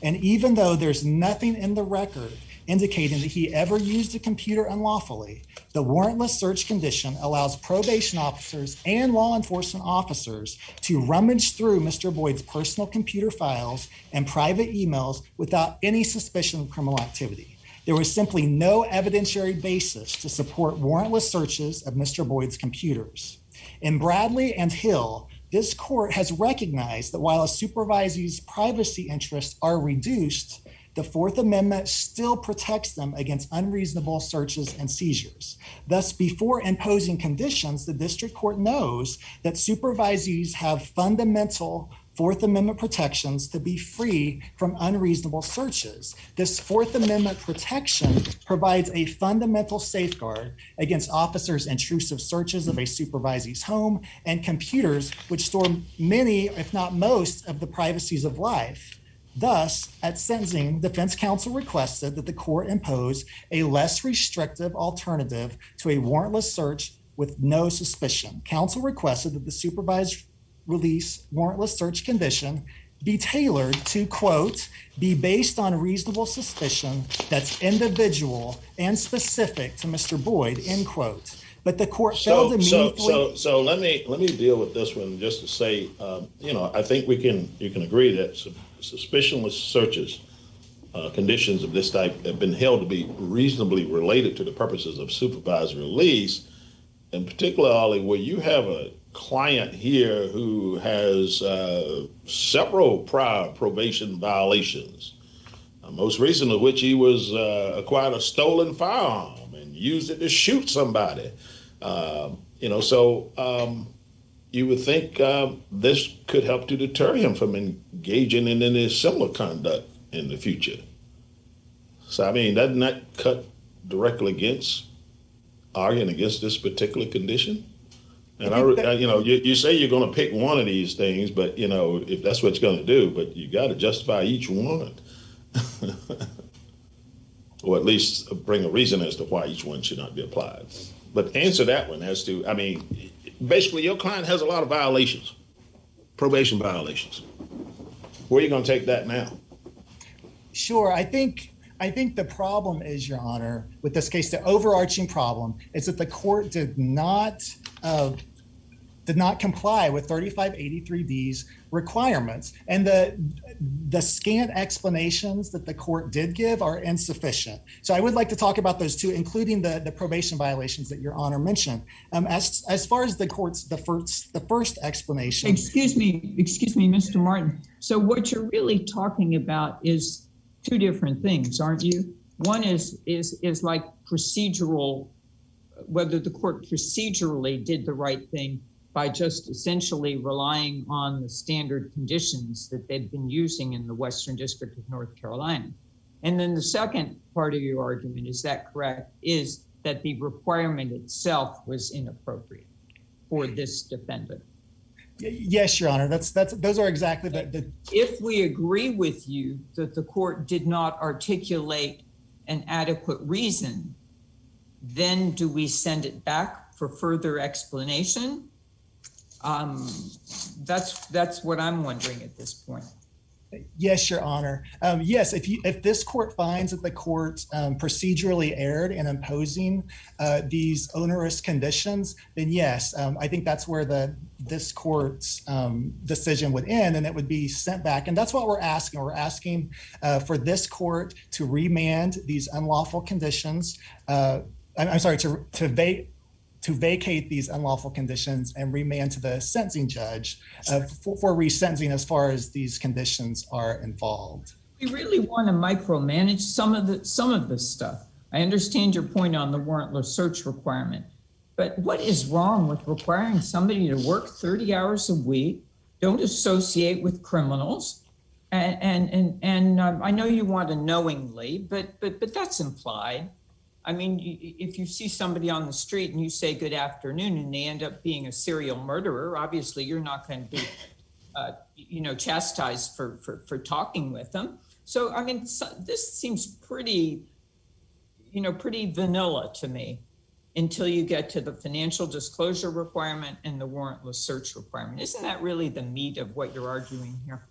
and even though there's nothing in the record indicating that he ever used a computer unlawfully, the warrantless search condition allows probation officers and law enforcement officers to rummage through Mr. Boyd's personal computer files and private emails without any suspicion of criminal activity. There was simply no evidentiary basis to support warrantless searches of Mr. Boyd's computers. In Bradley and Hill, this court has recognized that while a supervisee's privacy interests are reduced, the Fourth Amendment still protects them against unreasonable searches and seizures. Thus, before imposing conditions, the district court knows that supervisees have fundamental Fourth Amendment protections to be free from unreasonable searches. This Fourth Amendment protection provides a fundamental safeguard against officers' intrusive searches of a supervisee's home and computers, which store many, if not most, of the privacies of life. Thus, at sentencing, defense counsel requested that the court impose a less restrictive alternative to a warrantless search with no suspicion. Counsel requested that the supervised release warrantless search condition be tailored to, quote, be based on reasonable suspicion that's individual and specific to Mr. Boyd, end quote. But the court failed to meaningfully. So let me deal with this one just to say, I think you can agree that suspicionless searches, conditions of this type have been held to be reasonably related to the purposes of supervised release. In particular, Ollie, where you have a client here who has several prior probation violations, most recent of which he was acquired a stolen firearm and used it to shoot somebody. You would think this could help to deter him from engaging in any similar conduct in the future. So, I mean, doesn't that cut directly against arguing against this particular condition? And you say you're going to pick one of these things, but if that's what you're going to do, but you got to justify each one, or at least bring a reason as to why each one should not be applied. But answer that one as to, I mean, basically your client has a lot of violations, probation violations. Where are you going to take that now? Sure. I think the problem is, Your Honor, with this case, the overarching problem is that the court did not comply with 3583D's requirements, and the scant explanations that the court did give are insufficient. So I would like to talk about those two, including the probation violations that Your Honor mentioned. As far as the court's the first explanation. Excuse me, Mr. Martin. So what you're really talking about is two different things, aren't you? One is like procedural, whether the court procedurally did the right thing by just essentially relying on the standard conditions that they've been using in the Western District of North Carolina. And then the second part of your argument, is that correct, is that the requirement itself was inappropriate for this defendant. Yes, Your Honor, those are exactly the. If we agree with you that the court did not articulate an adequate reason, then do we send it back for further explanation? That's what I'm wondering at this point. Yes, Your Honor. Yes, if this court finds that the court procedurally erred in imposing these onerous conditions, then yes, I think that's where this court's decision would end, and it would be sent back. And that's what we're asking. We're asking for this court to remand these unlawful conditions. I'm sorry, to vacate these unlawful conditions and remand to the sentencing judge for resentencing as far as these conditions are involved. We really want to micromanage some of this stuff. I understand your point on the warrantless search requirement, but what is wrong with requiring somebody to work 30 hours a week, don't associate with criminals, and I know you want to knowingly, but that's implied. I mean, if you see somebody on the street and you say good afternoon and they end up being a serial murderer, obviously you're not going to be, chastised for talking with them. So, I mean, this seems pretty vanilla to me until you get to the financial disclosure requirement and the warrantless search requirement. Isn't that really the meat of what you're arguing here?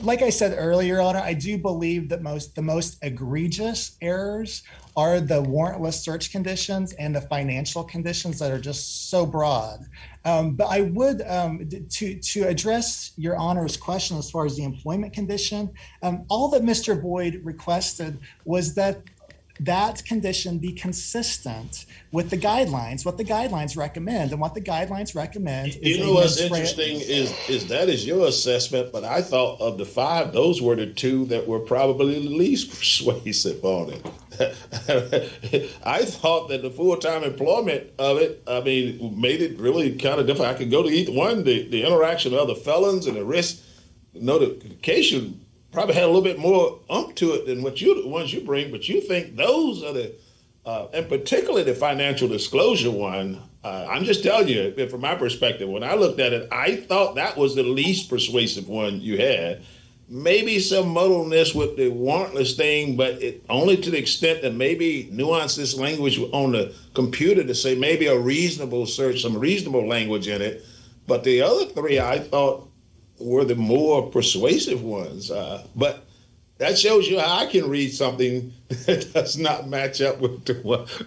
Like I said earlier, Your Honor, I do believe that the most egregious errors are the warrantless search conditions and the financial conditions that are just so broad. But I would, to address Your Honor's question as far as the employment condition, all that Mr. Boyd requested was that condition be consistent with the guidelines, what the guidelines recommend. And what the guidelines recommend is— You know what's interesting is that is your assessment, but I thought of the five, those were the two that were probably the least persuasive on it. I thought that the full-time employment of it, I mean, made it really kind of different. I could go to either one, the interaction of other felons and the risk notification probably had a little bit more oomph to it than the ones you bring, but you think those are and particularly the financial disclosure one, I'm just telling you, from my perspective, when I looked at it, I thought that was the least persuasive one you had. Maybe some muddleness with the warrantless thing, but only to the extent that maybe nuance this language on the computer to say maybe a reasonable search, some reasonable language in it. But the other three I thought were the more persuasive ones. But that shows you how I can read something that does not match up with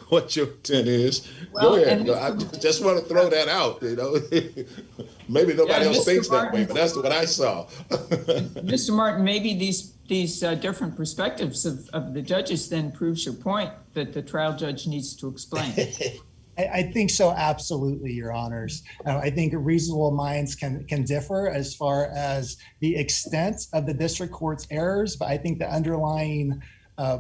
what your intent is. Well, go ahead. I just want to throw that out. Maybe nobody else thinks Martin, that way, but that's what I saw. Mr. Martin, maybe these different perspectives of the judges then proves your point that the trial judge needs to explain. I think so, absolutely, Your Honors. I think reasonable minds can differ as far as the extent of the district court's errors, but I think the underlying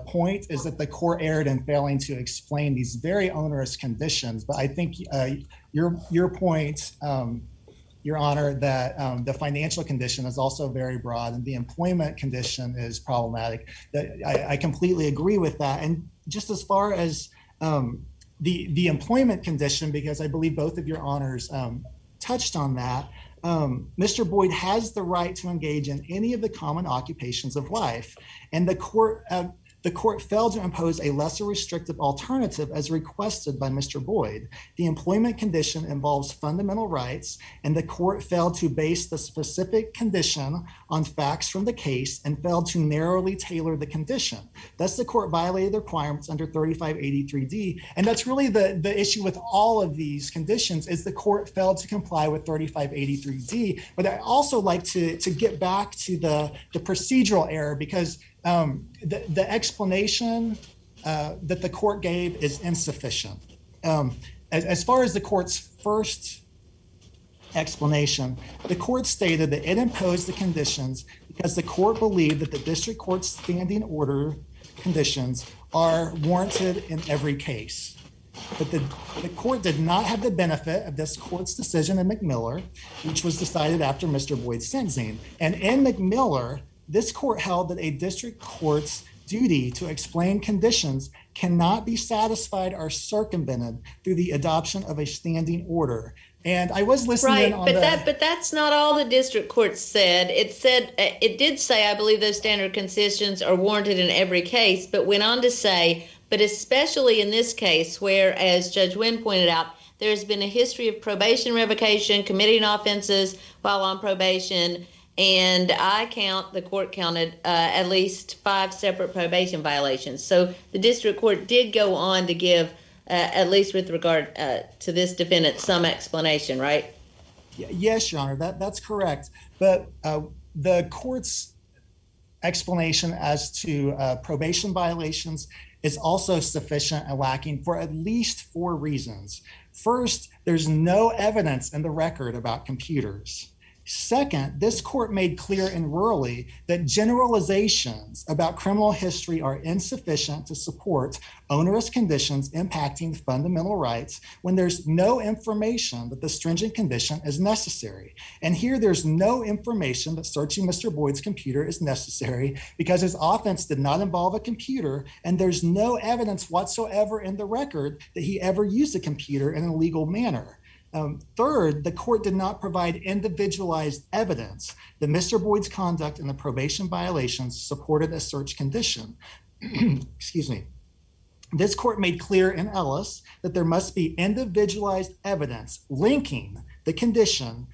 point is that the court erred in failing to explain these very onerous conditions. But I think your point, Your Honor, that the financial condition is also very broad and the employment condition is problematic. I completely agree with that. And just as far as the employment condition, because I believe both of Your Honors touched on that, Mr. Boyd has the right to engage in any of the common occupations of life. And the court the court failed to impose a lesser restrictive alternative as requested by Mr. Boyd. The employment condition involves fundamental rights, and the court failed to base the specific condition on facts from the case and failed to narrowly tailor the condition. Thus, the court violated the requirements under 3583D, and that's really the issue with all of these conditions is the court failed to comply with 3583D. But I also like to get back to the procedural error because the explanation that the court gave is insufficient. As far as the court's first explanation, the court stated that it imposed the conditions because the court believed that the district court's standing order conditions are warranted in every case. But the court did not have the benefit of this court's decision in McMiller, which was decided after Mr. Boyd's sentencing. And in McMiller, this court held that a district court's duty to explain conditions cannot be satisfied or circumvented through the adoption of a standing order. And I was listening on but that's not all the district court said. It did say, I believe those standard conditions are warranted in every case, but went on to say, but especially in this case, where, as Judge Wynn pointed out, there's been a history of probation revocation, committing offenses while on probation, and the court counted at least 5 separate probation violations. So the district court did go on to give, at least with regard to this defendant, some explanation, right? Yes, Your Honor, that's correct. But the court's explanation as to probation violations is also sufficient and lacking for at least 4 reasons. First, there's no evidence in the record about computers. Second, this court made clear in Worley that generalizations about criminal history are insufficient to support onerous conditions impacting fundamental rights when there's no information that the stringent condition is necessary. And here there's no information that searching Mr. Boyd's computer is necessary because his offense did not involve a computer, and there's no evidence whatsoever in the record that he ever used a computer in a legal manner. Third, the court did not provide individualized evidence that Mr. Boyd's conduct in the probation violations supported a search condition. Excuse me. This court made clear in Ellis that there must be individualized evidence linking the condition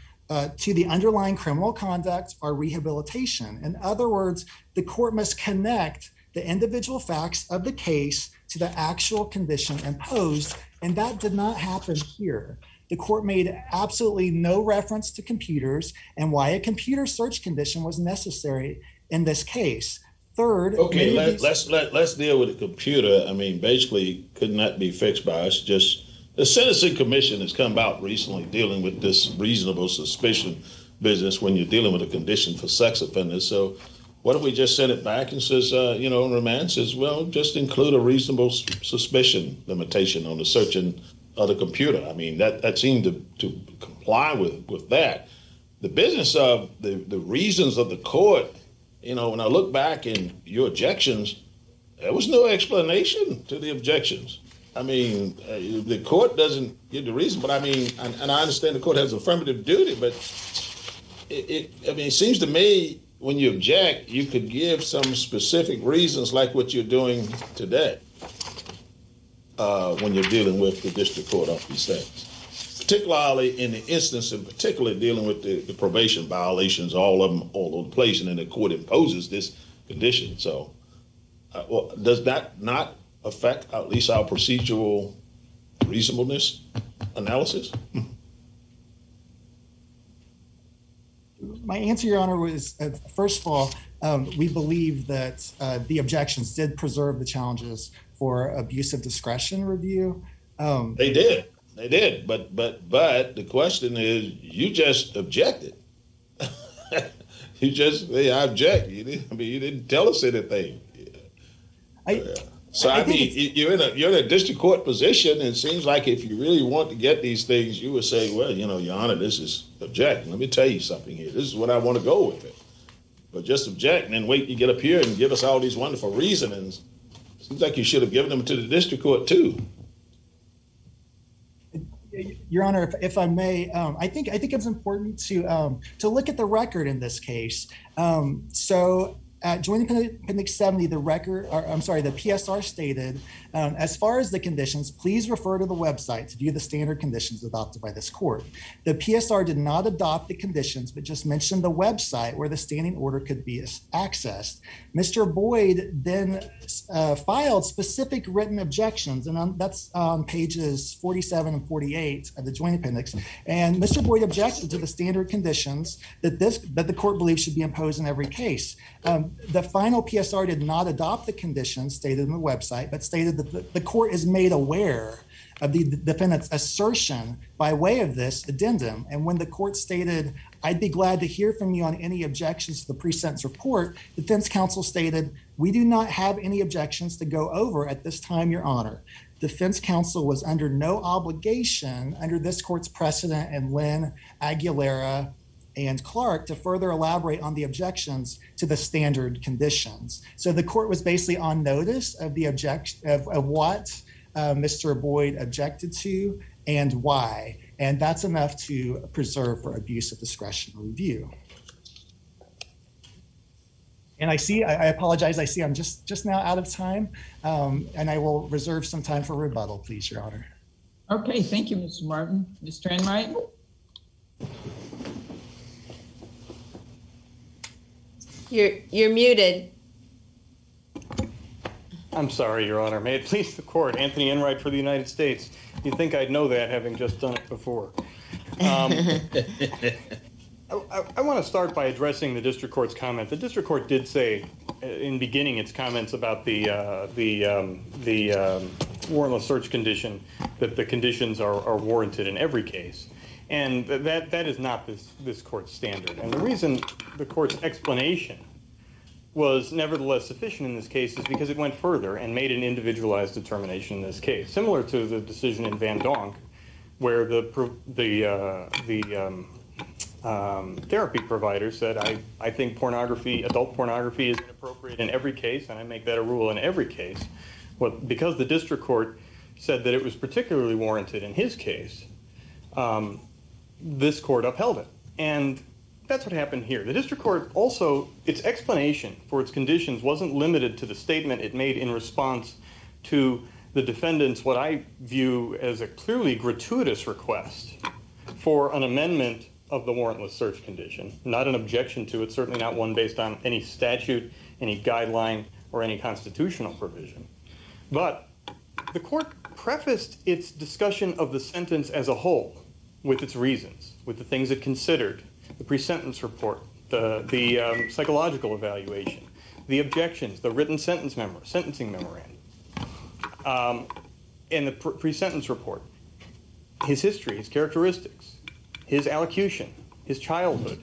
to the underlying criminal conduct or rehabilitation. In other words, the court must connect the individual facts of the case to the actual condition imposed, and that did not happen here. The court made absolutely no reference to computers and why a computer search condition was necessary in this case. Third, okay, let's deal with the computer. I mean, basically, could not be fixed by us. Just the Sentencing Commission has come out recently dealing with this reasonable suspicion business when you're dealing with a condition for sex offenders. So, what if we just send it back and says, remand says, well, just include a reasonable suspicion limitation on the searching of the computer. I mean, that seemed to comply with that. The business of the reasons of the court, when I look back in your objections, there was no explanation to the objections. I mean, the court doesn't give the reason, but I mean, and I understand the court has affirmative duty, but it seems to me when you object, you could give some specific reasons like what you're doing today. When you're dealing with the district court on these things, particularly in the instance of particularly dealing with the probation violations, all of them all over the place, and then the court imposes this condition. So does that not affect at least our procedural reasonableness analysis? My answer, Your Honor, was first of all, we believe that the objections did preserve the challenges for abuse of discretion review. They did, but the question is, you just objected. You just say, I object. You didn't tell us anything. You're in a district court position, and it seems like if you really want to get these things, you would say, well, Your Honor, this is object. Let me tell you something here. This is what I want to go with it. But just object and then wait to get up here and give us all these wonderful reasonings. Seems like you should have given them to the district court too. Your Honor, if I may, I think it's important to look at the record in this case. So at Joint Appendix 70, the PSR stated, as far as the conditions, please refer to the website to view the standard conditions adopted by this court. The PSR did not adopt the conditions, but just mentioned the website where the standing order could be accessed. Mr. Boyd then filed specific written objections, and that's on pages 47 and 48 of the Joint Appendix. And Mr. Boyd objected to the standard conditions that the court believes should be imposed in every case. The final PSR did not adopt the conditions stated on the website, but stated that the court is made aware of the defendant's assertion by way of this addendum. And when the court stated, I'd be glad to hear from you on any objections to the pre-sentence report, defense counsel stated, we do not have any objections to go over at this time, Your Honor. Defense counsel was under no obligation under this court's precedent and Lynn, Aguilera, and Clark to further elaborate on the objections to the standard conditions. So the court was basically on notice of the of what Mr. Boyd objected to and why. And that's enough to preserve for abuse of discretion review. And I apologize, I see I'm just now out of time, and I will reserve some time for rebuttal, please, Your Honor. Okay, thank you, Mr. Martin. Mr. Enright? You're muted. I'm sorry, Your Honor. May it please the court, Anthony Enright for the United States. You'd think I'd know that, having just done it before. I want to start by addressing the district court's comment. The district court did say, in beginning its comments about the warrantless search condition, that the conditions are warranted in every case. And that is not this court's standard. And the reason the court's explanation was nevertheless sufficient in this case is because it went further and made an individualized determination in this case, similar to the decision in Van Donk, where the therapy provider said, I think adult pornography is inappropriate in every case, and I make that a rule in every case. Well, because the district court said that it was particularly warranted in his case, this court upheld it. And that's what happened here. The district court also, its explanation for its conditions wasn't limited to the statement it made in response to the defendant's, what I view as a clearly gratuitous request for an amendment of the warrantless search condition, not an objection to it, certainly not one based on any statute, any guideline, or any constitutional provision. But the court prefaced its discussion of the sentence as a whole with its reasons, with the things it considered, the pre-sentence report, the psychological evaluation, the objections, the written sentencing memorandum, and the pre-sentence report, his history, his characteristics, his allocution, his childhood,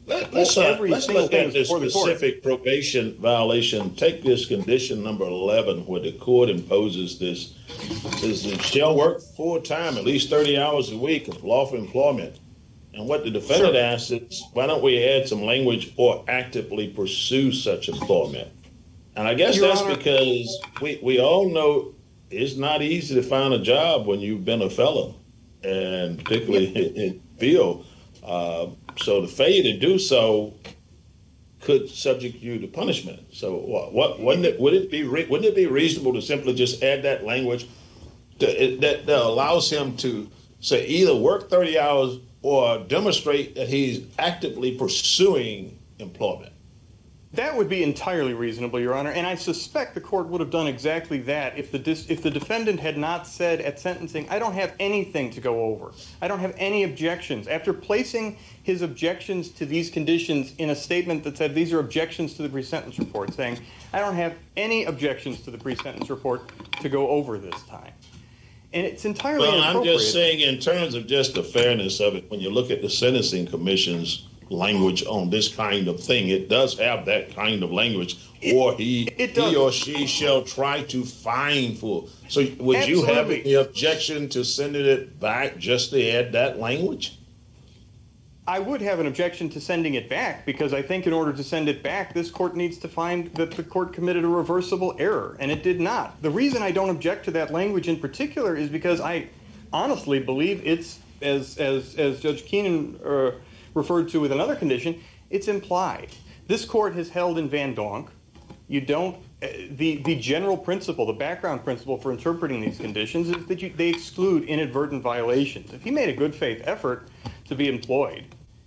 Let's look at this specific probation violation. Take this condition number 11, where the court imposes this, says it shall work full-time, at least 30 hours a week of lawful employment. And what the defendant asks is, why don't we add some language or actively pursue such employment? And I guess that's because we all know it's not easy to find a job when you've been a felon, and particularly in field. So the failure to do so could subject you to punishment. So wouldn't it be reasonable to simply just add that language that allows him to say either work 30 hours or demonstrate that he's actively pursuing employment? That would be entirely reasonable, Your Honor, and I suspect the court would have done exactly that if the defendant had not said at sentencing, I don't have anything to go over. I don't have any objections. After placing his objections to these conditions in a statement that said these are objections to the pre-sentence report, saying I don't have any objections to the pre-sentence report to go over this time. And it's entirely inappropriate. I'm just saying, in terms of just the fairness of it, when you look at the Sentencing Commission's language on this kind of thing, it does have that kind of language, or he or she shall try to fine for. So would you have any objection to sending it back just to add that language? I would have an objection to sending it back, because I think in order to send it back, this court needs to find that the court committed a reversible error, and it did not. The reason I don't object to that language in particular is because I honestly believe it's, as Judge Keenan referred to with another condition, it's implied. This court has held in Van Donk, you don't, the general principle, the background principle for interpreting these conditions is that they exclude inadvertent violations. If he made a good faith effort to be employed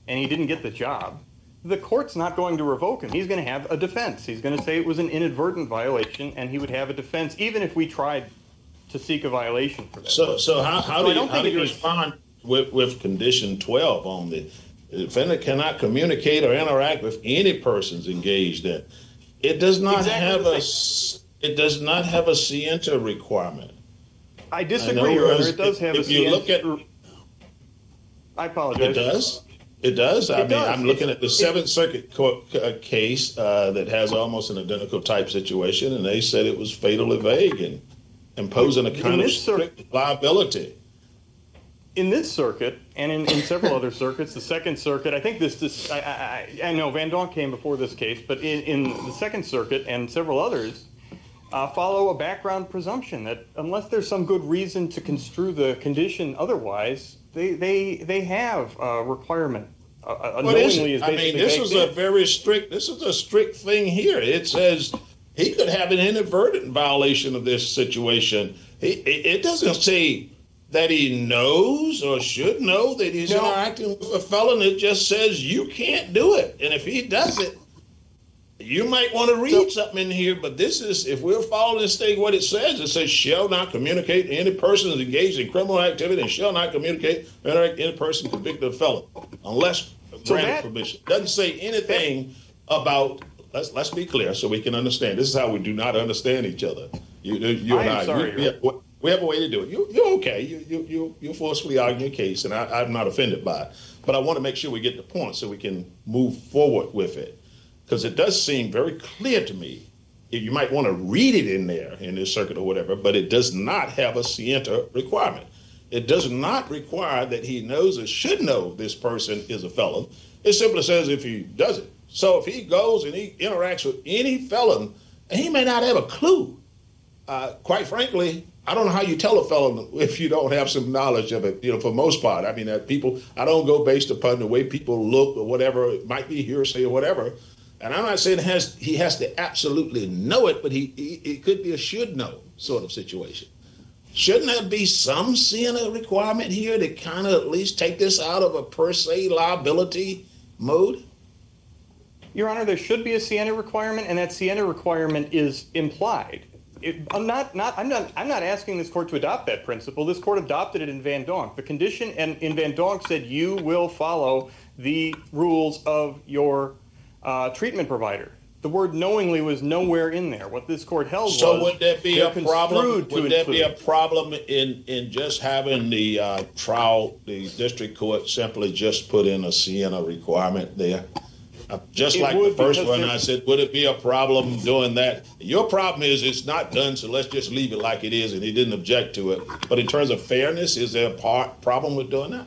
and he didn't get the job, the court's not going to revoke him. He's going to have a defense. He's going to say it was an inadvertent violation, and he would have a defense even if we tried to seek a violation for that. So how do you respond with condition 12 on the defendant cannot communicate or interact with any persons engaged in? It does not have a scienter requirement. I disagree, Your Honor. It does have a scienter. If you look at, I apologize. It does. It does. I'm looking at the Seventh Circuit court case that has almost an identical type situation, and they said it was fatally vague and imposing a kind of strict liability. In this circuit, and in several other circuits, the Second Circuit, I think I know Van Donk came before this case, but in the Second Circuit and several others follow a background presumption that unless there's some good reason to construe the condition otherwise, they have a requirement. This is a strict thing here. It says he could have an inadvertent violation of this situation. It doesn't say that he knows or should know that he's interacting with a felon. It just says you can't do it. And if he does it, you might want to read something in here, but this is, if we're following this thing, what it says shall not communicate any person is engaged in criminal activity and shall not communicate or interact with any person convicted of felon unless granted permission. It doesn't say anything about, let's be clear so we can understand. This is how we do not understand each other. You and I. Sorry, we have a way to do it. You're okay. You forcefully argue your case, and I'm not offended by it. But I want to make sure we get the point so we can move forward with it. Because it does seem very clear to me, you might want to read it in there in this circuit or whatever, but it does not have a scienter requirement. It does not require that he knows or should know this person is a felon. It simply says if he does it. So if he goes and he interacts with any felon, and he may not have a clue. Quite frankly, I don't know how you tell a felon if you don't have some knowledge of it, for most part. I mean, I don't go based upon the way people look or whatever. It might be hearsay or whatever. And I'm not saying he has to absolutely know it, but it could be a should know sort of situation. Shouldn't there be some scienter requirement here to kind of at least take this out of a per se liability mode? Your Honor, there should be a scienter requirement, and that scienter requirement is implied. I'm not asking this court to adopt that principle. This court adopted it in Van Donk. The condition in Van Donk said you will follow the rules of your treatment provider. The word knowingly was nowhere in there. What this court held was. So would there be a problem? Would there be a problem in just having the the district court simply just put in a scienter requirement there? Just like the first one, I said, would it be a problem doing that? Your problem is it's not done, so let's just leave it like it is, and he didn't object to it. But in terms of fairness, is there a problem with doing that?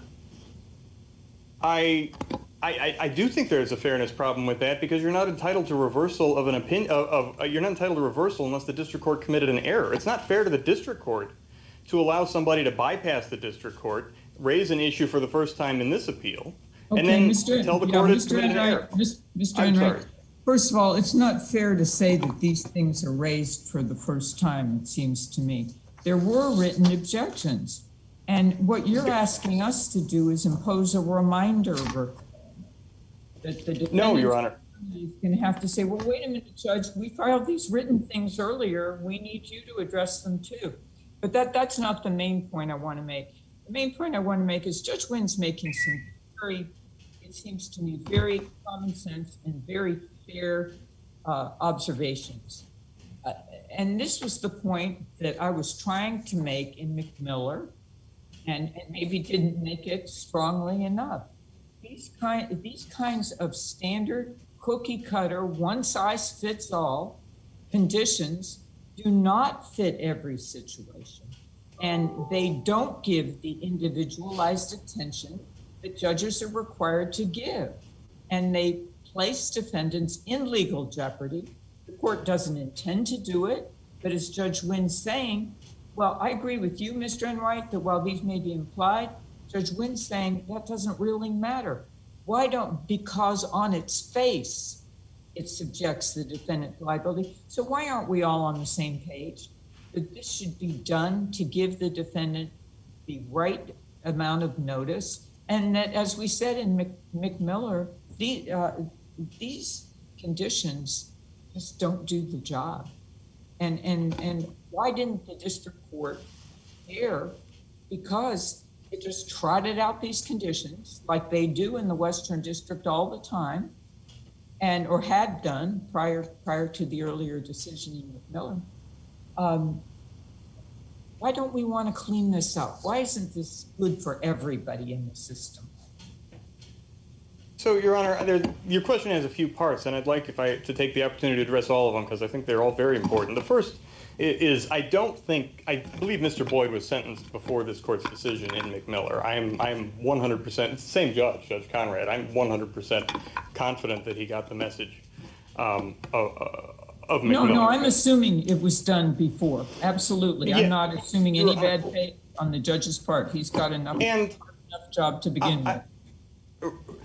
I do think there's a fairness problem with that because you're not entitled to reversal of an opinion. You're not entitled to reversal unless the district court committed an error. It's not fair to the district court to allow somebody to bypass the district court, raise an issue for the first time in this appeal, and then tell the court it's committed an error. Mr. Enright, first of all, it's not fair to say that these things are raised for the first time, it seems to me. There were written objections, and what you're asking us to do is impose a reminder that the defendant No, Your Honor. is going to have to say, well, wait a minute, Judge, we filed these written things earlier. We need you to address them too. But that's not the main point I want to make. The main point I want to make is Judge Wynn's making some it seems to me, very common sense and very fair observations. And this was the point that I was trying to make in McMiller and maybe didn't make it strongly enough. These kinds of standard cookie cutter, one size fits all conditions do not fit every situation. And they don't give the individualized attention that judges are required to give. And they place defendants in legal jeopardy. The court doesn't intend to do it, but as Judge Wynn's saying, well, I agree with you, Mr. Enright, that while these may be implied, Judge Wynn's saying that doesn't really matter. Because on its face, it subjects the defendant to liability. So why aren't we all on the same page? That this should be done to give the defendant the right amount of notice, and that, as we said in McMiller, these conditions just don't do the job. And why didn't the district court care? Because it just trotted out these conditions like they do in the Western District all the time, and or had done prior to the earlier decision in McMillan. Why don't we want to clean this up? Why isn't this good for everybody in the system? So, Your Honor, your question has a few parts, and I'd like to take the opportunity to address all of them because I think they're all very important. The first is I believe Mr. Boyd was sentenced before this court's decision in McMiller. I'm 100%, it's the same judge, Judge Conrad. I'm 100% confident that he got the message of McMiller. No, I'm assuming it was done before. Absolutely. Yeah. I'm not assuming any bad faith on the judge's part. He's got enough job to begin with.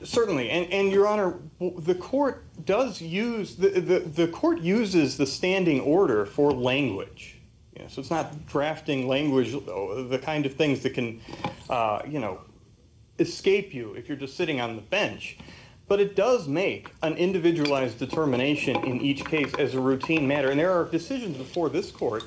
Certainly, and Your Honor, the court does use the court uses the standing order for language. So it's not drafting language, the kind of things that can, escape you if you're just sitting on the bench. But it does make an individualized determination in each case as a routine matter, and there are decisions before this court,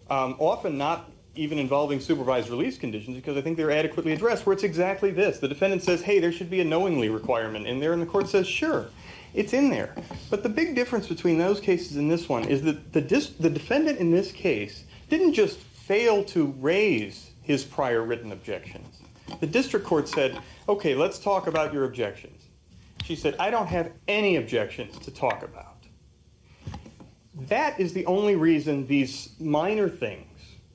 often not even involving supervised release conditions, because I think they're adequately addressed, where it's exactly this. The defendant says, hey, there should be a knowingly requirement in there, and the court says, sure, it's in there. But the big difference between those cases and this one is that the defendant in this case didn't just fail to raise his prior written objections. The district court said, okay, let's talk about your objections. She said, I don't have any objections to talk about. That is the only reason these minor things,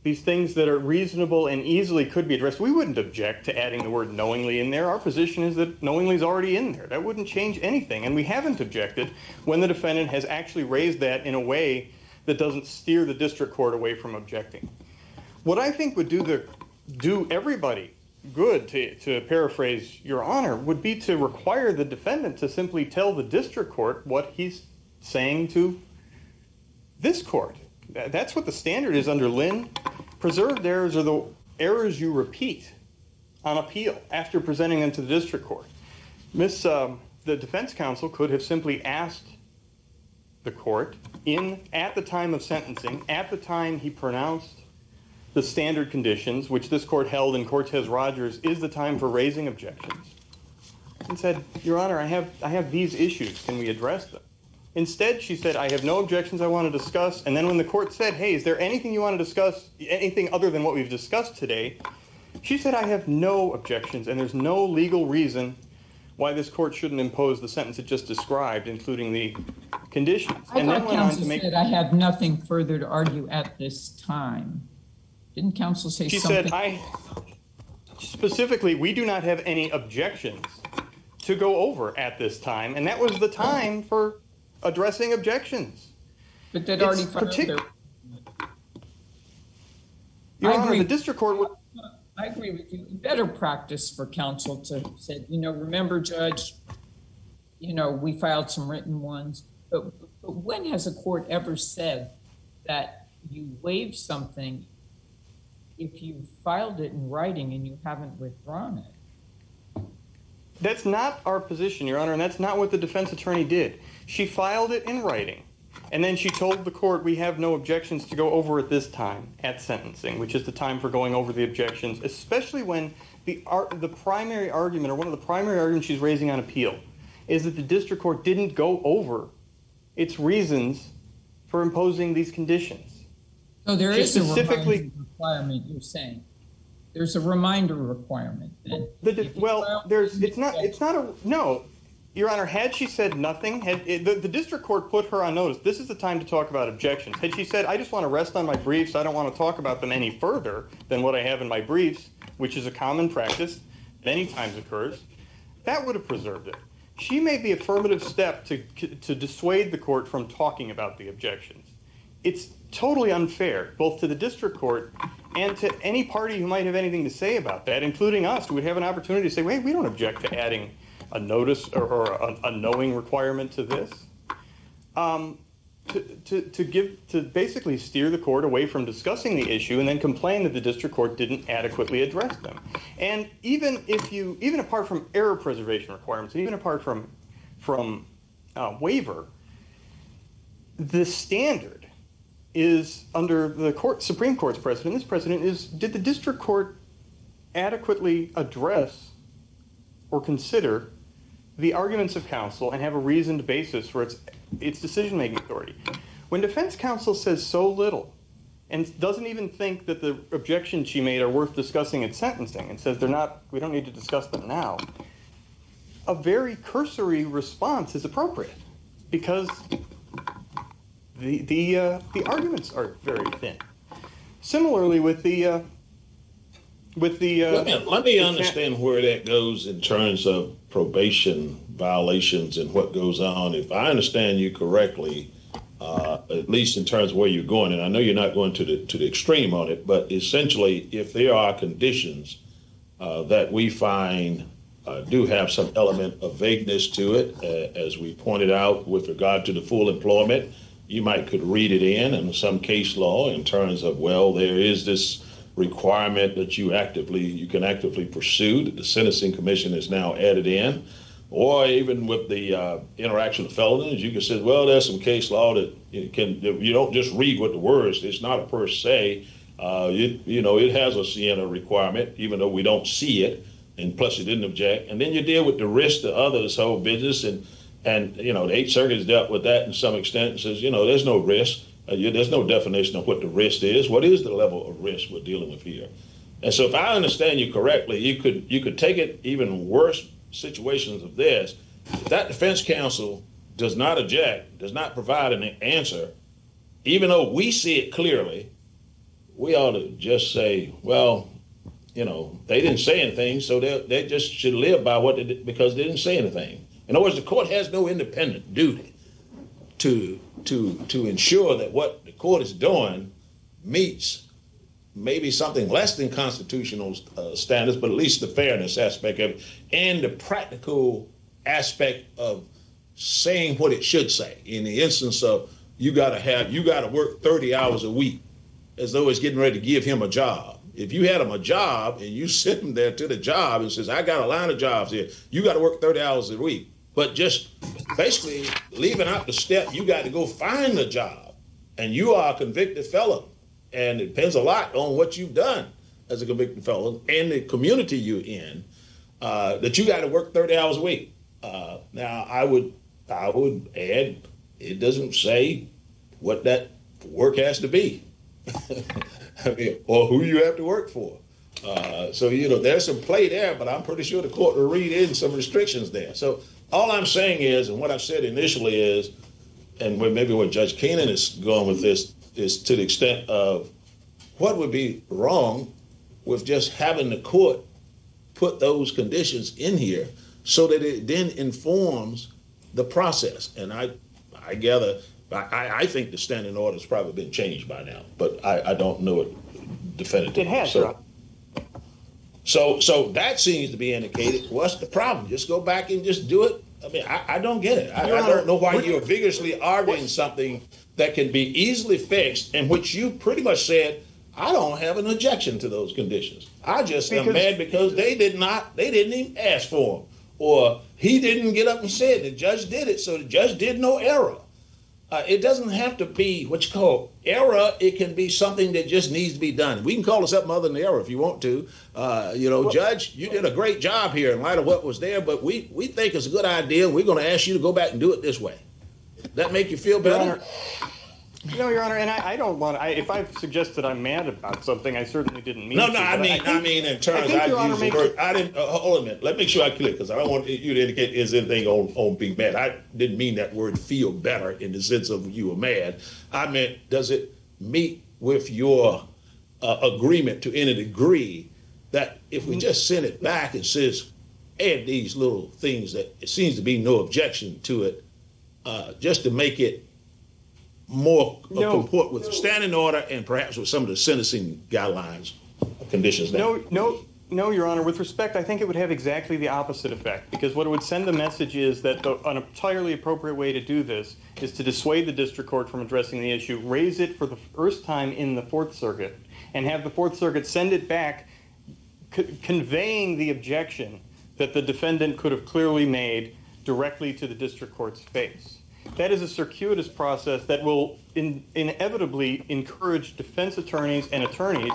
these things that are reasonable and easily could be addressed, we wouldn't object to adding the word knowingly in there. Our position is that knowingly is already in there. That wouldn't change anything. And we haven't objected when the defendant has actually raised that in a way that doesn't steer the district court away from objecting. What I think would do everybody good, to paraphrase Your Honor, would be to require the defendant to simply tell the district court what he's saying to this court. That's what the standard is under Lynn. Preserved errors are the errors you repeat on appeal after presenting them to the district court. The defense counsel could have simply asked the court at the time of sentencing, at the time he pronounced the standard conditions, which this court held in Cortez-Rogers, is the time for raising objections, and said, Your Honor, I have these issues. Can we address them? Instead, she said, I have no objections I want to discuss. And then when the court said, hey, is there anything you want to discuss, anything other than what we've discussed today? She said, I have no objections, and there's no legal reason why this court shouldn't impose the sentence it just described, including the conditions. And then went on to make. Said, I have nothing further to argue at this time. Didn't counsel say something? She said, specifically, we do not have any objections to go over at this time. And that was the time for addressing objections. But that already Your Honor, the district court would... I agree with you. Better practice for counsel to say, remember, Judge, we filed some written ones. But when has a court ever said that you waived something if you filed it in writing and you haven't withdrawn it? That's not our position, Your Honor, and that's not what the defense attorney did. She filed it in writing, and then she told the court we have no objections to go over at this time at sentencing, which is the time for going over the objections, especially when the primary argument, or one of the primary arguments she's raising on appeal, is that the district court didn't go over its reasons for imposing these conditions. So there is a reminder requirement, you're saying. There's a reminder requirement. No, Your Honor, had she said nothing, the district court put her on notice, this is the time to talk about objections. Had she said, I just want to rest on my briefs, I don't want to talk about them any further than what I have in my briefs, which is a common practice, many times occurs, that would have preserved it. She made the affirmative step to dissuade the court from talking about the objections. It's totally unfair, both to the district court and to any party who might have anything to say about that, including us, who would have an opportunity to say, wait, we don't object to adding a notice or a knowing requirement to this. to basically steer the court away from discussing the issue and then complain that the district court didn't adequately address them. And even apart from error preservation requirements, even apart from waiver, the standard is under the Supreme Court's precedent. This precedent is: did the district court adequately address or consider the arguments of counsel and have a reasoned basis for its decision-making authority? When defense counsel says so little and doesn't even think that the objections she made are worth discussing at sentencing and says we don't need to discuss them now, a very cursory response is appropriate because the arguments are very thin. Similarly with the let me understand where that goes in terms of probation violations and what goes on. If I understand you correctly, at least in terms of where you're going, and I know you're not going to the extreme on it, but essentially, if there are conditions that we find do have some element of vagueness to it, as we pointed out with regard to the full employment, you could read it in some case law in terms of, well, there is this requirement that you can actively pursue that the Sentencing Commission has now added in, or even with the interaction of felonies, you can say, well, there's some case law that you don't just read what the words. It's not a per se. It has a Siena requirement, even though we don't see it, and plus you didn't object. And then you deal with the risk to others' whole business, and the Eighth Circuit has dealt with that in some extent and says, there's no risk. There's no definition of what the risk is. What is the level of risk we're dealing with here? And so if I understand you correctly, you could take it even worse situations of this. If that defense counsel does not object, does not provide an answer, even though we see it clearly, we ought to just say, well, they didn't say anything, so they just should live by what they did because they didn't say anything. In other words, the court has no independent duty to ensure that what the court is doing meets maybe something less than constitutional standards, but at least the fairness aspect of it and the practical aspect of saying what it should say. In the instance of you got to work 30 hours a week as though it's getting ready to give him a job. If you had him a job and you sent him there to the job and says, I got a line of jobs here, you got to work 30 hours a week. But just basically leaving out the step, you got to go find the job. And you are a convicted felon. And it depends a lot on what you've done as a convicted felon and the community you're in, that you got to work 30 hours a week. Now, I would add, it doesn't say what that work has to be or who you have to work for. So, there's some play there, but I'm pretty sure the court will read in some restrictions there. So all I'm saying is, and what I've said initially is, and maybe where Judge Keenan is going with this, is to the extent of what would be wrong with just having the court put those conditions in here so that it then informs the process. And I gather, I think the standing order has probably been changed by now, but I don't know it definitively. It has, So that seems to be indicated. What's the problem? Just go back and just do it. I mean, I don't get it. I don't know why you're vigorously arguing something that can be easily fixed, in which you pretty much said, I don't have an objection to those conditions. I just am mad because they didn't even ask for them. Or he didn't get up and say it. The judge did it, so the judge did no error. It doesn't have to be what you call error. It can be something that just needs to be done. We can call it something other than error if you want to. Judge, you did a great job here in light of what was there, but we think it's a good idea, and we're going to ask you to go back and do it this way. That make you feel better? No, Your Honor, and I don't want to. If I've suggested I'm mad about something, I certainly didn't mean No, to. I mean, in terms, I use the word. I didn't. Hold a minute. Let me make sure I clear, because I don't want you to indicate is anything on being mad. I didn't mean that word "feel better" in the sense of you were mad. I meant, does it meet with your agreement to any degree that if we just send it back and says, add these little things that it seems to be no objection to it, just to make it more comport with the standing order and perhaps with some of the sentencing guidelines, conditions. No, No, Your Honor. With respect, I think it would have exactly the opposite effect, because what it would send the message is that an entirely appropriate way to do this is to dissuade the district court from addressing the issue, raise it for the first time in the Fourth Circuit, and have the Fourth Circuit send it back, conveying the objection that the defendant could have clearly made directly to the district court's face. That is a circuitous process that will inevitably encourage defense attorneys and attorneys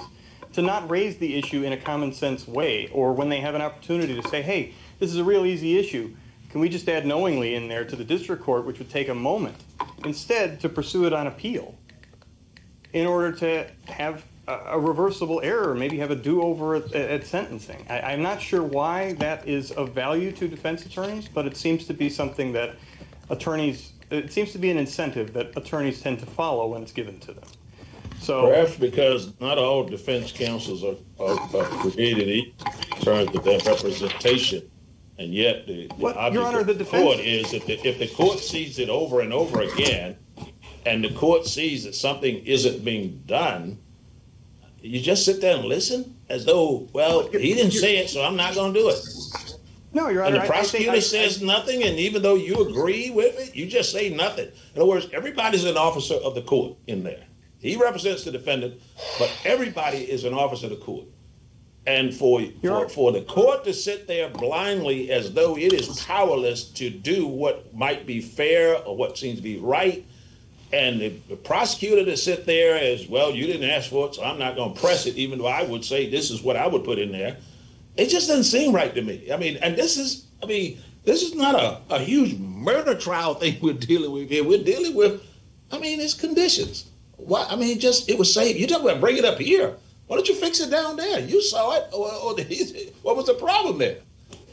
to not raise the issue in a common sense way, or when they have an opportunity to say, hey, this is a real easy issue, can we just add knowingly in there to the district court, which would take a moment, instead to pursue it on appeal in order to have a reversible error, maybe have a do-over at sentencing. I'm not sure why that is of value to defense attorneys, but it seems to be something that it seems to be an incentive that attorneys tend to follow when it's given to them. So perhaps because not all defense counsels are created equal in terms of their representation, and yet the object of the court is that if the court sees it over and over again, and the court sees that something isn't being done, you just sit there and listen as though, well, he didn't say it, so I'm not going to do it. No, Your Honor. And the prosecutor says nothing, and even though you agree with it, you just say nothing. In other words, everybody's an officer of the court in there. He represents the defendant, but everybody is an officer of the court. And for the court to sit there blindly as though it is powerless to do what might be fair or what seems to be right, and the prosecutor to sit there as, well, you didn't ask for it, so I'm not going to press it, even though I would say this is what I would put in there. It just doesn't seem right to me. I mean, and this is not a huge murder trial thing we're dealing with here. We're dealing with, it's conditions. Why? It was saved. You talk about bring it up here. Why don't you fix it down there? You saw it. What was the problem there?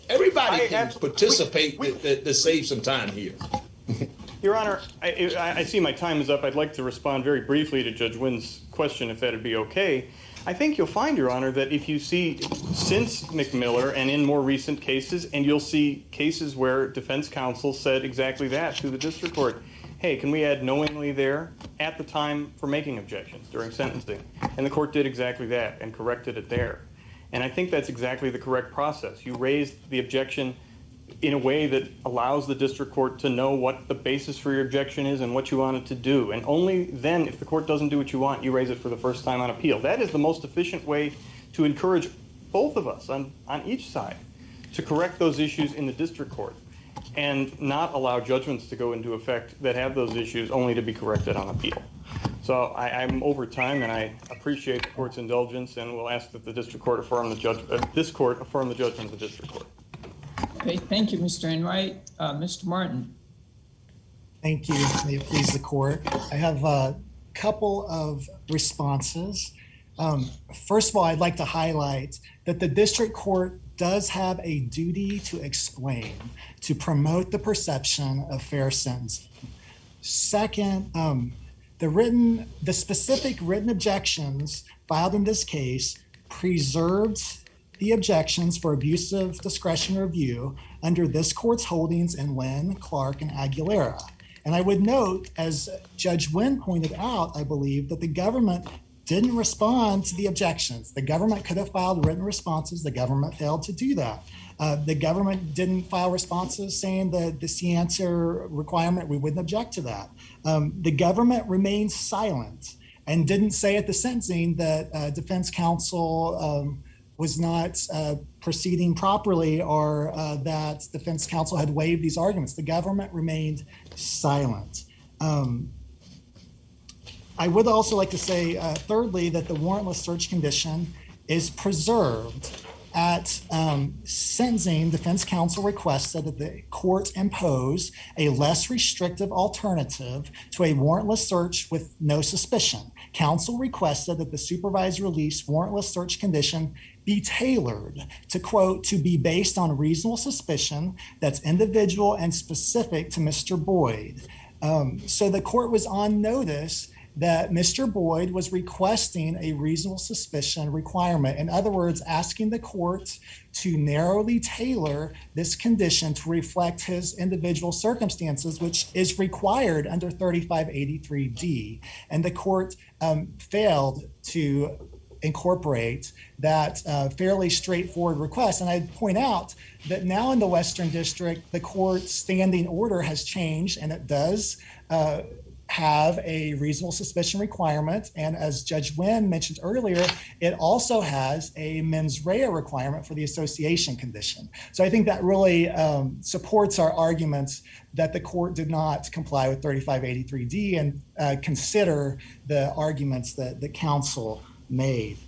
Everybody can participate to save some time here. Your Honor, I see my time is up. I'd like to respond very briefly to Judge Wynn's question, if that'd be okay. I think you'll find, Your Honor, that if you see since McMiller and in more recent cases, and you'll see cases where defense counsel said exactly that to the district court, hey, can we add knowingly there at the time for making objections during sentencing? And the court did exactly that and corrected it there. And I think that's exactly the correct process. You raised the objection in a way that allows the district court to know what the basis for your objection is and what you want it to do. And only then, if the court doesn't do what you want, you raise it for the first time on appeal. That is the most efficient way to encourage both of us on each side to correct those issues in the district court and not allow judgments to go into effect that have those issues only to be corrected on appeal. So I'm over time, and I appreciate the court's indulgence, and will ask that the district court affirm this court affirm the judgment of the district court. Okay, thank you, Mr. Enright. Mr. Martin. Thank you. May it please the court. I have a couple of responses. First of all, I'd like to highlight that the district court does have a duty to explain, to promote the perception of fair sentencing. Second, the specific written objections filed in this case preserved the objections for abuse of discretion review under this court's holdings in Lynn, Clark, and Aguilera. And I would note, as Judge Wynn pointed out, I believe, that the government didn't respond to the objections. The government could have filed written responses. The government failed to do that. The government didn't file responses saying the scienter requirement, we wouldn't object to that. The government remained silent and didn't say at the sentencing that defense counsel was not proceeding properly, or that defense counsel had waived these arguments. The government remained silent. I would also like to say, thirdly, that the warrantless search condition is preserved. At sentencing, defense counsel requested that the court impose a less restrictive alternative to a warrantless search with no suspicion. Counsel requested that the supervised release warrantless search condition be tailored to, quote, to be based on reasonable suspicion that's individual and specific to Mr. Boyd. So the court was on notice that Mr. Boyd was requesting a reasonable suspicion requirement. In other words, asking the court to narrowly tailor this condition to reflect his individual circumstances, which is required under 3583D. And the court failed to incorporate that fairly straightforward request. And I'd point out that now in the Western District, the court's standing order has changed, and it does have a reasonable suspicion requirement. And as Judge Wynn mentioned earlier, it also has a mens rea requirement for the association condition. So I think that really supports our arguments that the court did not comply with 3583D and consider the arguments that the counsel made.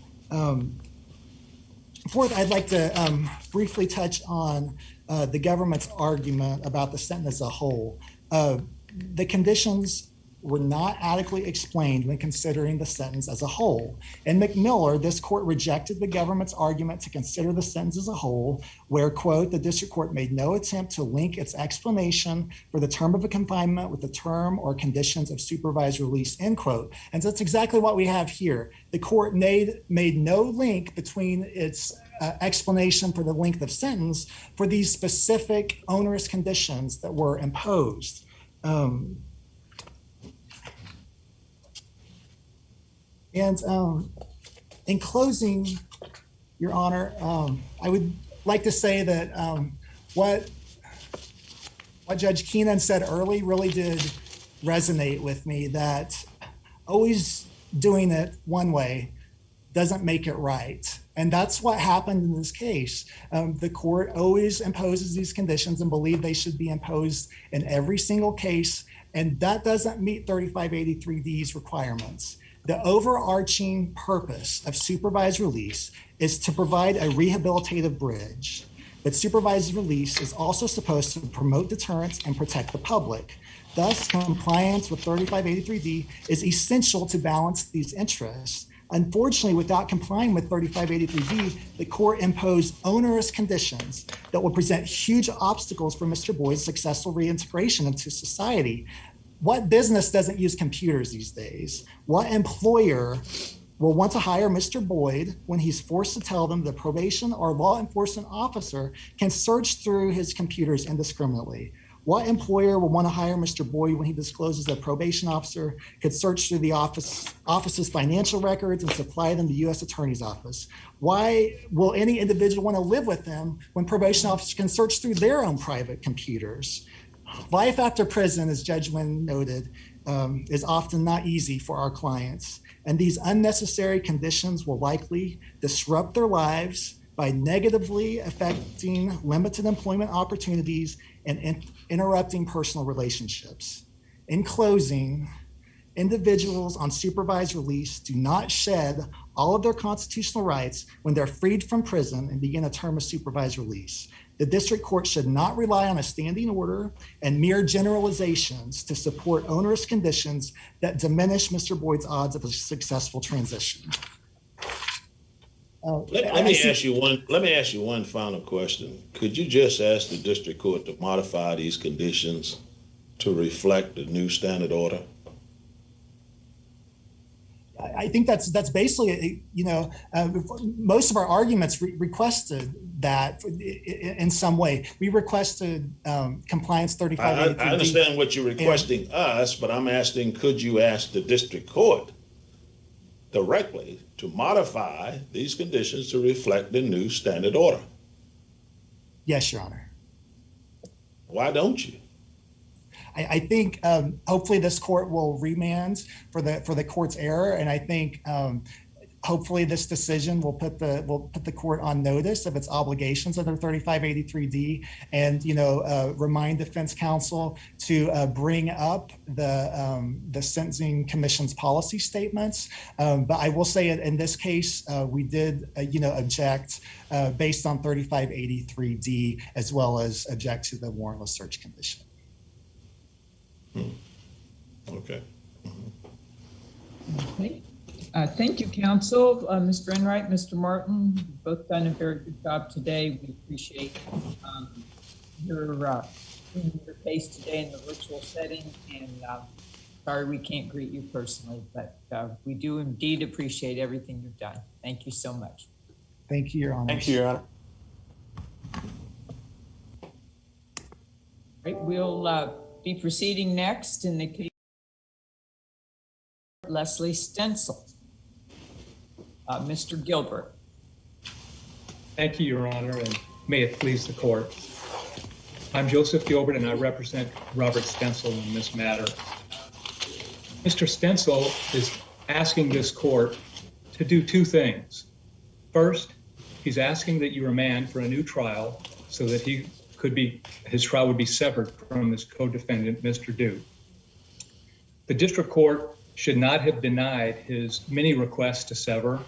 Fourth, I'd like to briefly touch on the government's argument about the sentence as a whole. The conditions were not adequately explained when considering the sentence as a whole. In McMiller, this court rejected the government's argument to consider the sentence as a whole, where, quote, the district court made no attempt to link its explanation for the term of a confinement with the term or conditions of supervised release, end quote. And so that's exactly what we have here. The court made no link between its explanation for the length of sentence for these specific onerous conditions that were imposed. In closing, Your Honor, I would like to say that what Judge Keenan said early really did resonate with me, that always doing it one way doesn't make it right. And that's what happened in this case. The court always imposes these conditions and believe they should be imposed in every single case, and that doesn't meet 3583D's requirements. The overarching purpose of supervised release is to provide a rehabilitative bridge, but supervised release is also supposed to promote deterrence and protect the public. Thus, compliance with 3583D is essential to balance these interests. Unfortunately, without complying with 3583D, the court imposed onerous conditions that will present huge obstacles for Mr. Boyd's successful reintegration into society. What business doesn't use computers these days? What employer will want to hire Mr. Boyd when he's forced to tell them the probation or law enforcement officer can search through his computers indiscriminately? What employer will want to hire Mr. Boyd when he discloses that a probation officer could search through the office's financial records and supply them to the U.S. Attorney's Office? Why will any individual want to live with them when probation officers can search through their own private computers? Life after prison, as Judge Wynn noted, is often not easy for our clients, and these unnecessary conditions will likely disrupt their lives by negatively affecting limited employment opportunities and interrupting personal relationships. In closing, individuals on supervised release do not shed all of their constitutional rights when they're freed from prison and begin a term of supervised release. The district court should not rely on a standing order and mere generalizations to support onerous conditions that diminish Mr. Boyd's odds of a successful transition. Let me ask you one final question. Could you just ask the district court to modify these conditions to reflect the new standard order? I think that's basically, most of our arguments requested that in some way. We requested compliance 3583D. I understand what you're requesting us, but I'm asking, could you ask the district court directly to modify these conditions to reflect the new standard order? Yes, Your Honor. Why don't you? I think hopefully this court will remand for the court's error, and I think hopefully this decision will put the court on notice of its obligations under 3583D, and remind defense counsel to bring up the Sentencing Commission's policy statements. But I will say in this case we did object based on 3583D, as well as object to the warrantless search condition. Okay. Okay. Thank you, counsel. Mr. Enright, Mr. Martin, you've both done a very good job today. We appreciate your case today in the virtual setting, and sorry we can't greet you personally, but we do indeed appreciate everything you've done. Thank you so much. Thank you, Your Honor. Thank you, Your Honor. Right, we'll be proceeding next in the case of Leslie Stencil. Mr. Gilbert. Thank you, Your Honor, and may it please the court. I'm Joseph Gilbert, and I represent Robert Stencil in this matter. Mr. Stencil is asking this court to do two things. First, he's asking that you remand for a new trial so that his trial would be severed from his co-defendant, Mr. Duke. The district court should not have denied his many requests to sever,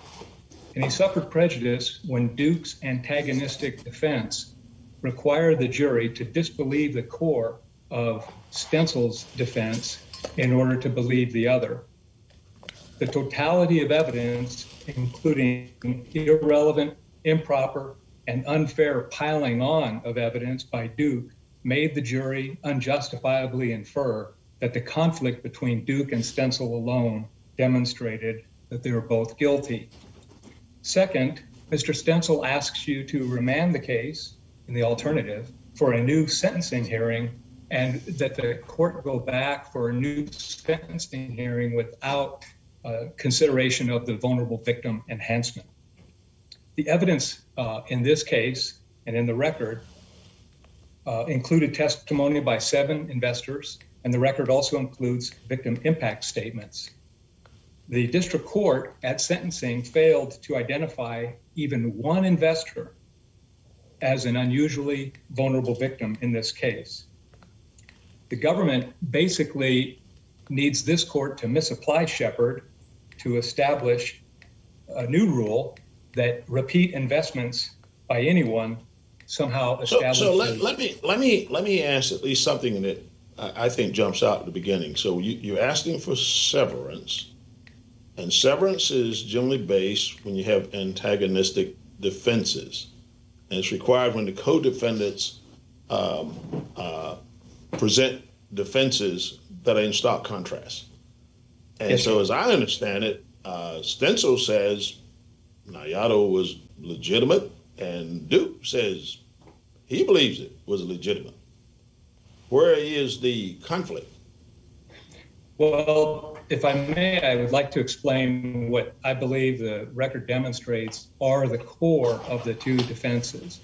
and he suffered prejudice when Duke's antagonistic defense required the jury to disbelieve the core of Stencil's defense in order to believe the other. The totality of evidence, including irrelevant, improper, and unfair piling on of evidence by Duke, made the jury unjustifiably infer that the conflict between Duke and Stencil alone demonstrated that they were both guilty. Second, Mr. Stencil asks you to remand the case in the alternative for a new sentencing hearing, and that the court go back for a new sentencing hearing without consideration of the vulnerable victim enhancement. The evidence in this case and in the record included testimony by 7 investors, and the record also includes victim impact statements. The district court at sentencing failed to identify even one investor as an unusually vulnerable victim in this case. The government basically needs this court to misapply Shepard to establish a new rule that repeat investments by anyone somehow establishes. So let me ask at least something that I think jumps out at the beginning. So you're asking for severance, and severance is generally based when you have antagonistic defenses, and it's required when the co-defendants present defenses that are in stark contrast. And yes, so as I understand it, Stencil says Nayato was legitimate, and Duke says he believes it was legitimate. Where is the conflict? Well, if I may, I would like to explain what I believe the record demonstrates are the core of the two defenses.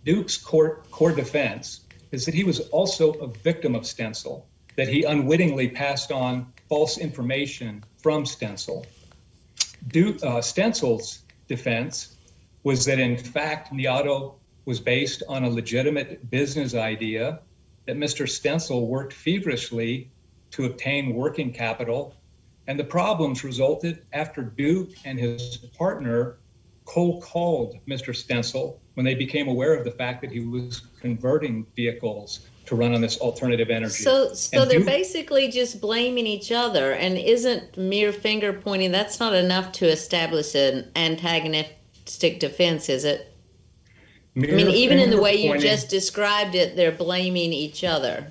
Duke's core defense is that he was also a victim of Stencil, that he unwittingly passed on false information from Stencil. Stencil's defense was that, in fact, Nayato was based on a legitimate business idea, that Mr. Stencil worked feverishly to obtain working capital, and the problems resulted after Duke and his partner cold called Mr. Stencil when they became aware of the fact that he was converting vehicles to run on this alternative energy. So they're basically just blaming each other, and isn't mere finger pointing, that's not enough to establish an antagonistic defense, is it? I mean, even in the way you just described it, they're blaming each other.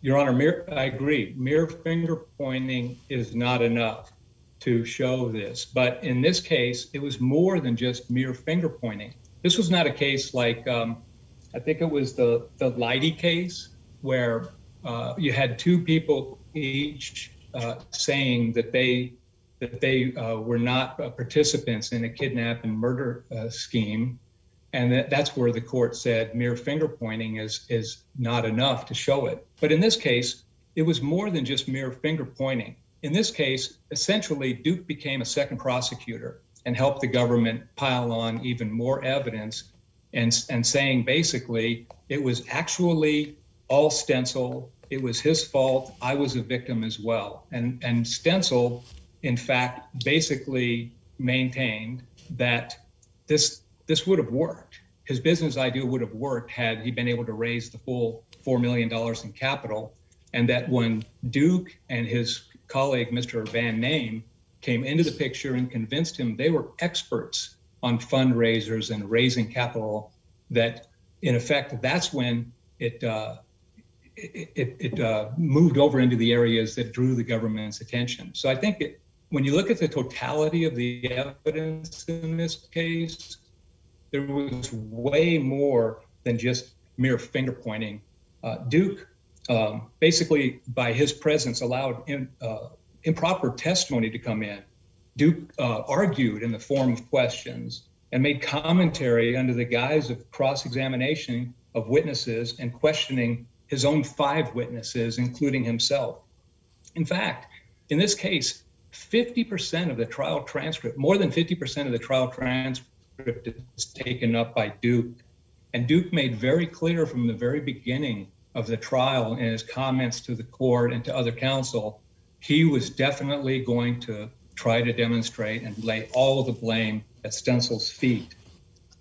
Your Honor, I agree. Mere finger pointing is not enough to show this. But in this case, it was more than just mere finger pointing. This was not a case like, I think it was the Leidy case, where you had 2 people each saying that they were not participants in a kidnap and murder scheme. And that's where the court said mere finger pointing is not enough to show it. But in this case, it was more than just mere finger pointing. In this case, essentially, Duke became a second prosecutor and helped the government pile on even more evidence, and saying basically it was actually all Stencil. It was his fault. I was a victim as well. And Stencil, in fact, basically maintained that this would have worked. His business idea would have worked had he been able to raise the full $4 million in capital, and that when Duke and his colleague, Mr. Van Name, came into the picture and convinced him they were experts on fundraisers and raising capital, that in effect, that's when it moved over into the areas that drew the government's attention. So I think when you look at the totality of the evidence in this case, there was way more than just mere finger pointing. Duke basically, by his presence, allowed improper testimony to come in Duke argued in the form of questions and made commentary under the guise of cross-examination of witnesses and questioning his own 5 witnesses, including himself. In fact, in this case, 50% of the trial transcript, more than 50% of the trial transcript is taken up by Duke. And Duke made very clear from the very beginning of the trial in his comments to the court and to other counsel, he was definitely going to try to demonstrate and lay all of the blame at Stencil's feet.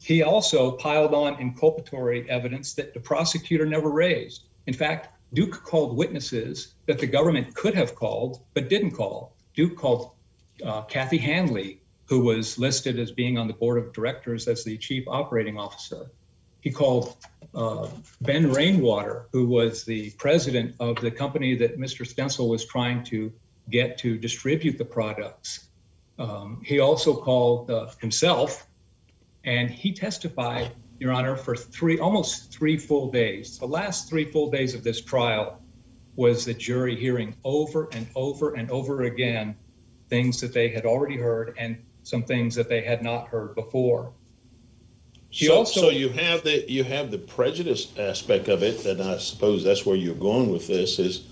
He also piled on inculpatory evidence that the prosecutor never raised. In fact, Duke called witnesses that the government could have called but didn't call. Duke called Kathy Handley, who was listed as being on the board of directors as the chief operating officer. He called Ben Rainwater, who was the president of the company that Mr. Stencil was trying to get to distribute the products. He also called himself, and he testified, Your Honor, for almost 3 full days. The last 3 full days of this trial was the jury hearing over and over and over again things that they had already heard and some things that they had not heard before. So you have the prejudice aspect of it, and I suppose that's where you're going with this, is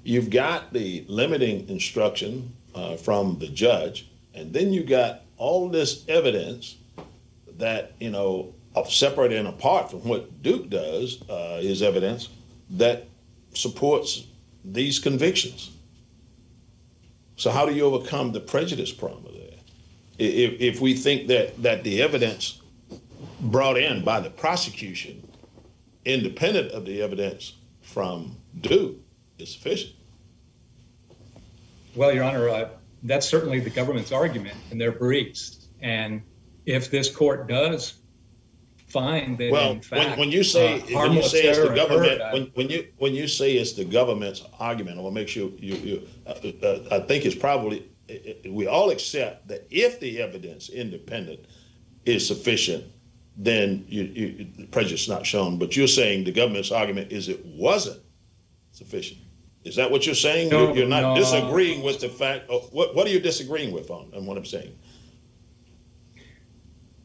you've got the limiting instruction from the judge, and then you got all this evidence that, separate and apart from what Duke does, is evidence that supports these convictions. So how do you overcome the prejudice problem there? If we think that the evidence brought in by the prosecution, independent of the evidence from Duke, is sufficient? Well, Your Honor, that's certainly the government's argument in their briefs. And if this court does find that, in fact, when you say it's the government, when you say it's the government's argument, I want to make sure I think it's probably, we all accept that if the evidence independent is sufficient, then prejudice is not shown. But you're saying the government's argument is it wasn't sufficient. Is that what you're saying? No, you're not disagreeing with the fact. What are you disagreeing with on what I'm saying?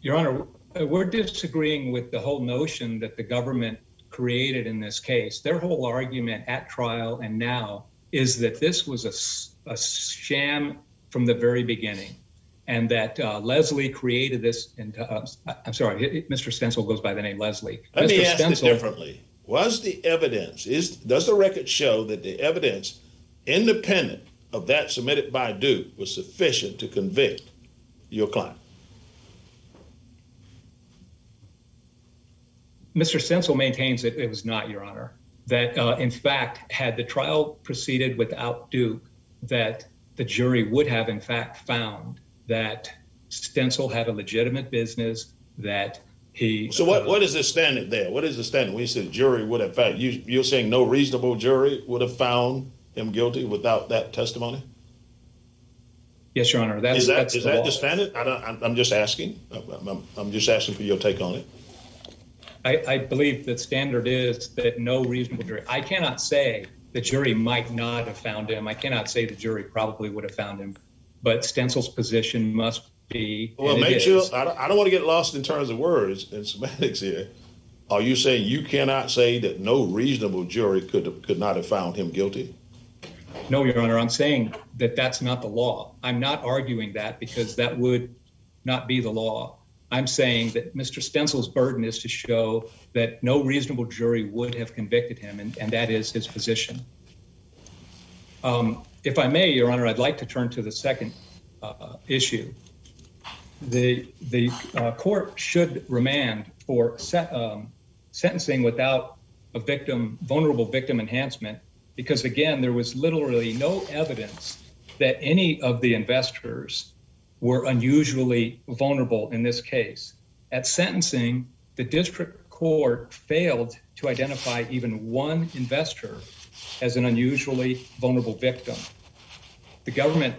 Your Honor, we're disagreeing with the whole notion that the government created in this case. Their whole argument at trial and now is that this was a sham from the very beginning, and that Leslie created this. I'm sorry, Mr. Stencil goes by the name Leslie. Let me ask it differently. Was the evidence, does the record show that the evidence independent of that submitted by Duke was sufficient to convict your client? Mr. Stencil maintains that it was not, Your Honor. That in fact, had the trial proceeded without Duke, that the jury would have in fact found that Stencil had a legitimate business, that he... So what is the standard there? What is the standard? When you say the jury would have found, you're saying no reasonable jury would have found him guilty without that testimony? Yes, Your Honor. Is that the standard? I'm just asking. I'm just asking for your take on it. I believe the standard is that no reasonable jury. I cannot say the jury might not have found him. I cannot say the jury probably would have found him, but Stencil's position must be. Well, make sure, I don't want to get lost in terms of words and semantics here. Are you saying you cannot say that no reasonable jury could not have found him guilty? No, Your Honor. I'm saying that that's not the law. I'm not arguing that because that would not be the law. I'm saying that Mr. Stencil's burden is to show that no reasonable jury would have convicted him, and that is his position. If I may, Your Honor, I'd like to turn to the second issue. The court should remand for sentencing without a vulnerable victim enhancement, because again, there was literally no evidence that any of the investors were unusually vulnerable in this case. At sentencing, the district court failed to identify even one investor as an unusually vulnerable victim. The government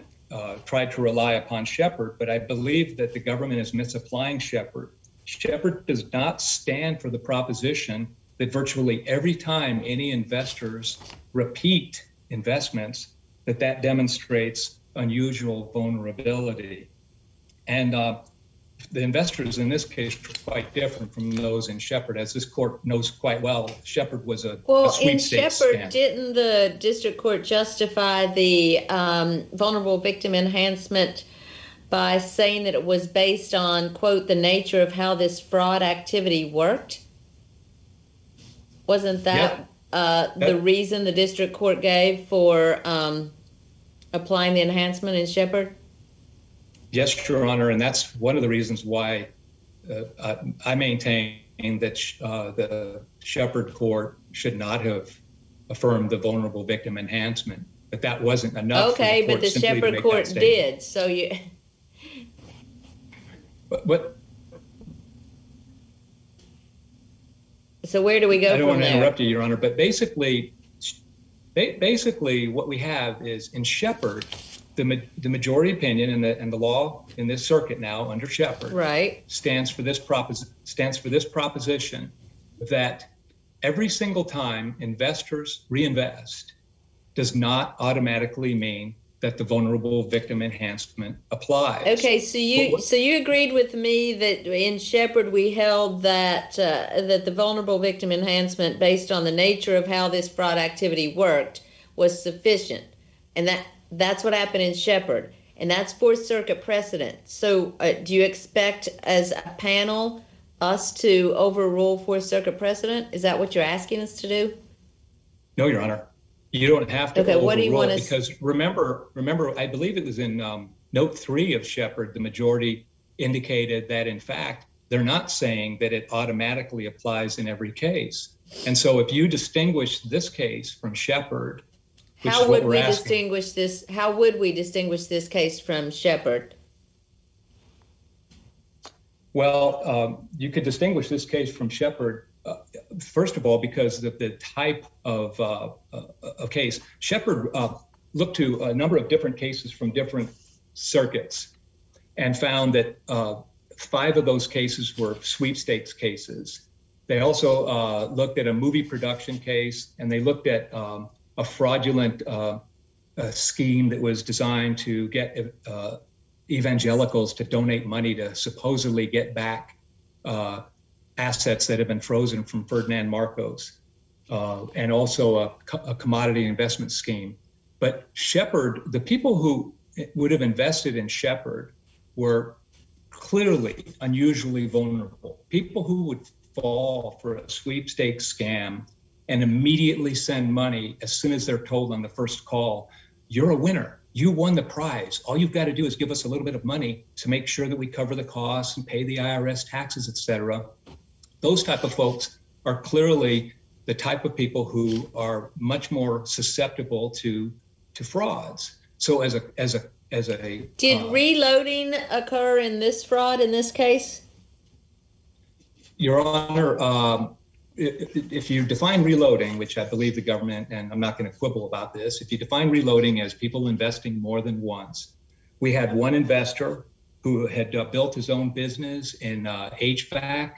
tried to rely upon Shepard, but I believe that the government is misapplying Shepard. Shepard does not stand for the proposition that virtually every time any investors repeat investments, that demonstrates unusual vulnerability. And the investors in this case were quite different from those in Shepard, as this court knows quite well. Shepard was a in sweepstakes Shepard, scam. didn't the district court justify the vulnerable victim enhancement by saying that it was based on, quote, the nature of how this fraud activity worked? Wasn't that the reason the district court gave for applying the enhancement in Shepard? Yes, Your Honor, and that's one of the reasons why I maintain that the Shepard court should not have affirmed the vulnerable victim enhancement. But that wasn't enough. Okay, but the Shepard court did. So you. But So where do we go from there? I don't want to interrupt you, Your Honor, but basically what we have is in Shepard, the majority opinion and the law in this circuit now under Shepard stands for this proposition that every single time investors reinvest does not automatically mean that the vulnerable victim enhancement applies. Okay, so you agreed with me that in Shepard we held that that the vulnerable victim enhancement, based on the nature of how this fraud activity worked, was sufficient, and that's what happened in Shepard, and that's Fourth Circuit precedent. So do you expect as a panel us to overrule Fourth Circuit precedent? Is that what you're asking us to do? No, Your Honor. You don't have to overrule, what do you want it because remember, I believe it was in note 3 of Shepard, the majority indicated that in fact, they're not saying that it automatically applies in every case. And so if you distinguish this case from Shepard, how would we distinguish this case from Shepard? Well, you could distinguish this case from Shepard, first of all, because of the type of case. Shepard looked to a number of different cases from different circuits and found that 5 of those cases were sweepstakes cases. They also looked at a movie production case, and they looked at a fraudulent scheme that was designed to get evangelicals to donate money to supposedly get back assets that have been frozen from Ferdinand Marcos, and also a commodity investment scheme. But Shepard, the people who would have invested in Shepard were clearly unusually vulnerable. People who would fall for a sweepstakes scam and immediately send money as soon as they're told on the first call, you're a winner. You won the prize. All you've got to do is give us a little bit of money to make sure that we cover the costs and pay the IRS taxes, et cetera. Those type of folks are clearly the type of people who are much more susceptible to frauds. So did reloading occur in this fraud in this case? Your Honor, if you define reloading, which I believe the government, and I'm not going to quibble about this, if you define reloading as people investing more than once, we had one investor who had built his own business in HVAC,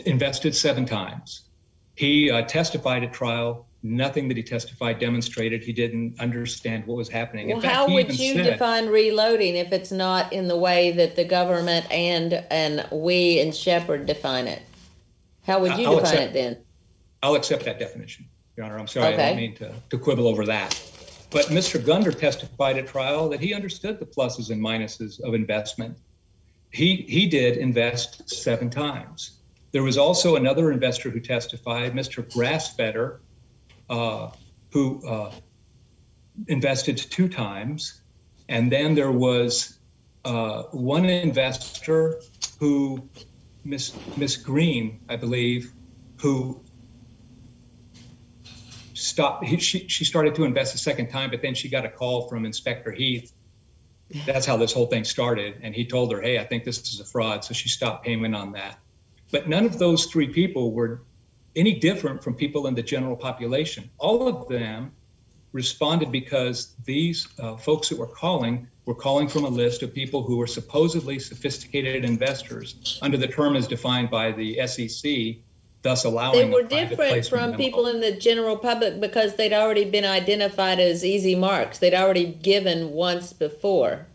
invested 7 times. He testified at trial. Nothing that he testified demonstrated he didn't understand what was happening. Well, how would you define reloading if it's not in the way that the government and we in Shepard define it? How would you define it then? I'll accept that definition, Your Honor. I'm sorry, I don't mean to quibble over that. But Mr. Gunder testified at trial that he understood the pluses and minuses of investment. He did invest 7 times. There was also another investor who testified, Mr. Grassfeder, who invested 2 times. And then there was one investor who, Miss Green, I believe, who stopped. She started to invest a second time, but then she got a call from Inspector Heath. That's how this whole thing started. And he told her, hey, I think this is a fraud. So she stopped payment on that. But none of those 3 people were any different from people in the general population. All of them responded because these folks that were calling from a list of people who were supposedly sophisticated investors under the term as defined by the SEC thus allowing They were a private different placement from memo. people in the general public because they'd already been identified as easy marks. They'd already given once before.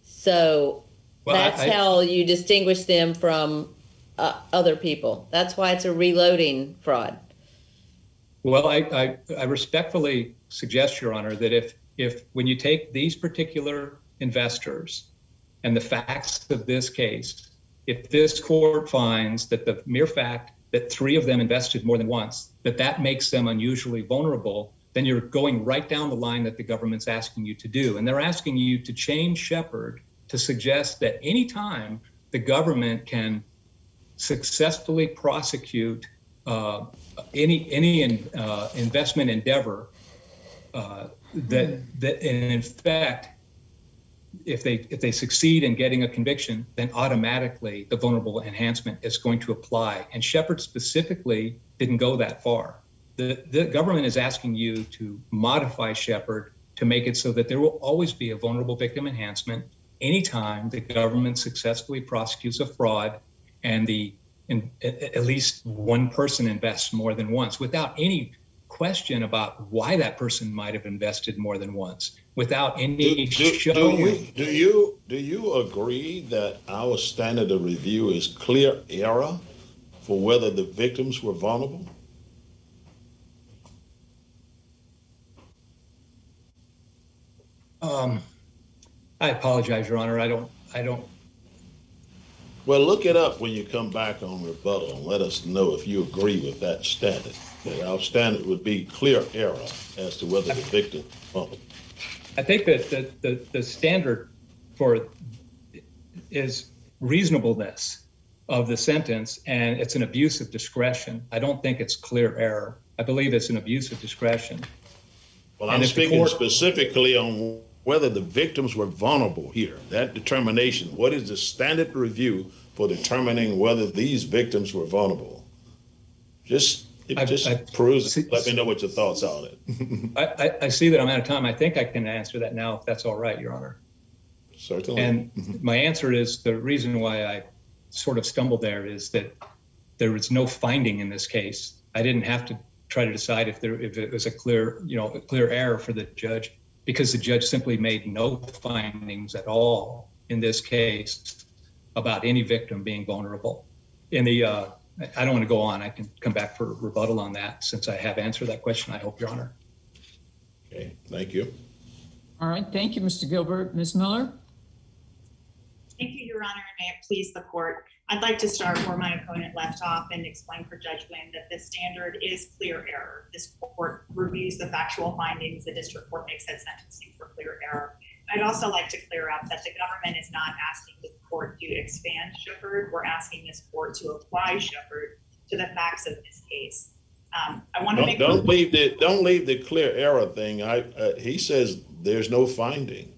So Well, that's how you distinguish them from other people. That's why it's a reloading fraud. Well, I respectfully suggest, Your Honor, that if when you take these particular investors and the facts of this case, if this court finds that the mere fact that 3 of them invested more than once, that makes them unusually vulnerable, then you're going right down the line that the government's asking you to do. And they're asking you to change Shepard to suggest that any time the government can successfully prosecute any investment endeavor, that in fact, if they succeed in getting a conviction, then automatically the vulnerable enhancement is going to apply. And Shepard specifically didn't go that far. The government is asking you to modify Shepard to make it so that there will always be a vulnerable victim enhancement anytime the government successfully prosecutes a fraud and at least one person invests more than once, without any question about why that person might have invested more than once, without any showing. Do you agree that our standard of review is clear error for whether the victims were vulnerable? I apologize, Your Honor. I don't. Well, look it up when you come back on rebuttal and let us know if you agree with that standard. That our standard would be clear error as to whether the victim was vulnerable. I think that the standard for is reasonableness of the sentence, and it's an abuse of discretion. I don't think it's clear error. I believe it's an abuse of discretion. Well, I'm speaking specifically on whether the victims were vulnerable here. That determination, what is the standard review for determining whether these victims were vulnerable? Peruse it. Let me know what your thoughts are on it. I see that I'm out of time. I think I can answer that now, if that's all right, Your Honor. Certainly. And my answer is, the reason why I sort of stumbled there is that there was no finding in this case. I didn't have to try to decide if it was a clear error for the judge, because the judge simply made no findings at all in this case about any victim being vulnerable. I don't want to go on. I can come back for rebuttal on that since I have answered that question, I hope, Your Honor. Okay, thank you. All right, thank you, Mr. Gilbert. Ms. Miller? Thank you, Your Honor, and may it please the court. I'd like to start where my opponent left off and explain for Judge Wynn that this standard is clear error. This court reviews the factual findings the district court makes at sentencing for clear error. I'd also like to clear up that the government is not asking the court to expand Shepard. We're asking this court to apply Shepard to the facts of this case. I want to make don't leave the clear error thing. He says there's no finding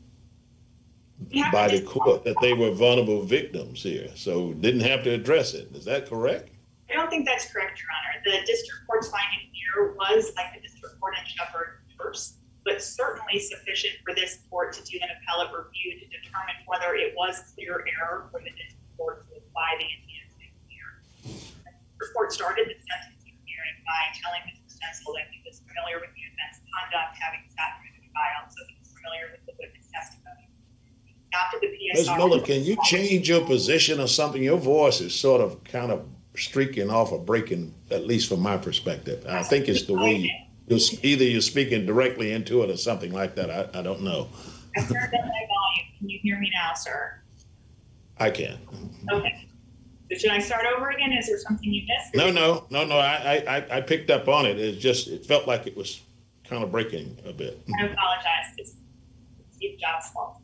by the court that they were vulnerable victims here, so didn't have to address it. Is that correct? I don't think that's correct, Your Honor. The district court's finding here was, like the district court in Shepard, first, but certainly sufficient for this court to do an appellate review to determine whether it was clear error for the district court to apply the enhancement here. The court started the sentencing hearing by telling Mr. Stencil that he was familiar with the offense conduct, having sat through the trial, so he was familiar with the witness testimony. After the PSR, Ms. Miller, can you change your position or something? Your voice is sort of kind of streaking off or breaking, at least from my perspective. I think it's the way either you're speaking directly into it or something like that. I don't know. I turned up my volume. Can you hear me now, sir? I can. Okay. So should I start over again? Is there something you missed? No. I picked up on it. It felt like it was kind of breaking a bit. I apologize. It's Steve Jobs' fault.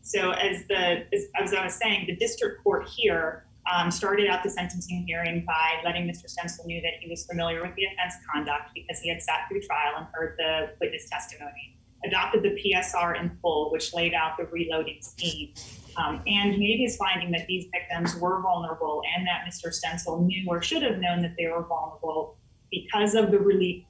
So as I was saying, the district court here started out the sentencing hearing by letting Mr. Stencil knew that he was familiar with the offense conduct because he had sat through trial and heard the witness testimony, adopted the PSR in full, which laid out the reloading scheme, and made his finding that these victims were vulnerable and that Mr. Stencil knew or should have known that they were vulnerable because of the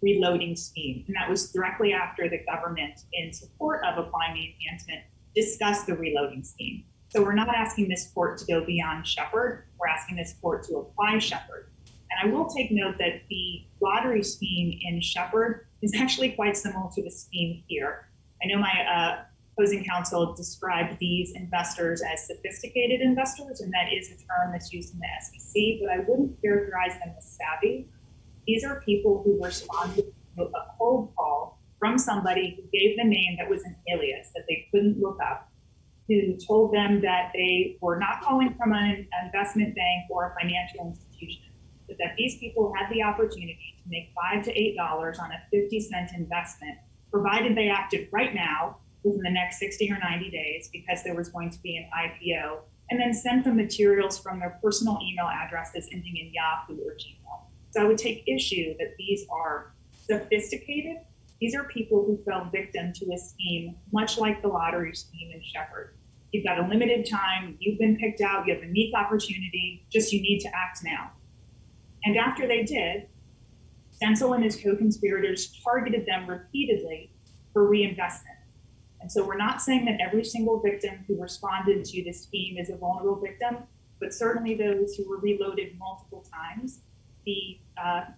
reloading scheme. And that was directly after the government, in support of applying the enhancement, discussed the reloading scheme. So we're not asking this court to go beyond Shepard. We're asking this court to apply Shepard. And And I will take note that the lottery scheme in Shepherd is actually quite similar to the scheme here. I know my opposing counsel described these investors as sophisticated investors, and that is a term that's used in the SEC, but I wouldn't characterize them as savvy. These are people who responded to a cold call from somebody who gave the name that was an alias that they couldn't look up, who told them that they were not calling from an investment bank or a financial institution, but that these people had the opportunity to make $5 to $8 on a 50-cent investment, provided they acted right now within the next 60 or 90 days because there was going to be an IPO, and then sent them materials from their personal email addresses ending in Yahoo or Gmail. So I would take issue that these are sophisticated. These are people who fell victim to a scheme much like the lottery scheme in Shepherd. You've got a limited time, you've been picked out, you have a unique opportunity, just you need to act now. And after they did, Stencil and his co-conspirators targeted them repeatedly for reinvestment. And so we're not saying that every single victim who responded to this scheme is a vulnerable victim, but certainly those who were reloaded multiple times.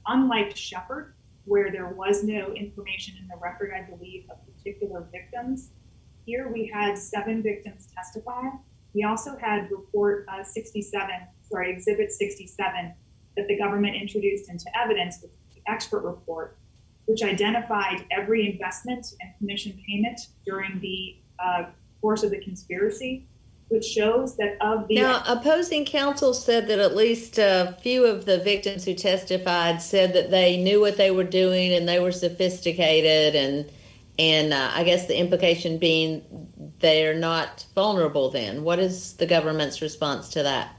Unlike Shepherd, where there was no information in the record, I believe, of particular victims, here we had 7 victims testify. We also had Exhibit 67, that the government introduced into evidence with the expert report, which identified every investment and commission payment during the course of the conspiracy, which shows that of the— Now, opposing counsel said that at least a few of the victims who testified said that they knew what they were doing and they were sophisticated, and I guess the implication being they're not vulnerable then. What is the government's response to that?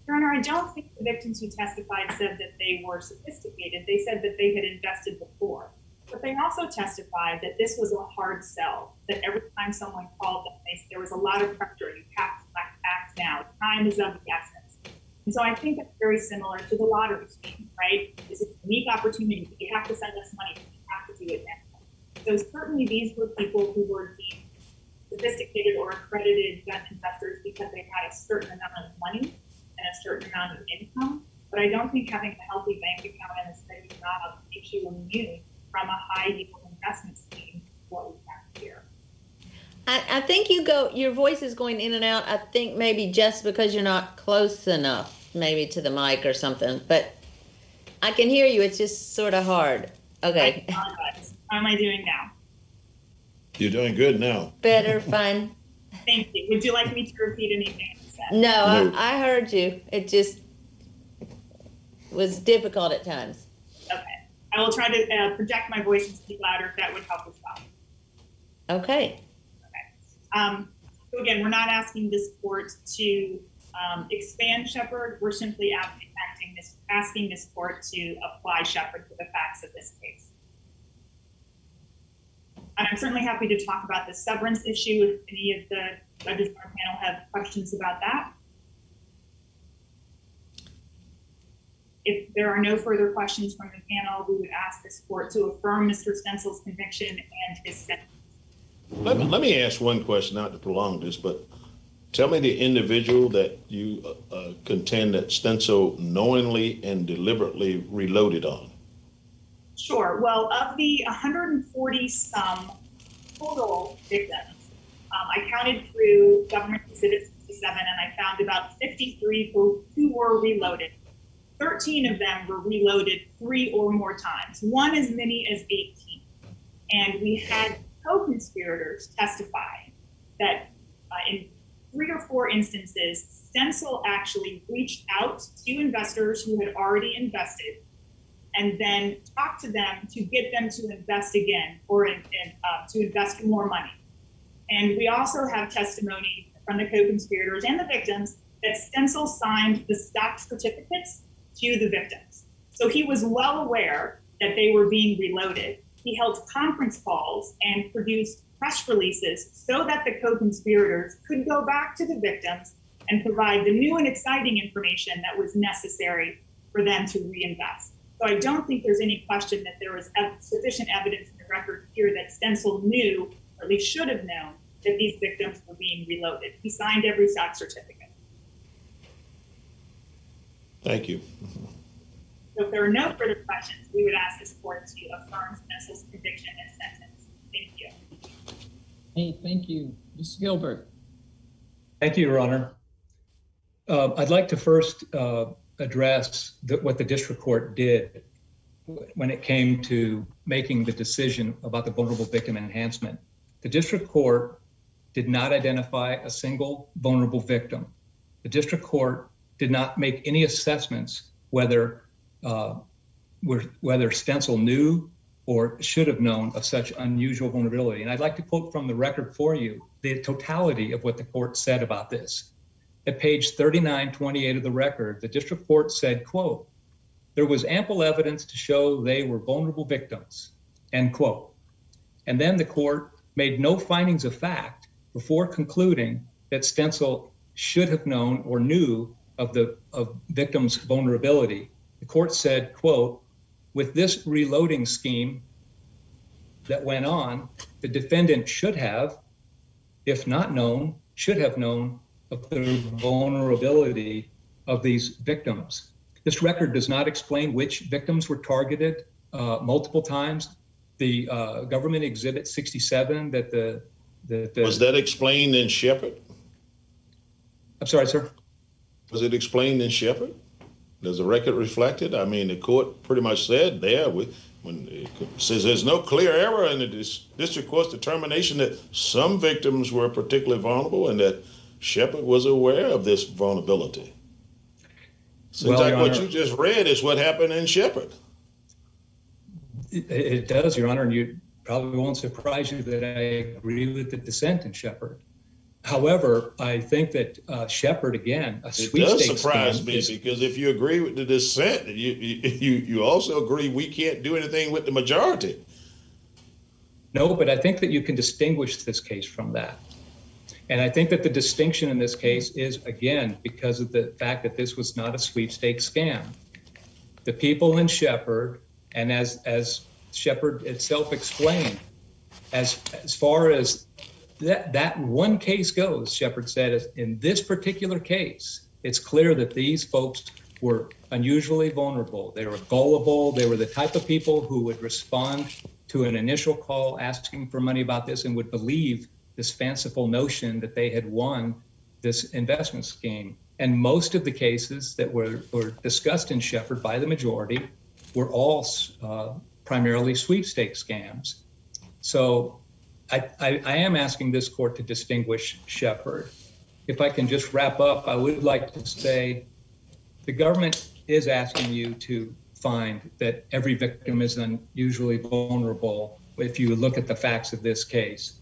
Your Honor, I don't think the victims who testified said that they were sophisticated. They said that they had invested before. But they also testified that this was a hard sell, that every time someone called them, there was a lot of pressure. You have to act now. Time is of the essence. And so I think it's very similar to the lottery scheme, right? It's a unique opportunity. You have to send us money. You have to do it now. So certainly these were people who were deemed sophisticated or accredited investors because they had a certain amount of money and a certain amount of income. But I don't think having a healthy bank account and a steady job makes you immune from a high yield investment scheme, what we have here. I think your voice is going in and out. I think maybe just because you're not close enough, maybe to the mic or something, but I can hear you. It's just sort of hard. Okay. How am I doing now? You're doing good now. Better, fine. Thank you. Would you like me to repeat anything I said? No. I heard you. It just was difficult at times. Okay. I will try to project my voice and speak louder if that would help as well. Okay. So again, we're not asking this court to expand Shepherd. We're simply asking this court to apply Shepherd to the facts of this case. And I'm certainly happy to talk about the severance issue if any of the judges on our panel have questions about that. If there are no further questions from the panel, we would ask this court to affirm Mr. Stencil's conviction and his sentence. Let me ask one question, not to prolong this, but tell me the individual that you contend that Stencil knowingly and deliberately reloaded on. Sure. Well, of the 140-some total victims, I counted through Government Exhibit 67, and I found about 53 who were reloaded. 13 of them were reloaded 3 or more times, one as many as 18. And we had co-conspirators testify that in 3 or 4 instances, Stencil actually reached out to investors who had already invested and then talked to them to get them to invest again or to invest more money. And we also have testimony from the co-conspirators and the victims that Stencil signed the stock certificates to the victims. So he was well aware that they were being reloaded. He held conference calls and produced press releases so that the co-conspirators could go back to the victims and provide the new and exciting information that was necessary for them to reinvest. So I don't think there's any question that there was sufficient evidence in the record here that Stencil knew, or at least should have known, that these victims were being reloaded. He signed every stock certificate. Thank you. So if there are no further questions, we would ask this court to affirm Stensel's conviction and sentence. Thank you. Hey, thank you. Mr. Gilbert. Thank you, Your Honor. I'd like to first address what the district court did when it came to making the decision about the vulnerable victim enhancement. The district court did not identify a single vulnerable victim. The district court did not make any assessments whether Stensel knew or should have known of such unusual vulnerability. And I'd like to quote from the record for you the totality of what the court said about this. At page 3928 of the record, the district court said, quote, "There was ample evidence to show they were vulnerable victims," end quote. And then the court made no findings of fact before concluding that Stensel should have known or knew of the victim's vulnerability. The court said, quote, "With this reloading scheme that went on, the defendant should have, if not known, should have known of the vulnerability of these victims." This record does not explain which victims were targeted multiple times. The government exhibit 67 that Was that explained in Shepard? I'm sorry, sir? Was it explained in Shepard? Does the record reflect it? I mean, the court pretty much said there, when it says there's no clear error in the district court's determination that some victims were particularly vulnerable and that Shepard was aware of this vulnerability. Seems Well, like Your what Honor, you just read is what happened in Shepard. It does, Your Honor, and you probably won't surprise you that I agree with the dissent in Shepard. However, I think that Shepard, again, a It sweepstakes does surprise scam me because if you agree with the dissent, you also agree we can't do anything with the majority. No, but I think that you can distinguish this case from that. And I think that the distinction in this case is, again, because of the fact that this was not a sweepstakes scam. The people in Shepard, and as Shepard itself explained, as far as that one case goes, Shepard said, in this particular case, it's clear that these folks were unusually vulnerable. They were gullible. They were the type of people who would respond to an initial call asking for money about this and would believe this fanciful notion that they had won this investment scheme. And most of the cases that were discussed in Shepard by the majority were all primarily sweepstakes scams. So I am asking this court to distinguish Shepard. If I can just wrap up, I would like to say the government is asking you to find that every victim is unusually vulnerable if you look at the facts of this case.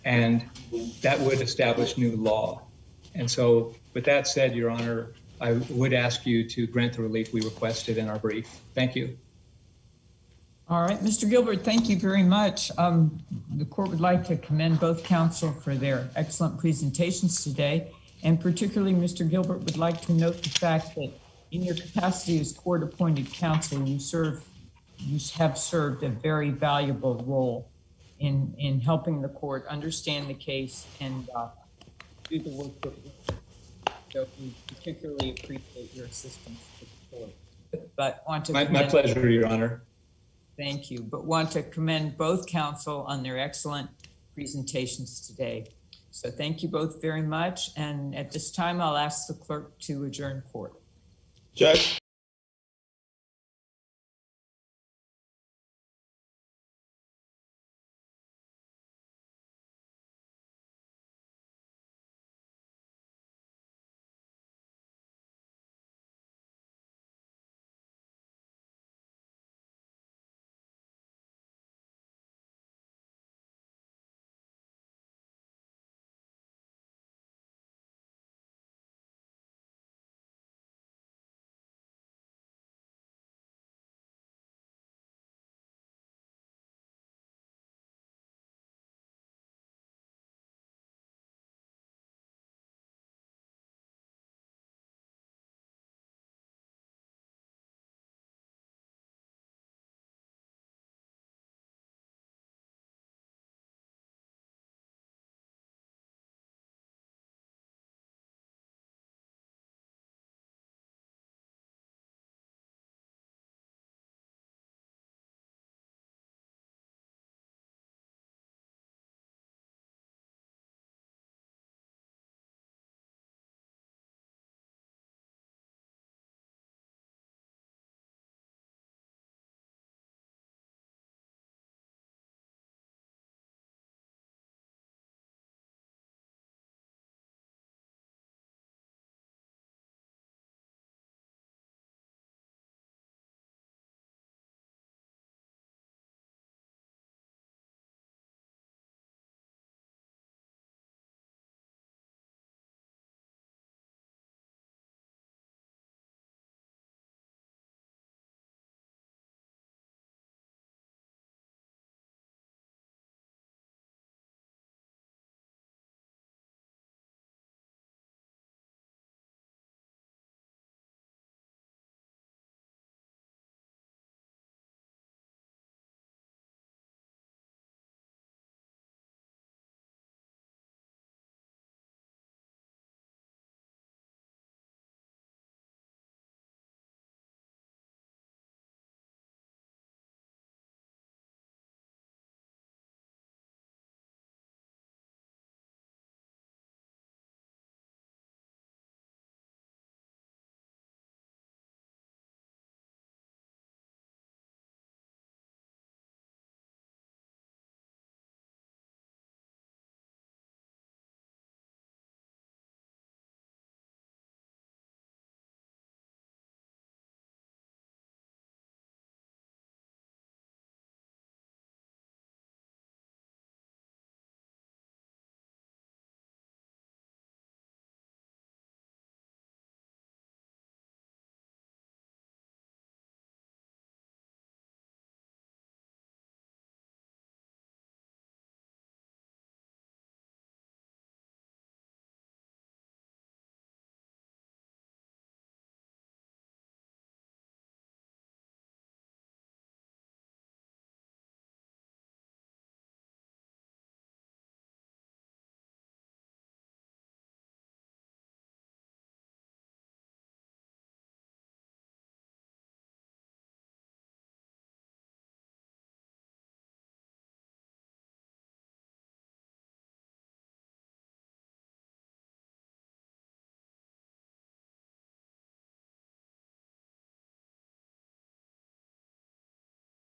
And that would establish new law. And so with that said, Your Honor, I would ask you to grant the relief we requested in our brief. Thank you. All right, Mr. Gilbert, thank you very much. The court would like to commend both counsel for their excellent presentations today. And particularly, Mr. Gilbert would like to note the fact that in your capacity as court-appointed counsel, you have served a very valuable role in helping the court understand the case and do the work that we do. So we particularly appreciate your assistance to the court. But want to my pleasure, Your Honor. Thank you, but want to commend both counsel on their excellent presentations today. So thank you both very much. And at this time, I'll ask the clerk to adjourn court. Judge.